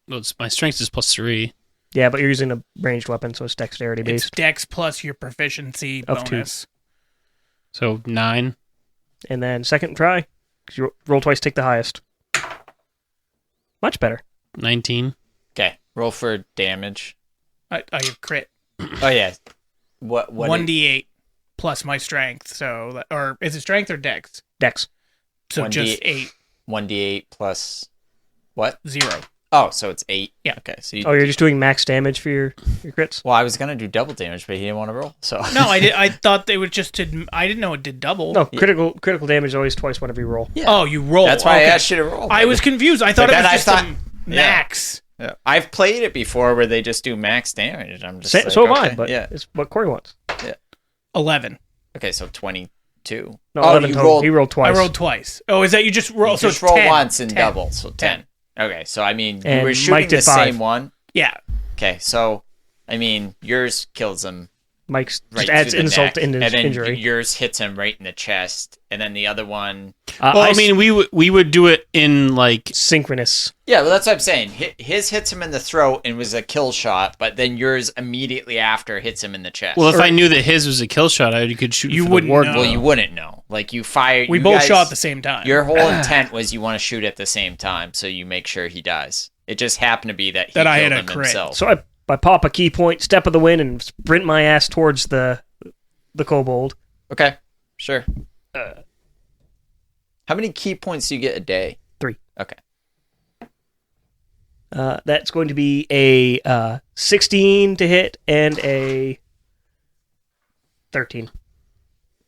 Well, my strength is +3. Yeah, but you're using a ranged weapon, so it's dexterity It's based. dex plus your proficiency Of 2. bonus. So 9. And then second try, 'cause you roll twice, take the highest. Much better. 19. Okay. Roll for damage. I have crit. Oh, yeah. What 1d8 plus my strength. So, or is it strength or dex? Dex. So 1d8. just 8, 1d8 plus what? 0. Oh, so it's 8. Yeah. Okay. So you, Oh, you're just doing max damage for your crits? well, I was gonna do double damage, but he didn't want to roll. So No, I did. I thought they would just. I didn't know it did double. No, critical damage is always twice whenever you roll. Yeah. Oh, you roll. That's why okay. I asked you to roll. I was confused. I thought But it was then I just thought- a max. Yeah. I've played it before where they just do max damage. I'm just like, So have I, okay, but yeah. it's what Corey wants. 11. Okay, so 22. No, Oh, 11 you total. rolled- He rolled twice. I rolled twice. Oh, is that you just roll? You So just it's roll 10. once and 10. double, so 10. Okay, so I mean, you And were Mike shooting did the 5. same one. Yeah. Okay, so I mean, yours kills him Mike's right just adds to the insult neck, to and then injury. yours hits him right in the chest, and then the other one. Well, I mean, we would do it in like synchronous. Yeah, well, that's what I'm saying. His hits him in the throat and was a kill shot, but then yours immediately after hits him in the chest. Well, if I knew that his was a kill shot, I could shoot. You for wouldn't the ward know. well, blow. you wouldn't know. Like you fired. We you both guys- shot at the same time. Your whole intent was you want to shoot at the same time, so you make sure he dies. It just happened to be that he That I killed had a him crit. himself. So I pop a key point, step of the wind, and sprint my ass towards the kobold. Okay, sure. How many key points do you get a day? 3. Okay. That's going to be a 16 to hit and a 13.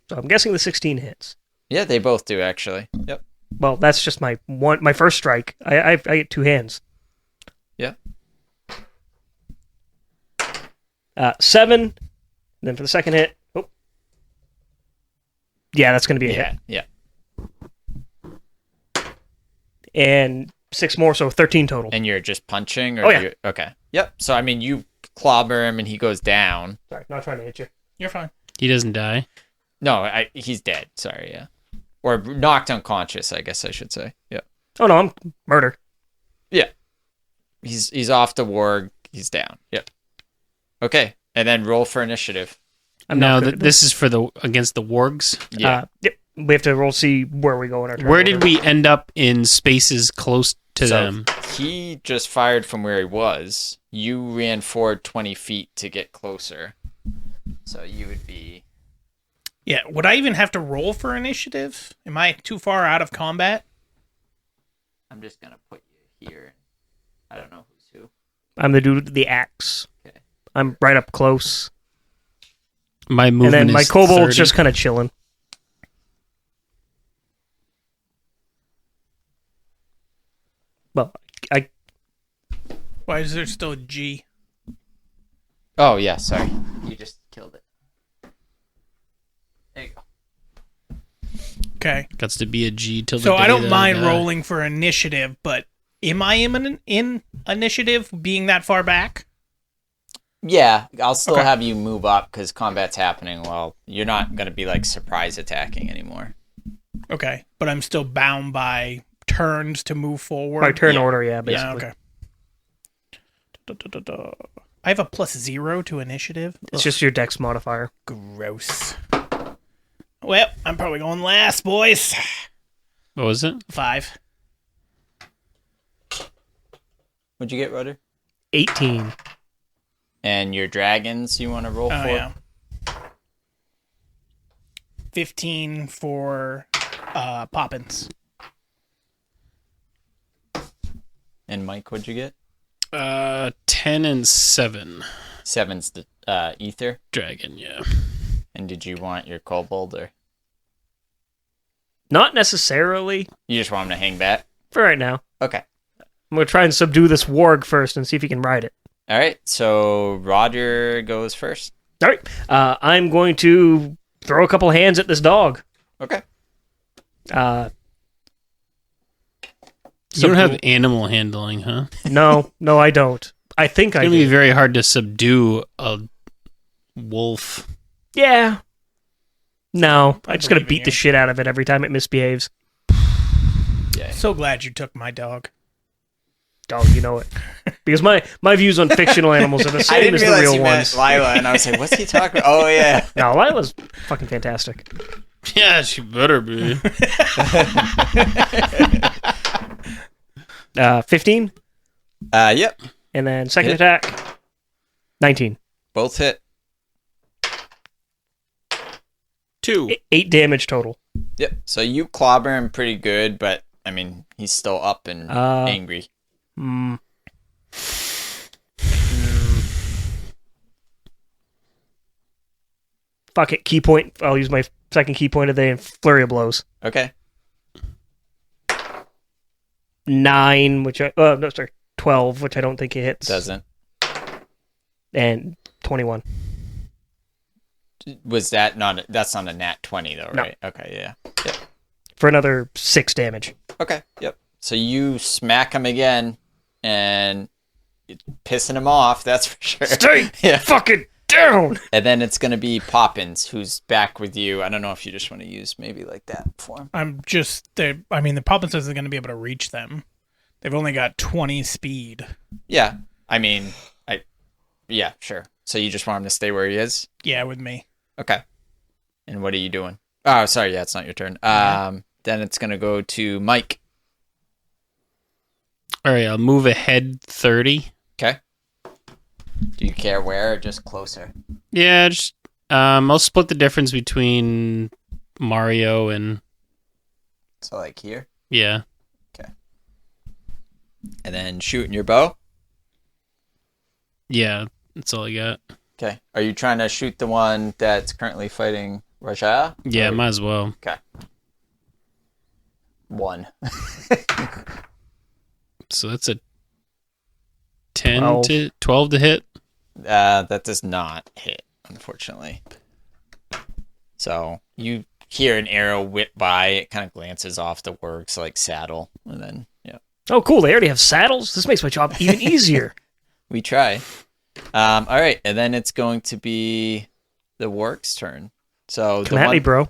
So I'm guessing the 16 hits. Yeah, they both do actually. Yep. Well, that's just my first strike. I get 2 hands. Yeah. 7. And then for the second hit, yeah, that's going to be a hit. Yeah. And 6 more, so 13 total. And you're just punching, or Oh, yeah. you, okay. Yep. So I mean, you clobber him and he goes down. Sorry, not trying to hit you. You're fine. He doesn't die. No, he's dead. Sorry, yeah. Or knocked unconscious, I guess I should say. Yeah. Oh no, I'm murder. Yeah. He's off the warg. He's down. Yep. Okay, and then roll for initiative. I'm Now not good at this is for against the wargs. Yeah. Yep. We have to roll see where we go in our turn. Where did we end up in spaces close to So them? he just fired from where he was. You ran forward 20 feet to get closer. So you would be. Yeah. Would I even have to roll for initiative? Am I too far out of combat? I'm just gonna put you here. I don't know who's who. I'm the dude with the axe. Okay. I'm right up close. My And movement then my is kobold's 30. just kind of chilling. Well, I Why is there still a G? Oh, yeah, sorry. You just killed it. There you go. Okay. Got to be a G till the So day I don't that mind die. rolling for initiative, but am I in initiative being that far back? Yeah, I'll still Okay. have you move up because combat's happening. Well, you're not going to be like surprise attacking anymore. Okay. But I'm still bound by turns to move forward. by turn Yeah. order, yeah, Yeah, basically. okay. I have a +0 to initiative. It's just your dex modifier. Gross. Well, I'm probably going last, boys. What was it? 5. What'd you get, Rudder? 18. And your dragons you want to roll Oh, for? yeah. 15 for Poppins. And Mike, what'd you get? 10 and 7. 7's the ether. Dragon, yeah. And did you want your kobold or Not necessarily you just want him to hang back? for right now. Okay. I'm going to try and subdue this warg first and see if he can ride it. All right. So Roger goes first. All right. I'm going to throw a couple hands at this dog. Okay. You don't have animal handling, huh? No, I don't. I think It's I going to be do. very hard to subdue a wolf. Yeah. No, I'm just going to believe in beat the you. shit out of it every time it misbehaves. Yeah. So glad you took my dog. Dog, you know it. Because my views on fictional animals are the I same didn't as the realize real you ones. meant Lila, and I was like, "What's he talking about?" Oh yeah. No, Lila's fucking fantastic. Yeah, she better be. 15, Yep. and then second Hit. attack, 19. Both hit. 2. 8 damage total. Yep. So you clobber him pretty good, but I mean he's still up and angry. Mm. Fuck it, key point. I'll use my second key point of the day and flurry of blows. Okay. 9, which I... no, sorry. 12, which I don't think it hits. Doesn't. And 21. Was that not? That's not a nat 20 though, No. right? Okay. Yeah. Yep. For another 6 damage. Okay. Yep. So you smack him again, and it's pissing him off. That's for sure. Stay Yeah. fucking down! And then it's gonna be Poppins, who's back with you. I don't know if you just want to use maybe like that for him. I'm just there. I mean, the Poppins isn't going to be able to reach them. They've only got 20 speed. Yeah. I mean, yeah, sure. So you just want him to stay where he is? Yeah, with me. Okay. And what are you doing? Oh, sorry. Yeah, it's not your turn. Then it's gonna go to Mike. All right, I'll move ahead 30. Okay. Do you care where or just closer? Yeah, just I'll split the difference between Mario and So like here, yeah. and then shooting your bow. Yeah, that's all I got. Okay. Are you trying to shoot the one that's currently fighting Raja? Yeah, Or- might as well. Okay. 1. So that's a 10 12. to 12 to hit. That does not hit, unfortunately. So you hear an arrow whip by. It kind of glances off the works like saddle, and then yeah, Oh, cool. They already have saddles? This makes my job even easier. we try. All right, and then it's going to be the work's turn. So Come at me, bro.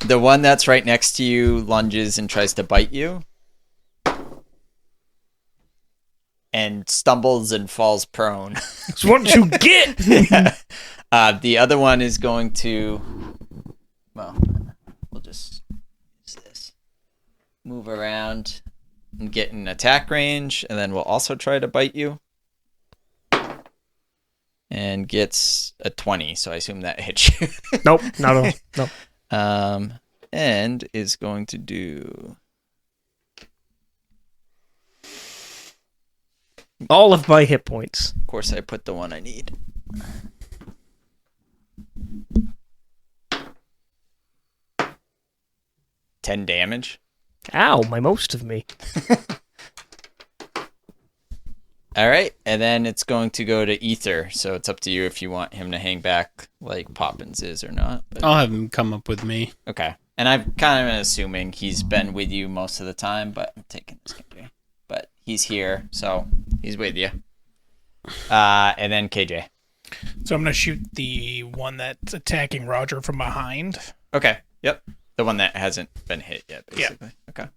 the one that's right next to you lunges and tries to bite you, and stumbles and falls prone. That's what you get! The other one is going to, well, we'll just use this. Move around and get in attack range, and then we'll also try to bite you. And gets a 20, so I assume that hits you. Nope, not at all. No. And is going to do... All of my hit points. Of course, I put the one I need. $10 damage. Ow, my most of me. All right, and then it's going to go to Ether. So it's up to you if you want him to hang back like Poppins is or not. But... I'll have him come up with me. Okay. And I'm kind of assuming he's been with you most of the time, but I'm taking this KJ. But he's here, so he's with you. And then KJ. So I'm going to shoot the one that's attacking Roger from behind. Okay. Yep. The one that hasn't been hit yet, basically. Yeah. Okay.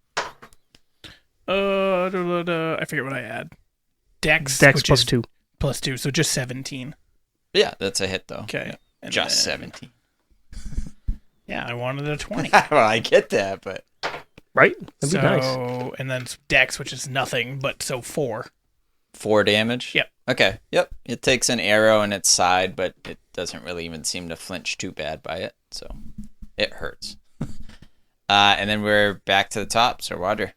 I forget what I add. Dex plus 2. Plus 2, so just 17. Yeah, that's a hit, though. Okay. Yeah. And Just then- 17. Yeah, I wanted a 20. Well, I get that, but... Right? That'd So, be nice. and then Dex, which is nothing, but so 4. 4 damage? Yep. Okay, yep. It takes an arrow in its side, but it doesn't really even seem to flinch too bad by it, so it hurts. And then we're back to the top, so Roger.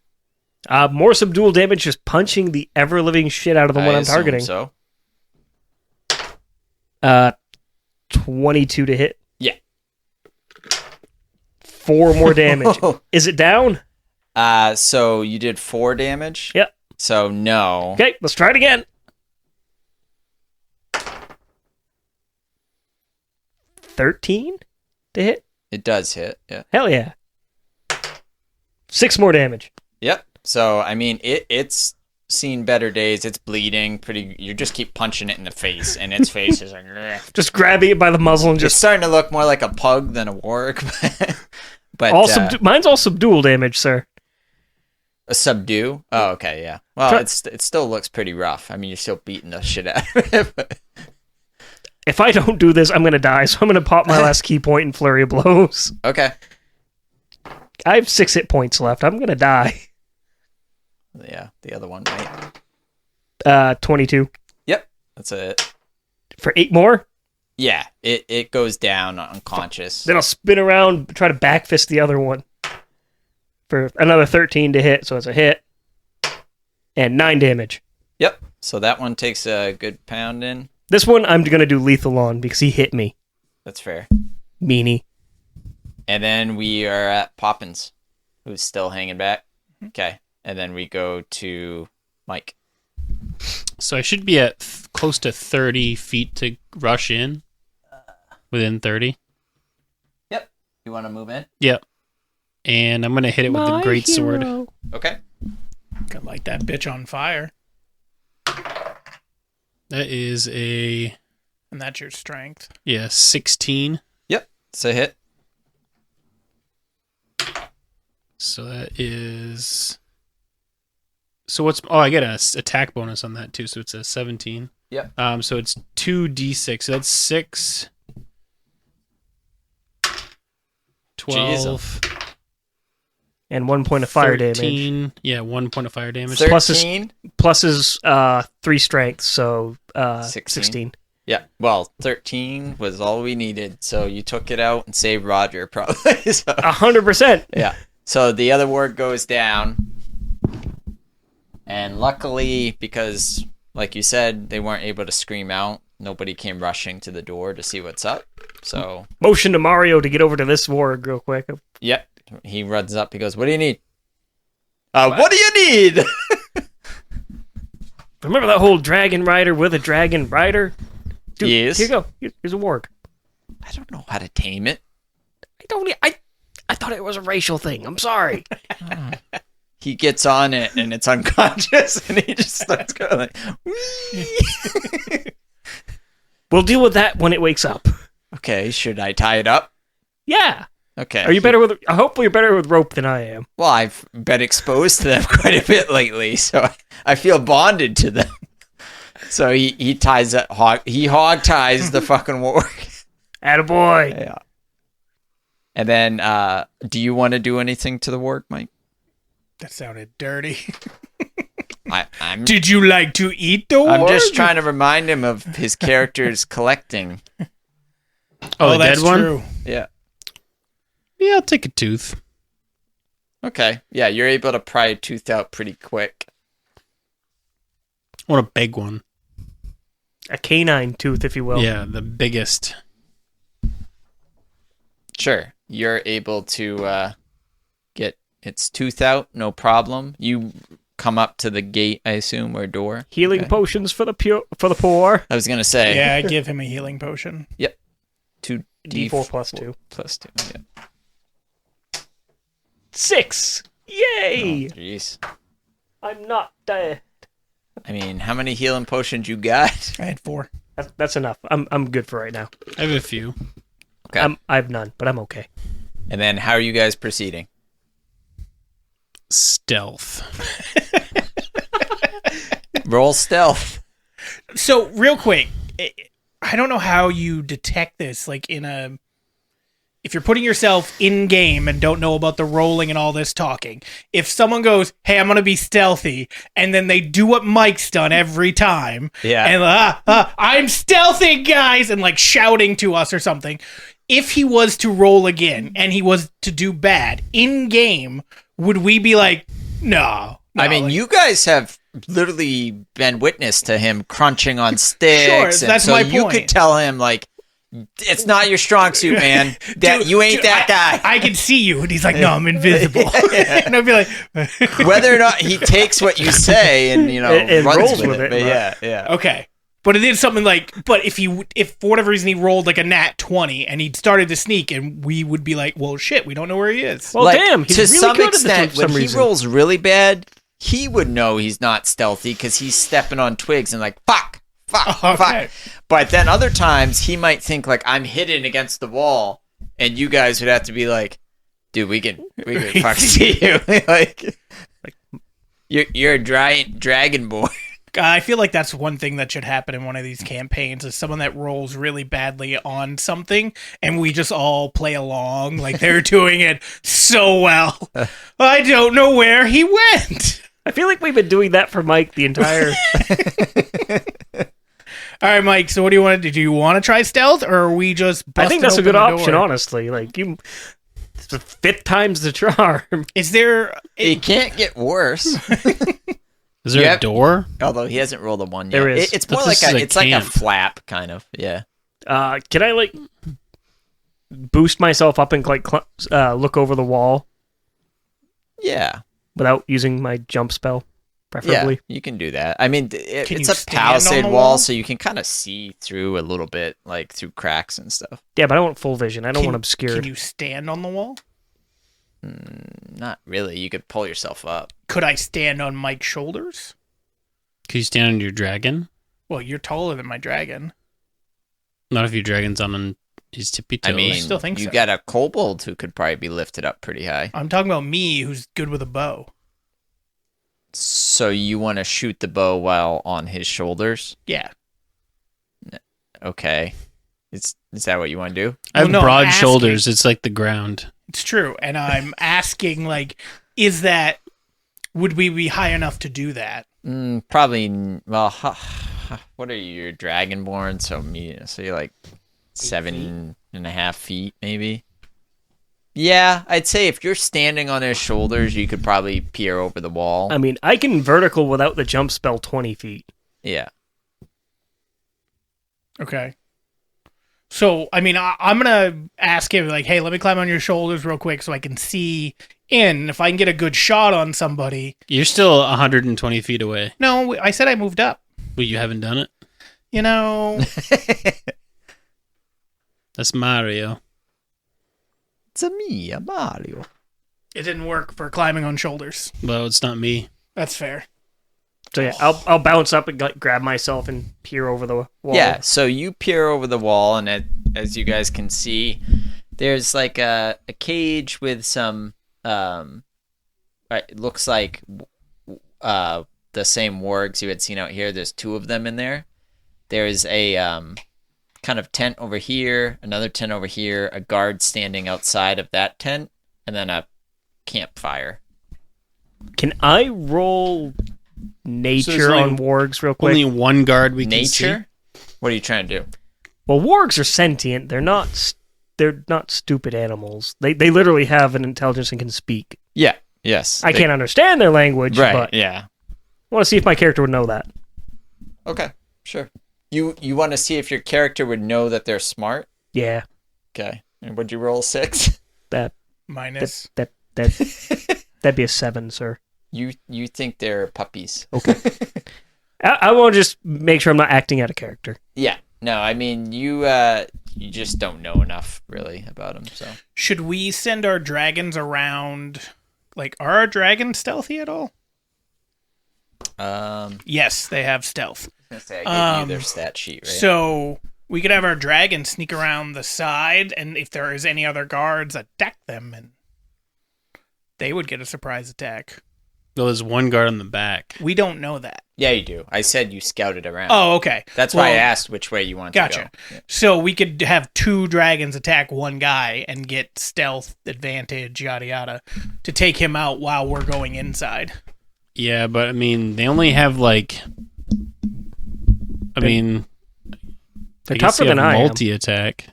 More subdual damage, just punching the ever-living shit out of the one I'm assume targeting. So, 22 to hit. Yeah. 4 more damage. Is it down? so you did 4 damage? Yep. So no. Okay, let's try it again. 13 to hit? It does hit, yeah. Hell yeah. 6 more damage. Yep. So, I mean, it's seen better days. It's bleeding pretty. You just keep punching it in the face, and its face is like... "Bleh." Just grabbing it by the muzzle and It's just... starting to look more like a pug than a warg. But mine's all subdual damage, sir. a subdue? Oh, okay, yeah. Well, Try- it still looks pretty rough. I mean, you're still beating the shit out of it. But... If I don't do this, I'm going to die, so I'm going to pop my last key point in Flurry of Blows. Okay. I have 6 hit points left. I'm going to die. Yeah, the other one, right? 22. Yep, that's it. For 8 more? Yeah, it goes down unconscious. Then I'll spin around, try to backfist the other one. For another 13 to hit, so it's a hit. And 9 damage. Yep, so that one takes a good pound in. This one I'm going to do lethal on because he hit me. That's fair. Meanie. And then we are at Poppins, who's still hanging back. Okay, and then we go to Mike. So I should be at close to 30 feet to rush in. Within 30. Yep. You want to move in? Yep. And I'm going to hit it with the great sword. Okay. Could light that bitch on fire. That is a... And that's your strength. Yeah, 16. Yep. It's a hit. So that is... So what's... Oh, I get an attack bonus on that too, so it's a 17. Yep. So it's 2d6. So that's 6... 12... And 1 point of fire damage. 13, yeah, 1 point of fire damage. 13. Plus his 3 strength, so 16. 16. Yeah. Well, 13 was all we needed, so you took it out and saved Roger, probably. So, 100%. yeah. So the other ward goes down. And luckily, because, like you said, they weren't able to scream out, nobody came rushing to the door to see what's up. So, Motion to Mario to get over to this warg real quick. yep. He runs up. He goes, "What do you need?" What do you need? Remember that whole dragon rider with a dragon rider? Dude, Yes. Here you go. Here's a warg. I don't know how to tame it. I thought it was a racial thing. I'm sorry. He gets on it and it's unconscious, and he just starts going like, "Whee!" We'll deal with that when it wakes up. Okay, should I tie it up? Yeah. Okay. Are you better with... Hopefully you're better with rope than I am. Well, I've been exposed to them quite a bit lately, so I feel bonded to them. So he ties that hog ties the fucking warg. Attaboy. Yeah. And then, do you want to do anything to the warg, Mike? That sounded dirty. I'm Did you like to eat the I'm warg? just trying to remind him of his character's collecting. Oh, the that's dead one? true. Yeah. Yeah, I'll take a tooth. Okay. Yeah, you're able to pry a tooth out pretty quick. I want a big one. A canine tooth, if you will. Yeah, the biggest. Sure. You're able to get its tooth out, no problem. You come up to the gate, I assume, or door. Healing Okay. potions for the poor. I was gonna say. Yeah, I give him a healing potion. 2d4 plus 2. Plus 2. Yeah. 6. Yay! Jeez. I'm not dead. I mean, how many healing potions you got? I had 4. That's enough. I'm good for right now. I have a few. Okay. I have none, but I'm okay. And then how are you guys proceeding? Stealth. Roll stealth. So, real quick, I don't know how you detect this. Like, if you're putting yourself in game and don't know about the rolling and all this talking, if someone goes, "Hey, I'm gonna be stealthy," and then they do what Mike's done every time, Yeah. and I'm stealthy, guys, and like shouting to us or something. If he was to roll again and he was to do bad in game, would we be like, no? I mean, like, you guys have literally been witness to him crunching on sticks. Sure, that's so my you point. could tell him, like, it's not your strong suit, man. Dude, You ain't that guy. I can see you. And he's like, no, I'm invisible. And I'd be like, Whether or not he takes what you say and, And runs rolls with with it. it, But yeah. okay. But it is something like, but if for whatever reason he rolled like a nat 20 and he started to sneak, and we would be like, well, shit, we don't know where he is. Well, Like, damn, he's to really some good extent, at this for when some he reason. rolls really bad, he would know he's not stealthy because he's stepping on twigs and like, fuck. Okay. But then other times he might think like, I'm hidden against the wall, and you guys would have to be like, dude, we can fuck see you. like you're a dragon boy. I feel like that's one thing that should happen in one of these campaigns is someone that rolls really badly on something and we just all play along like they're doing it so well. I don't know where he went. I feel like we've been doing that for Mike the entire... All right, Mike, so what do you want to do? Do you want to try stealth or are we just I think busting that's a open good the option, door? honestly. Like, it's the 5th time's the charm. Is there... It can't get worse. Is there Yep. a door? Although he hasn't rolled a 1 yet. There is. It's But more this like is a it's like a camp. flap, kind of. Yeah. Can I, like, boost myself up and, like, look over the wall Yeah. without using my jump spell, preferably? Yeah, you can do that. I mean, Can it's you a stand on palisade the wall, wall? so you can kind of see through a little bit, like through cracks and stuff. Yeah, but I want full vision. I don't Can- want obscured. Can you stand on the wall? Not really. You could pull yourself up. Could I stand on Mike's shoulders? Can you stand on your dragon? Well, you're taller than my dragon. Not if your dragon's on his tippy toes. I mean, still think you so. got a kobold who could probably be lifted up pretty high. I'm talking about me, who's good with a bow. So you want to shoot the bow while on his shoulders? Yeah. Okay. Is that what you want to do? I have Well, no, I'm broad asking. shoulders. It's like the ground. It's true. And I'm asking, like, would we be high enough to do that? Probably. Well, what are you? You're dragonborn, so you're like 7.5 feet, maybe. Yeah, I'd say if you're standing on his shoulders, you could probably peer over the wall. I mean, I can vertical without the jump spell 20 feet. Yeah. Okay. So, I mean, I'm going to ask him, like, hey, let me climb on your shoulders real quick so I can see in. If I can get a good shot on somebody. You're still 120 feet away. No, I said I moved up. But you haven't done it? You know, That's Mario. It's me, a Mario. it didn't work for climbing on shoulders. Well, it's not me. That's fair. So yeah, I'll bounce up and grab myself and peer over the wall. Yeah, so you peer over the wall, and as you guys can see, there's like a cage with some, it looks like the same wargs you had seen out here. There's 2 of them in there. There's a kind of tent over here, another tent over here, a guard standing outside of that tent, and then a campfire. Can I roll So nature there's only- on wargs real quick? Only one guard we can see. Nature? What are you trying to do? Well, wargs are sentient. They're not stupid animals. They literally have an intelligence and can speak. Yeah. Yes. I can't understand their language, Right. but Yeah. I want to see if my character would know that. Okay. Sure. You want to see if your character would know that they're smart? Yeah, Okay. And would you roll 6? that Minus. that'd be a 7, sir. You think they're puppies. Okay. I want to just make sure I'm not acting out of character. Yeah. No, I mean, you just don't know enough, really, about them, so. Should we send our dragons around? Like, are our dragons stealthy at all? Yes, they have stealth. I was gonna say, I gave you their stat sheet, right? So we could have our dragons sneak around the side, and if there is any other guards, attack them, and they would get a surprise attack. Well, there's one guard on the back. We don't know that. Yeah, you do. I said you scouted around. Oh, okay. That's why I asked which way you wanted to Gotcha. go. Yeah. So we could have 2 dragons attack one guy and get stealth advantage, yada yada, to take him out while we're going inside. Yeah, but I mean, they only have like. I mean, They're I guess tougher you than have I am. multi-attack.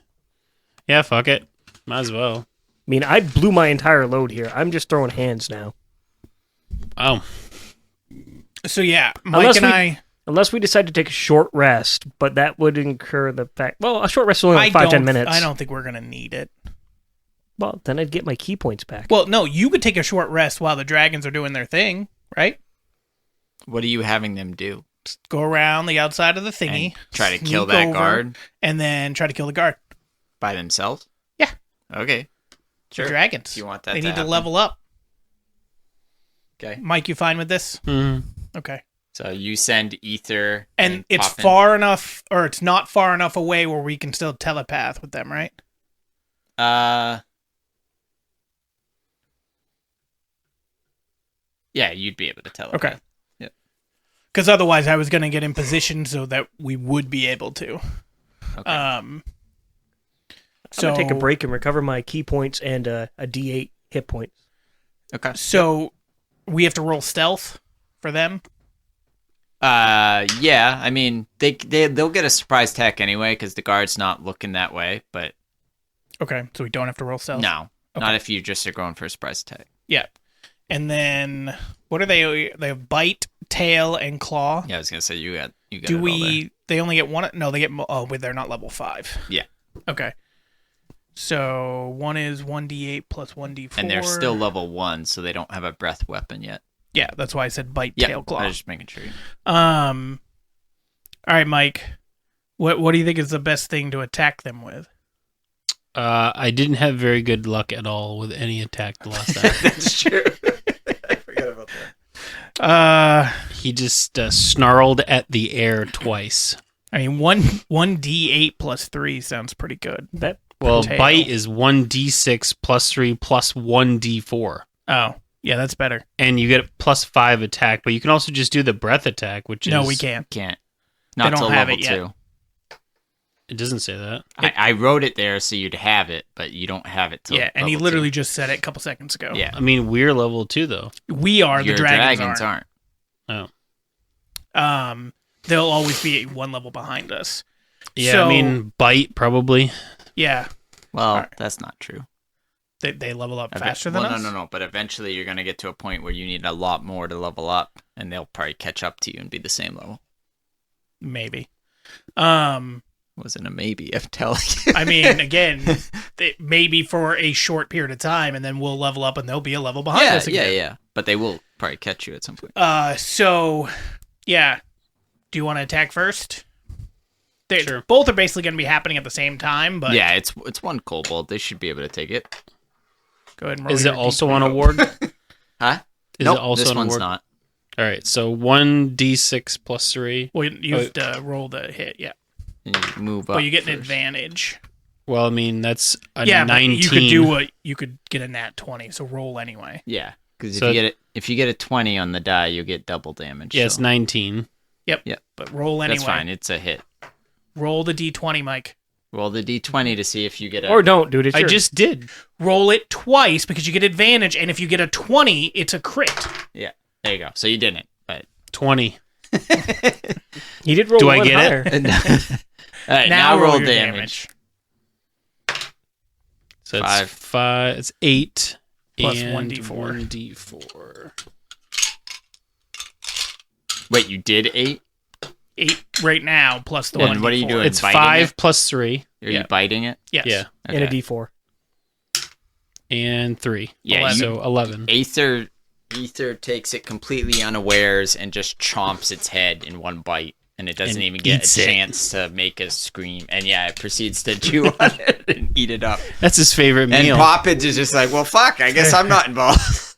Yeah, fuck it. Might as well. I mean, I blew my entire load here. I'm just throwing hands now. Oh, So yeah, Mike Unless we decide to take a short rest, but that would incur the fact. Well, a short rest is only like 5-10 minutes. I don't think we're gonna need it. Well, then I'd get my key points back. Well, no, you could take a short rest while the dragons are doing their thing, right? What are you having them do? Just go around the outside of the thingy, And try to sneak kill that over, guard and then try to kill the guard. by themselves? Yeah. Okay. The dragons. You want that They to need to happen? level up. Okay. Mike, you fine with this? Mhm. Okay. So you send Ether. And it's Poppin. far enough, or it's not far enough away where we can still telepath with them, right? Yeah, you'd be able to tell. Okay. Yeah. Because otherwise, I was going to get in position so that we would be able to. Okay. I'm So going to take a break and recover my key points and a D8 hit points. Okay. So we have to roll stealth for them. Yeah. I mean, they'll get a surprise attack anyway because the guard's not looking that way. But Okay, so we don't have to roll stealth. no, Okay. not if you just are going for a surprise attack. Yeah. And then what are they? They have bite, tail, and claw. Yeah, I was gonna say you got. Do it all there. we? They only get one. No, they get. Oh, wait, they're not level 5. Yeah. Okay. So one is 1d8 plus 1d4, And they're still level 1, so they don't have a breath weapon yet. Yeah, that's why I said bite, Yeah, tail, claw. I was just making sure. All right, Mike. What do you think is the best thing to attack them with? I didn't have very good luck at all with any attack the last time. That's true. I forgot about that. He just snarled at the air twice. I mean, 1d8 plus 3 sounds pretty good. That Well, Tail. bite is 1d6 plus 3 plus 1d4. Oh, yeah, that's better. And you get plus 5 attack, but you can also just do the breath attack, which No, is... we can't. Can't. They Not don't till have level it yet. 2. It doesn't say that. I wrote it there so you'd have it, but you don't have it till Yeah, and he level literally 2. just said it a couple seconds ago. Yeah. I mean, we're level 2, though. We are. Your The dragons aren't. Oh. They'll always be one level behind us. Yeah, So- I mean, bite, probably. Yeah, Well, Alright. that's not true. they level up faster than well, us. No. But eventually you're going to get to a point where you need a lot more to level up, and they'll probably catch up to you and be the same level. Maybe. Wasn't a maybe, I'm telling you. I mean, again, maybe for a short period of time, and then we'll level up, and they'll be a level behind us again. Yeah. But they will probably catch you at some point. So, yeah. Do you want to attack first? Sure. Both are basically going to be happening at the same time, but Yeah, it's one kobold. They should be able to take it. go ahead and roll Is it your also D20. on a ward? Huh? Is Nope, it also this on a one's ward? not. All right, so 1d6 plus 3. Well, you have to roll the hit, yeah. You move up. But you get an first. advantage. Well, I mean, that's a Yeah, 19. but you could do what you could get a nat 20, so roll anyway. Yeah, because So- if you get a 20 on the die, you'll get double damage. Yeah, it's so 19. But roll anyway. that's fine. It's a hit. Roll the d20, Mike. Roll the d20 to see if you get a. or don't, dude. It's I yours. just did. Roll it twice because you get advantage, and if you get a 20, it's a crit. Yeah, there you go. So you didn't, but 20. He did roll Do I one get it? higher. all right. Now roll your damage. So it's 5. 5. It's 8. Plus and 1d4. 1d4. Wait, you did 8? 8 right now, plus the And 1d4. what are you doing? It's biting 5 it? plus 3. Are Yeah. you biting it? Yes. Yeah. And a Okay. D4. And 3. Yeah, So 11. Aether Ether takes it completely unawares and just chomps its head in one bite. And it doesn't even get a chance to make a scream. And yeah, it proceeds to chew on it and eat it up. That's his favorite meal. And Poppins is just like, well, fuck, I guess I'm not involved.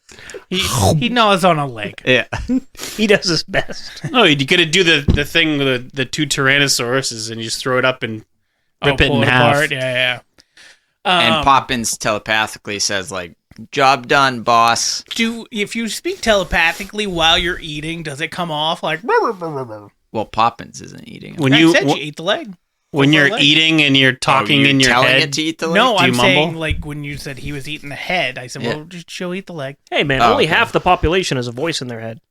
He gnaws on a leg. Yeah. He does his best. Oh, you gotta do the thing with the two Tyrannosauruses and you just throw it up and rip it pull in half. apart. Yeah. And Poppins telepathically says, like, job done, boss. If you speak telepathically while you're eating, does it come off like? Well, Poppins isn't eating. When I you said you ate the leg. when Full you're leg. eating and you're talking you're in your telling head. it to eat the leg? No, Do you I'm saying mumble? like when you said he was eating the head, I said, Yeah. well, just she'll eat the leg. Hey, man, Oh, only okay. half the population has a voice in their head.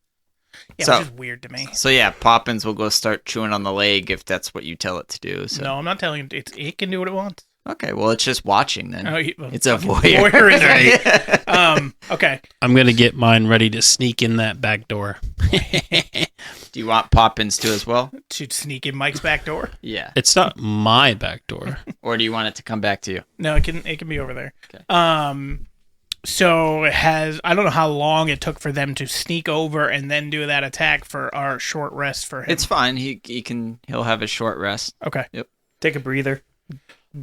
Yeah, So- which is weird to me. So yeah, Poppins will go start chewing on the leg if that's what you tell it to do. So No, I'm not telling you. It can do what it wants. okay, well it's just watching then. Oh, It's a voyeur. Voyeurism. Okay. I'm gonna get mine ready to sneak in that back door. Do you want Poppins to as well? To sneak in Mike's back door. Yeah. It's not my back door. Or do you want it to come back to you? No, it can be over there. Okay. So it has. I don't know how long it took for them to sneak over and then do that attack for our short rest for him. It's fine. He'll have a short rest. okay. Take a breather.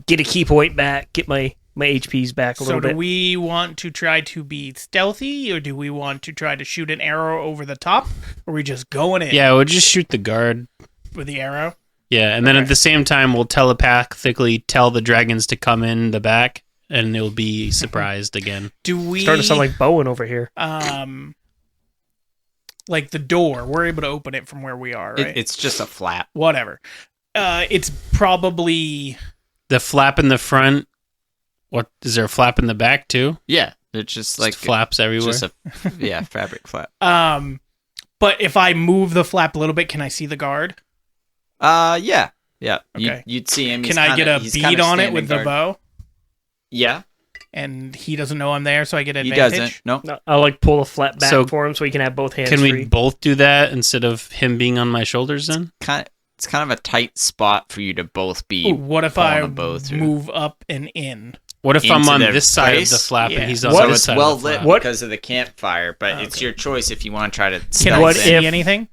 Get a key point back. Get my HPs back a So little do bit. we want to try to be stealthy, or do we want to try to shoot an arrow over the top, or are we just going in Yeah, we'll just shoot the guard. with the arrow? Yeah, and then Okay. at the same time, we'll telepathically tell the dragons to come in the back, and they'll be surprised again. Do we Starting to sound like Bowen over here. like the door? We're able to open it from where we are, right? It's just a flap. Whatever. It's probably The flap in the front. What is there a flap in the back too? Yeah. It's just like Just flaps everywhere. just a fabric flap. But if I move the flap a little bit, can I see the guard? Yeah. Yeah. Okay. You'd see him. Can I get a bead on it with the bow? Yeah. And he doesn't know I'm there, so I get He advantage. doesn't. No. No, I'll like pull a flat back So- for him so he can have both hands Can we free. both do that instead of him being on my shoulders then? It's kind of a tight spot for you to both be. Ooh, what if pulling I a bow through. move up and in? What if I'm Into on their this side of place? the flap Yeah. and he's on What? So this it's side well of the lit flap? What? because of the campfire, but it's your choice if you want to try to Can stealth I What in. see if- anything?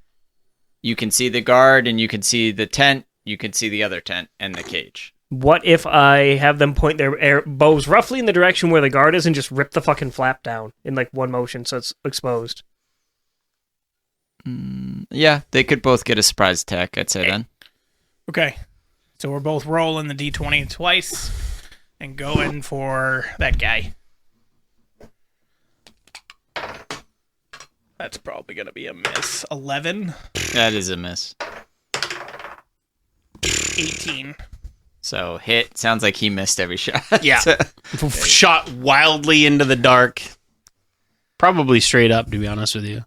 You can see the guard and you can see the tent. You can see the other tent and the cage. What if I have them point their bows roughly in the direction where the guard is and just rip the fucking flap down in like one motion so it's exposed? Yeah, they could both get a surprise attack, I'd say then. Okay. So we're both rolling the d20 twice and going for that guy. That's probably going to be a miss. 11, That is a miss. 18. So hit. Sounds like he missed every shot. Yeah. Shot wildly into the dark. Probably straight up, to be honest with you.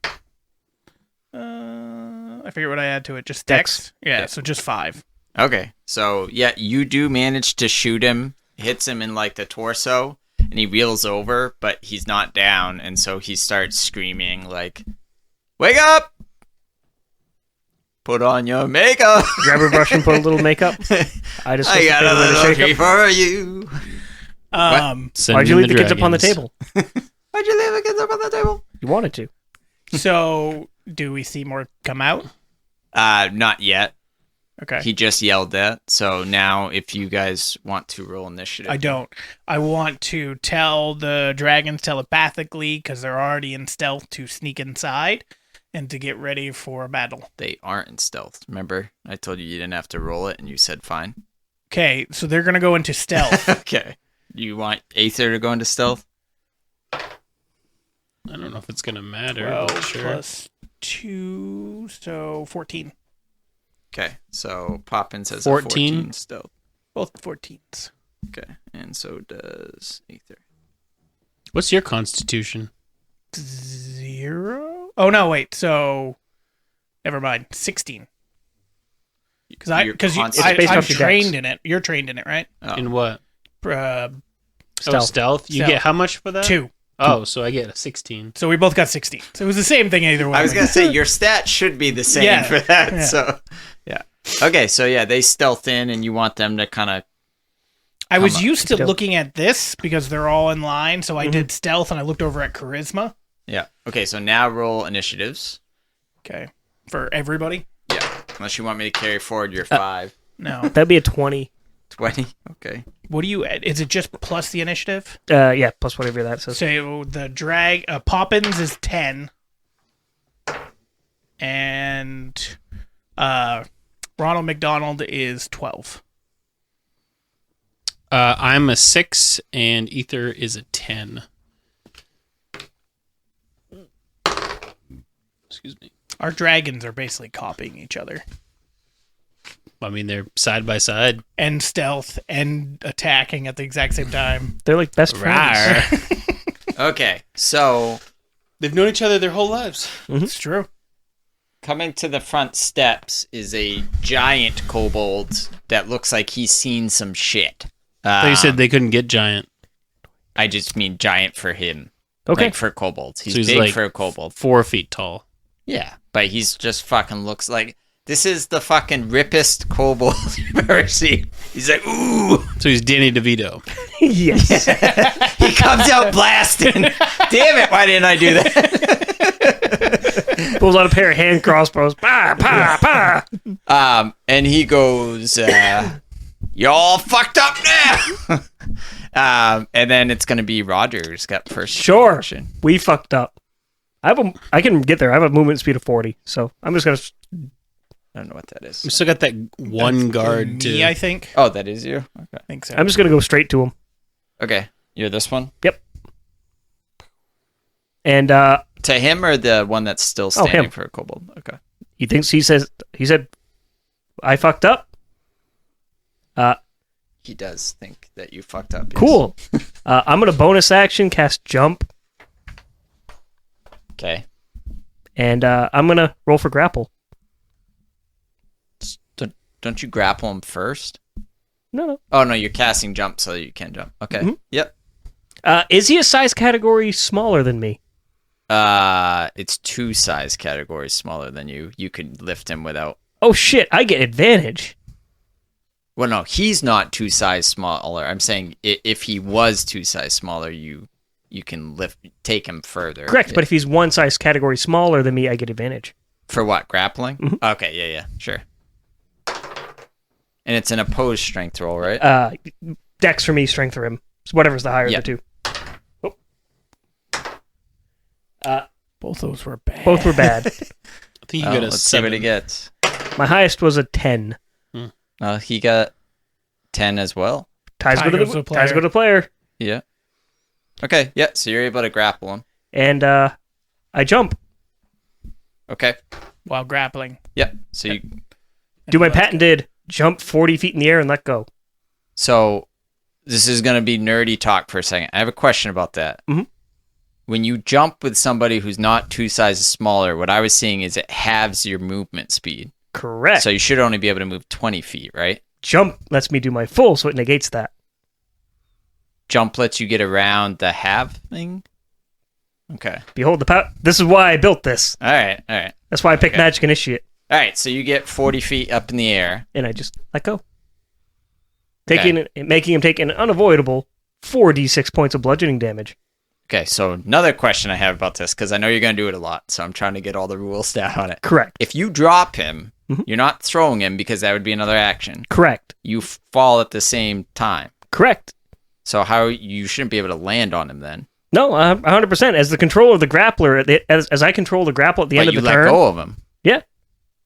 I forget what I add to it. Just Dex. dex? Yeah, so just 5. Okay. So, yeah, you do manage to shoot him. Hits him in, like, the torso. And he reels over, but he's not down. And so he starts screaming, like, wake up! Put on your makeup! Grab a brush and put a little makeup. I just I got a way to little shake treat up. for you. Send Why'd you in leave the kids up on the dragons. table? Why'd you leave the kids up on the table? You wanted to. So do we see more come out? Not yet. Okay. He just yelled that. So now if you guys want to roll initiative. I don't. I want to tell the dragons telepathically, because they're already in stealth, to sneak inside and to get ready for a battle. They aren't in stealth. Remember? I told you didn't have to roll it and you said fine. Okay, so they're going to go into stealth. Okay. You want Aether to go into stealth? I don't know if it's going to matter. 12 but sure. plus 2, so 14. Okay. So Poppins has 14? a 14 stealth. Both 14s. Okay. And so does Aether. What's your constitution? 0? Oh, no, wait. So, never mind. 16. Because Your based I'm off your trained dex. in it. You're trained in it, right? Oh. In what? Uh, Oh, stealth? You Stealth. get how much for that? 2. Oh, so I get a 16. So we both got 16. So it was the same thing either way. I was going to say, your stat should be the same Yeah, for that. yeah. So, yeah. Okay. So, yeah, they stealth in and you want them to kind of. I was Come on. used to Stealth. looking at this because they're all in line. So I did stealth and I looked over at charisma. Yeah. Okay, so now roll initiatives. Okay. For everybody? Yeah. Unless you want me to carry forward your 5. No. That'd be a 20. 20? Okay. What do you... Is it just plus the initiative? Yeah, plus whatever that says. So the drag... Poppins is 10. And Ronald McDonald is 12. I'm a 6, and Ether is a 10. Excuse me. Our dragons are basically copying each other. I mean, they're side by side. And stealth and attacking at the exact same time. They're like best friends. Rawr. Okay, so They've known each other their whole lives. It's true. coming to the front steps is a giant kobold that looks like he's seen some shit. They said they couldn't get giant. I just mean giant for him. Okay. Like for kobolds. He's So he's big like for a kobold. 4 feet tall. Yeah, but he's just fucking looks like... This is the fucking rippest kobold you've ever seen. He's like, ooh! So he's Danny DeVito. Yes. He comes out blasting. Damn it, why didn't I do that? Pulls out a pair of hand crossbows. Pa, pa, pa. And he goes, y'all fucked up now! And then it's going to be Roger's got first Sure. action. We fucked up. I can get there. I have a movement speed of 40, so I'm just going to... I don't know what that is. We still got that one guard to... Me, I think. Oh, that is you? Okay. I think so. I'm just going to go straight to him. Okay, you're this one? Yep. And To him or the one that's still standing him. for a kobold? Okay. he said, I fucked up. He does think that you fucked up. Yes. Cool. I'm going to bonus action cast jump, Okay. and I'm going to roll for grapple. Don't you grapple him first? No. Oh, no, you're casting jump so you can jump. Okay. Mhm. Yep. Is he a size category smaller than me? It's 2 size categories smaller than you. You could lift him without... Oh, shit. I get advantage. Well, no, he's not 2 size smaller. I'm saying if he was 2 size smaller, you can take him further. Correct, but if he's one size category smaller than me, I get advantage. For what, grappling? Mhm. Okay, yeah, sure. And it's an opposed strength roll, right? Dex for me, strength for him. So whatever's the higher Yeah. of the two. Both those were bad. Both were bad. I think you Oh, got a let's see what 7. he gets. My highest was a 10. He got 10 as well. Ties go to the player. ties go to the player. Yeah. Okay, yeah, so you're able to grapple him. And I jump. Okay. While grappling. Yeah, so you... Do my patented jump 40 feet in the air and let go. So this is going to be nerdy talk for a second. I have a question about that. Mhm. When you jump with somebody who's not 2 sizes smaller, what I was seeing is it halves your movement speed. Correct. So you should only be able to move 20 feet, right? Jump lets me do my full, so it negates that. Jump lets you get around the halving? Okay. Behold the power. This is why I built this. All right. That's why I picked Okay. Magic Initiate. All right, so you get 40 feet up in the air. And I just let go. Okay. Making him take an unavoidable 4d6 points of bludgeoning damage. Okay, so another question I have about this, because I know you're going to do it a lot, so I'm trying to get all the rules down on it. Correct. If you drop him, Mhm. you're not throwing him because that would be another action. Correct. You fall at the same time. Correct. So how you shouldn't be able to land on him then. No, 100%. As the controller of the grappler, as I control the grapple at the end But of you the let turn. go of him. Yeah.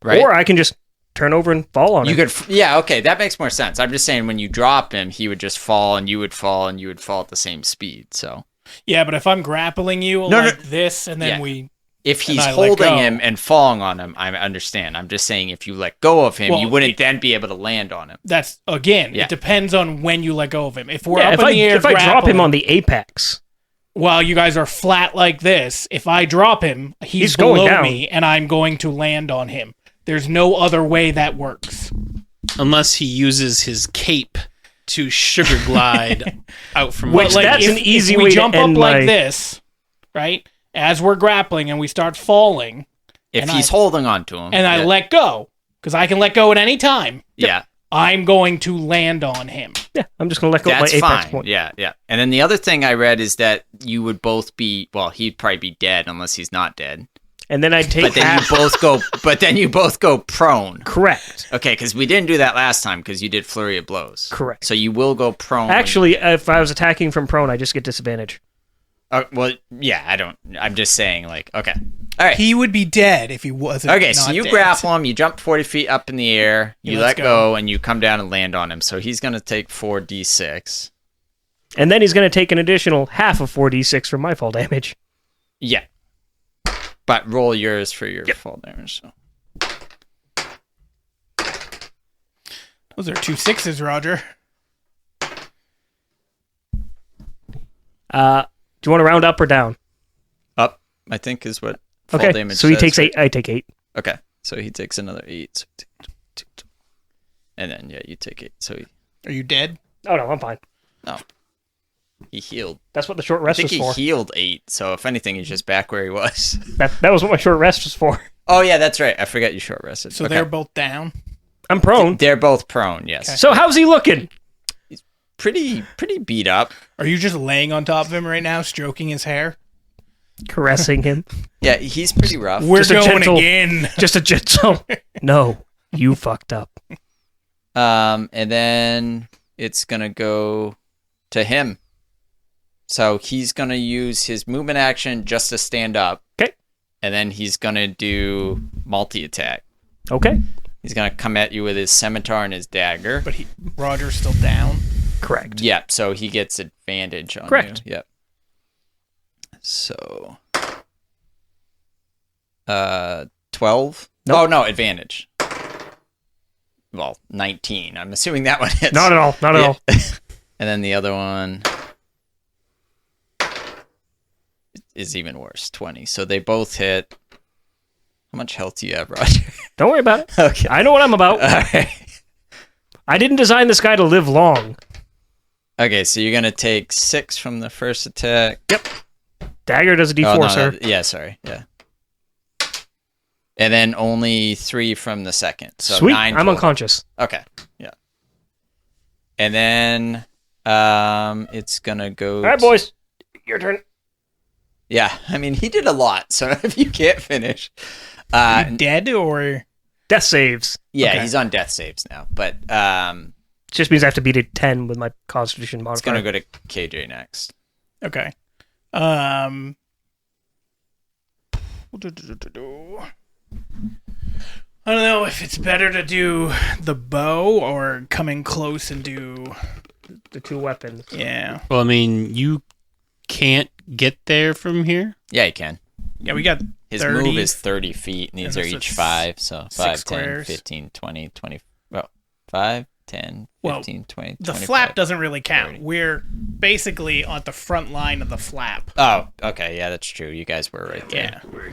Right? Or I can just turn over and fall on you him. could, yeah, okay, that makes more sense. I'm just saying when you drop him, he would just fall and you would fall and you would fall at the same speed. So Yeah, but if I'm grappling you No, like this, and then Yeah. if he's I let holding go. him and falling on him, I understand. I'm just saying if you let go of him, Well, you wouldn't then be able to land on him. that's, again, Yeah. it depends on when you let go of him. If we're Yeah, up if in the air I drop him grappling, on the apex, while you guys are flat like this, if I drop him, he's He's going below down. me, and I'm going to land on him. There's no other way that works. Unless he uses his cape to sugar glide out from Which But, that's an easy if we way to jump end up like my- this, right? As we're grappling and we start falling, If And he's I- holding on to him. and I yeah. let go, because I can let go at any time, Yeah. I'm going to land on him. Yeah, I'm just gonna let go of my That's apex fine. point. Yeah, yeah. And then the other thing I read is that you would both be, well, he'd probably be dead unless he's not dead. And then I'd take But then half. you both go. But then you both go prone. Correct. Okay, because we didn't do that last time because you did flurry of blows. Correct. So you will go prone. Actually, if I was attacking from prone, I just get disadvantage. Well, yeah. I don't. I'm just saying. Like, okay. All right. He would be dead if he wasn't. Okay, so not you dead. grapple him, you jump 40 feet up in the air, you Yeah, let let's go, and you come down and land on him. So he's going to take 4d6. And then he's going to take an additional half of 4d6 from my fall damage. Yeah. But roll yours for your fall damage. So. Those are 2 6s, Roger. Do you want to round up or down? Up, I think, is what fall Okay, damage so he says, takes right? 8. I take 8. Okay, so he takes another 8. So and then, yeah, you take 8. So Are you dead? Oh, no, I'm fine. he healed. That's what the short I rest think was he for. healed 8, so if anything, he's just back where he was. That was what my short rest was for. Oh, yeah, that's right. I forgot you short rested. So Okay. they're both down. I'm prone. They're both prone, yes. Okay. So how's he looking? Pretty beat up. Are you just laying on top of him right now, stroking his hair? Caressing him. Yeah, he's pretty rough. We're Just a going gentle- again. Just a gentle. No, you fucked up. And then it's gonna go to him. So he's gonna use his movement action just to stand up. Okay. And then he's gonna do multi-attack. Okay. He's gonna come at you with his scimitar and his dagger. But Roger's still down. Correct. Yep, so he gets advantage on Correct. you. Yep. So 12? Nope. Oh no, advantage. Well, 19. I'm assuming that one hits. Not at all. Not at Yeah. all. And then the other one is even worse, 20. So they both hit. How much health do you have, Roger? Don't worry about it. Okay. I know what I'm about. All right. I didn't design this guy to live long. Okay, so you're going to take 6 from the first attack. Dagger does a D4, Oh, no, sir. yeah, sorry. Yeah. And then only 3 from the second. So Sweet. 9 I'm total. unconscious. Okay. Yeah. And then it's going to go. All right, boys. Your turn. Yeah, I mean, he did a lot. So if you can't finish. Are you dead or? Death saves. Yeah, Okay. he's on death saves now. But Just means I have to beat a 10 with my Constitution it's modifier. going to go to KJ next. Okay. I don't know if it's better to do the bow or coming close and do. The 2 weapons. Yeah. Well, I mean, you can't get there from here. Yeah, he can. Yeah, we got His 30. move is 30 feet, and these And are so each it's 5. So 5, 10, squares. 15, 20, 20. Well, 5, 10, Well, 15, 20, The 25. flap doesn't really count. 30. We're basically on the front line of the flap. Oh, okay. Yeah, that's true. You guys were right there. Yeah.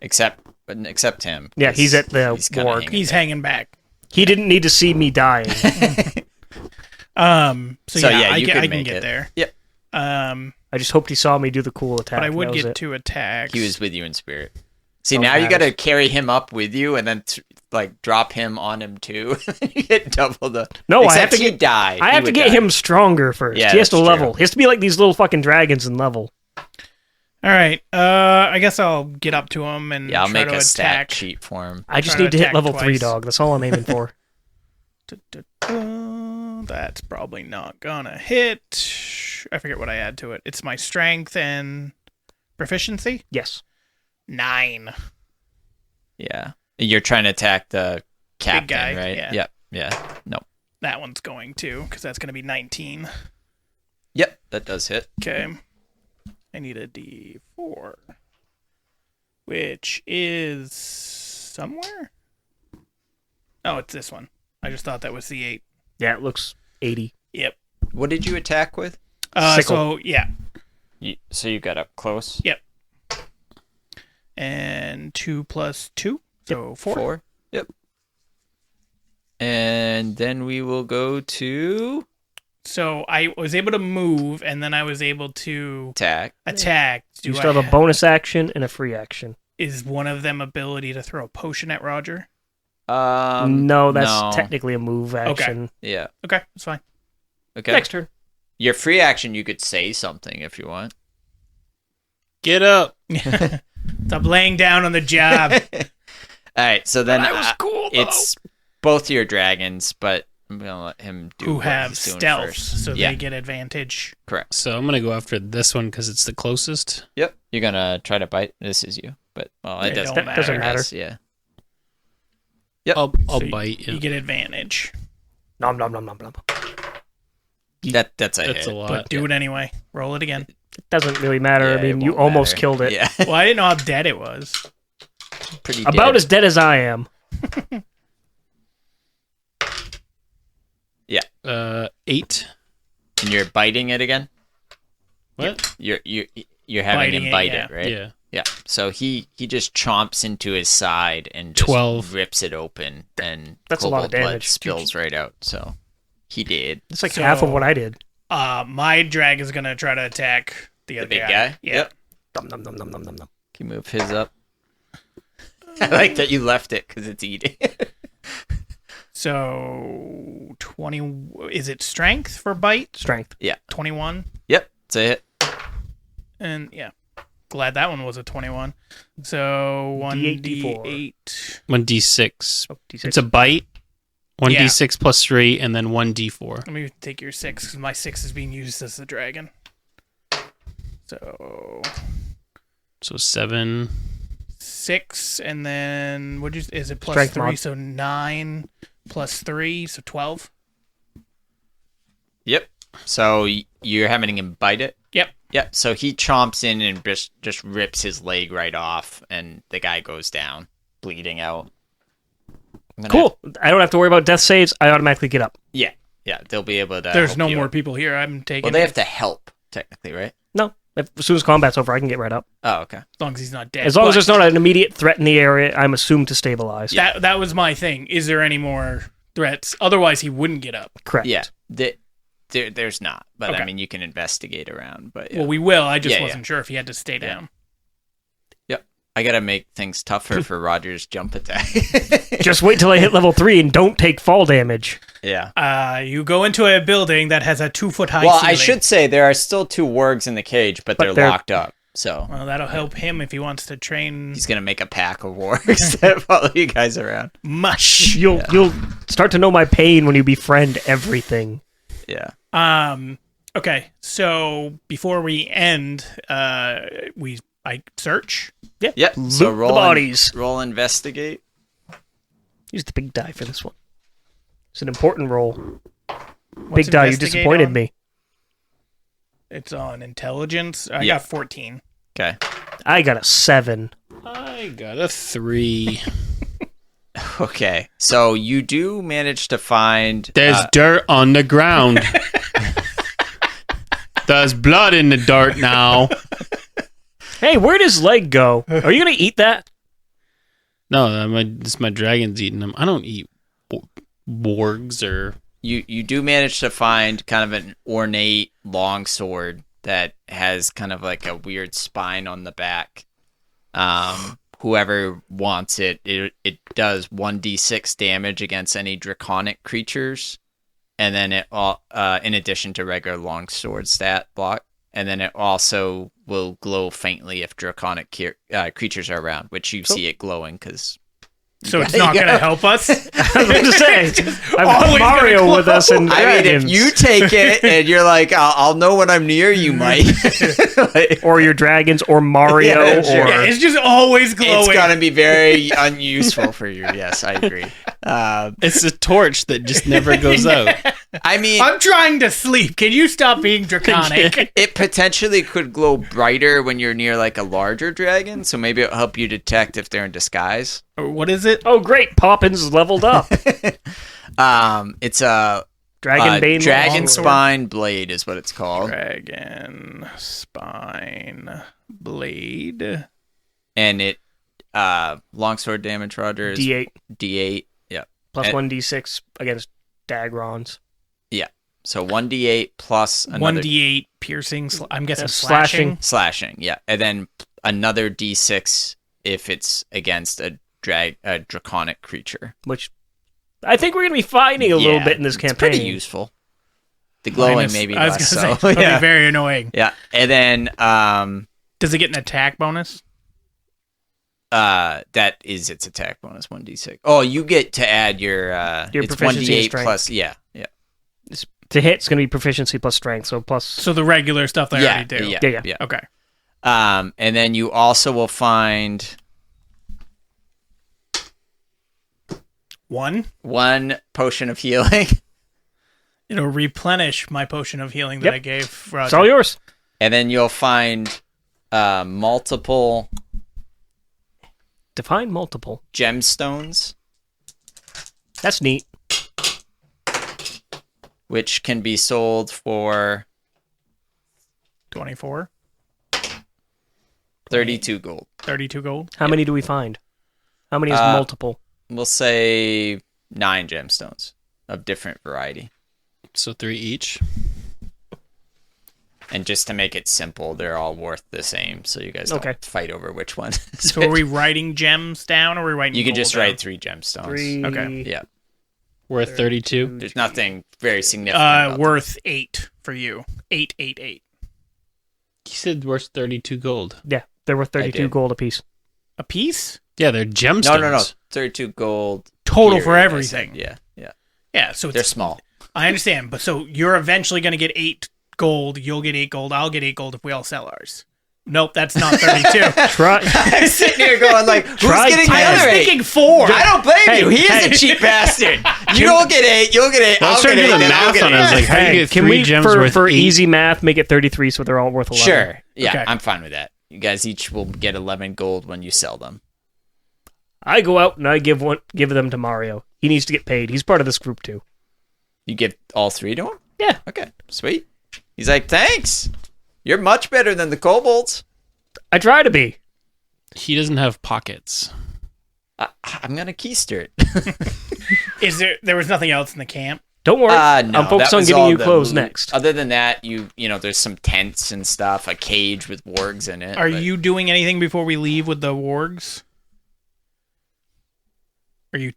Except him. Yeah, he's at the kinda morgue. hanging He's there. hanging back. He didn't need to see me dying. So yeah, I you can make get it. there. Yep. I just hoped he saw me do the cool attack. But I would That was get it. 2 attacks. He was with you in spirit. See, Oh, now you nice. got to carry him up with you, and then drop him on him too. You get double the. No, I Except have to he'd get. die. I He have to would get die. him stronger first. Yeah, He has to that's level. true. He has to be like these little fucking dragons and level. All right. I guess I'll get up to him and Yeah, I'll try make to a stat attack. sheet for him. I just Try to need to hit attack level 3, twice. dog. That's all I'm aiming for. That's probably not gonna hit. I forget what I add to it. It's my strength and proficiency. Yes. 9. Yeah, you're trying to attack the captain, guy, right? yeah. Yep. Yeah. No. That one's going to, because that's gonna be 19. Yep, that does hit. Okay. I need a D4, which is somewhere. Oh, it's this one. I just thought that was the 8. Yeah, it looks 80. Yep. What did you attack with? Sickle. So yeah, So you got up close. and 2 plus 2, so 4. Yep. And then we will go to So I was able to move, and then I was able to attack. attack. You still have a bonus action and a free action. Is one of them ability to throw a potion at Roger? No, that's no. technically a move action. Yeah. Okay, that's fine. Okay. Next turn. Your free action, you could say something if you want. Get up. Stop laying down on the job. All right, so then That was cool, though. it's both your dragons, but I'm going to let him do Who what have he's doing stealth, first. so Yeah, they get advantage. correct. So I'm going to go after this one because it's the closest. Yep. You're going to try to bite. This is you, but, well, it It doesn't don't matter. matter. I guess, yeah. Yep. I'll So bite. You Yeah. get advantage, Nom nom nom nom nom. That's a That's hit. a lot. but do it anyway. Roll it again. It doesn't really matter. Yeah, I mean, it you won't almost matter. killed it. Yeah. Well, I didn't know how dead it was. Pretty About dead. as dead as I am. 8. And you're biting it again? What? You're having Biting him it, bite yeah. it, right? Yeah. Yeah. So he just chomps into his side and just 12. rips it open, and That's a lot of kobold blood damage. spills right out. So he did. It's like So- half of what I did. My drag is gonna try to attack the other big guy? Yeah. Yep. Nom nom nom nom nom nom nom. Can you move his up? I like that you left it because it's eating. So 20. Is it strength for bite? Strength. 21. Yep. It's a hit. And yeah, glad that one was a 21. So D8, 1d8. 1d6. Oh, D6. It's a bite. 1d6 plus 3, and then 1d4. Let me take your 6 because my 6 is being used as the dragon. So So 7. 6, and then is it plus Strength 3? mod. So 9 plus 3, so 12. Yep. So you're having him bite it? Yep. Yep. So he chomps in and just rips his leg right off, and the guy goes down, bleeding out. I'm gonna Cool. I don't have to worry about death saves. I automatically get up. Yeah. Yeah. They'll be able to. There's help no you. more people here. I'm taking. Well, they have to help, technically, right? No. As soon as combat's over, I can get right up. Oh, okay. as long as he's not dead. As long as But there's not an immediate threat in the area, I'm assumed to stabilize. that was my thing. Is there any more threats? Otherwise, he wouldn't get up. Correct. Yeah. There's not, but I Okay. mean, you can investigate around. But yeah. Well, we will. I just Yeah, wasn't sure if he had to stay down. I gotta make things tougher for Roger's jump attack. Just wait till I hit level 3 and don't take fall damage. Yeah. You go into a building that has a 2-foot high Well, ceiling. I should say there are still 2 wargs in the cage, but they're locked up. So Well, that'll help him if he wants to train he's gonna make a pack of wargs that follow you guys around. mush. You'll start to know my pain when you befriend everything. Yeah. Okay, so before we end, I search. Yep. So Loot the bodies. Roll investigate. Use the big die for this one. It's an important roll. What's Big die, you investigate disappointed on? me. It's on intelligence. I Yeah. got 14. Okay. I got a 7. I got a 3. Okay. So you do manage to find. There's dirt on the ground. There's blood in the dirt now. Hey, where'd his leg go? Are you going to eat that? No, it's my dragon's eating them. I don't eat wargs or... You do manage to find kind of an ornate longsword that has kind of like a weird spine on the back. Whoever wants it does 1d6 damage against any draconic creatures, and then it all in addition to regular longsword stat block, and then it also will glow faintly if draconic creatures are around, which you see it glowing because. So it's not going to help us? I was going to say, I've got always Mario gonna with us and I mean, if dragons. you take it and you're like, I'll know when I'm near you, Mike. Like, Or your dragons, or Mario, Yeah, sure. or... Yeah, it's just always glowing. it's gonna be very unuseful for you. Yes, I agree. It's a torch that just never goes out. I mean, I'm trying to sleep. Can you stop being draconic? it potentially could glow brighter when you're near like a larger dragon, so maybe it'll help you detect if they're in disguise. Or what is it? Oh, great, Poppins leveled up. It's a Dragon Bane dragon longsword. spine blade is what it's called, Dragon spine blade. and it longsword damage. Roger is D8 D8. Yeah, plus And- 1d6 against Dagrons. so 1d8 plus another 1d8 piercing. I'm guessing slashing. slashing. slashing. Yeah, and then another d6 if it's against a draconic creature. Which I think we're going to be fighting a little Yeah, bit in this it's campaign. pretty useful. The glowing Minus- maybe I was less gonna so. say, that'd yeah. be very annoying. Yeah. And then Does it get an attack bonus? that is its attack bonus 1d6. Oh, you get to add your it's proficiency and 1d8 strength. plus yeah. To hit, it's going to be proficiency plus strength, so plus. So the regular stuff they Yeah, already do. Yeah. Okay. And then you also will find One. one potion of healing. It'll replenish my potion of healing that Yep. I gave Roger. It's all yours. And then you'll find multiple Define multiple. gemstones, That's neat. which can be sold for 24. 32 gold. 32 gold. How many do we find? How many is Uh, multiple? We'll say 9 gemstones of different variety. So 3 each. And just to make it simple, they're all worth the same, so you guys don't Okay. fight over which one. So are we writing gems down or are we writing You can gold just down? write 3 gemstones. 3. Okay. Yeah. Worth 32. There's nothing very significant. about them. Worth 8 for you. 888. He said worth 32 gold. Yeah, they're worth 32 did. gold apiece. A piece? Yeah, they're gemstones. No. 32 gold. Total for period, I said. everything. Yeah. Yeah, so They're it's, small. I understand, but so you're eventually going to get 8 gold, you'll get 8 gold, I'll get 8 gold if we all sell ours. Nope, that's not 32. Try. I'm sitting here going like, who's Try getting the 10. I was other 8? thinking 4. I don't blame Hey, you. He is hey. a cheap bastard. You'll get 8. You'll get 8. Well, I I'll was trying get to do 8. the Then I'll math get on it. 8. I was like, how do you Hey, get can 3 we, gems for worth 8? easy math, make it 33 so they're all worth 11? Sure. Yeah, Okay. I'm fine with that. You guys each will get 11 gold when you sell them. I go out and I give them to Mario. He needs to get paid. He's part of this group too. You give all 3 to him? Yeah. Okay, sweet. He's like, thanks. You're much better than the kobolds. I try to be. He doesn't have pockets. I'm going to keister it. There was nothing else in the camp? Don't worry. No, I'm focused that on was giving all you the clothes loot. next. Other than that, you know, there's some tents and stuff, a cage with wargs in it. Are but- you doing anything before we leave with the wargs? Are you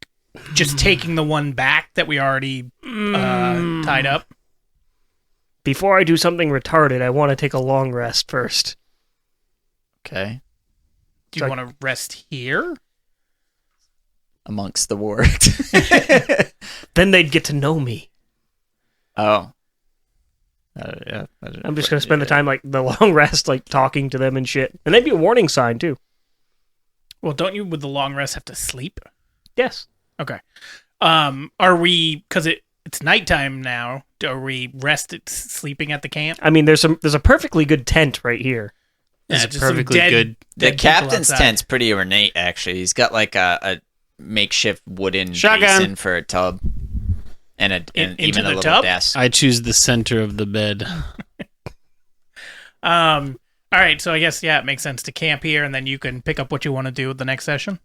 just taking the one back that we already tied up? Before I do something retarded, I want to take a long rest first. Okay. Do you So- want to rest here? Amongst the wargs. Then they'd get to know me. Oh. I'm just going to spend the time, like, the long rest, like, talking to them and shit. And that'd be a warning sign, too. Well, don't you, with the long rest, have to sleep? Yes. Okay. Are we, because it's nighttime now, are we rested sleeping at the camp? I mean, there's a perfectly good tent right here. It's just some perfectly good. The dead people captain's outside. tent's pretty ornate, actually. He's got like a makeshift wooden Shotgun. basin for a tub, and into even a the little tub? desk. I choose the center of the bed. All right, so I guess, yeah, it makes sense to camp here, and then you can pick up what you want to do with the next session.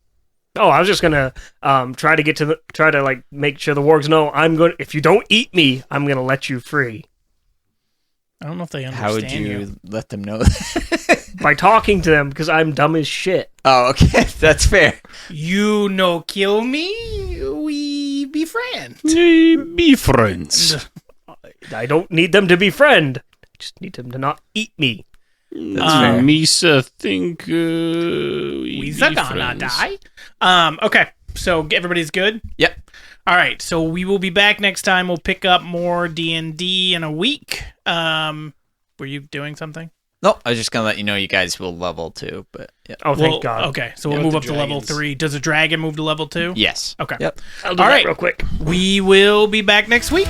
Oh, I was just gonna try to like make sure the wargs know if you don't eat me, I'm gonna let you free. I don't know if they understand How would you you. let them know that? By talking to them, because I'm dumb as shit. Oh, okay. That's fair. You no kill me, we be friends. Be friends. I don't need them to befriend. I just need them to not eat me. That's fair. Misa think We's gonna die. Okay, so everybody's good? Yep. All right, so we will be back next time. We'll pick up more D&D in a week. Were you doing something? No, I was just gonna let you know you guys will level too, but yeah. Oh, Well, thank God. Okay, so we'll Yeah, move with up the to level dragons. 3. Does a dragon move to level 2? Yes. Okay. Yep. I'll do All that right. real quick. We will be back next week.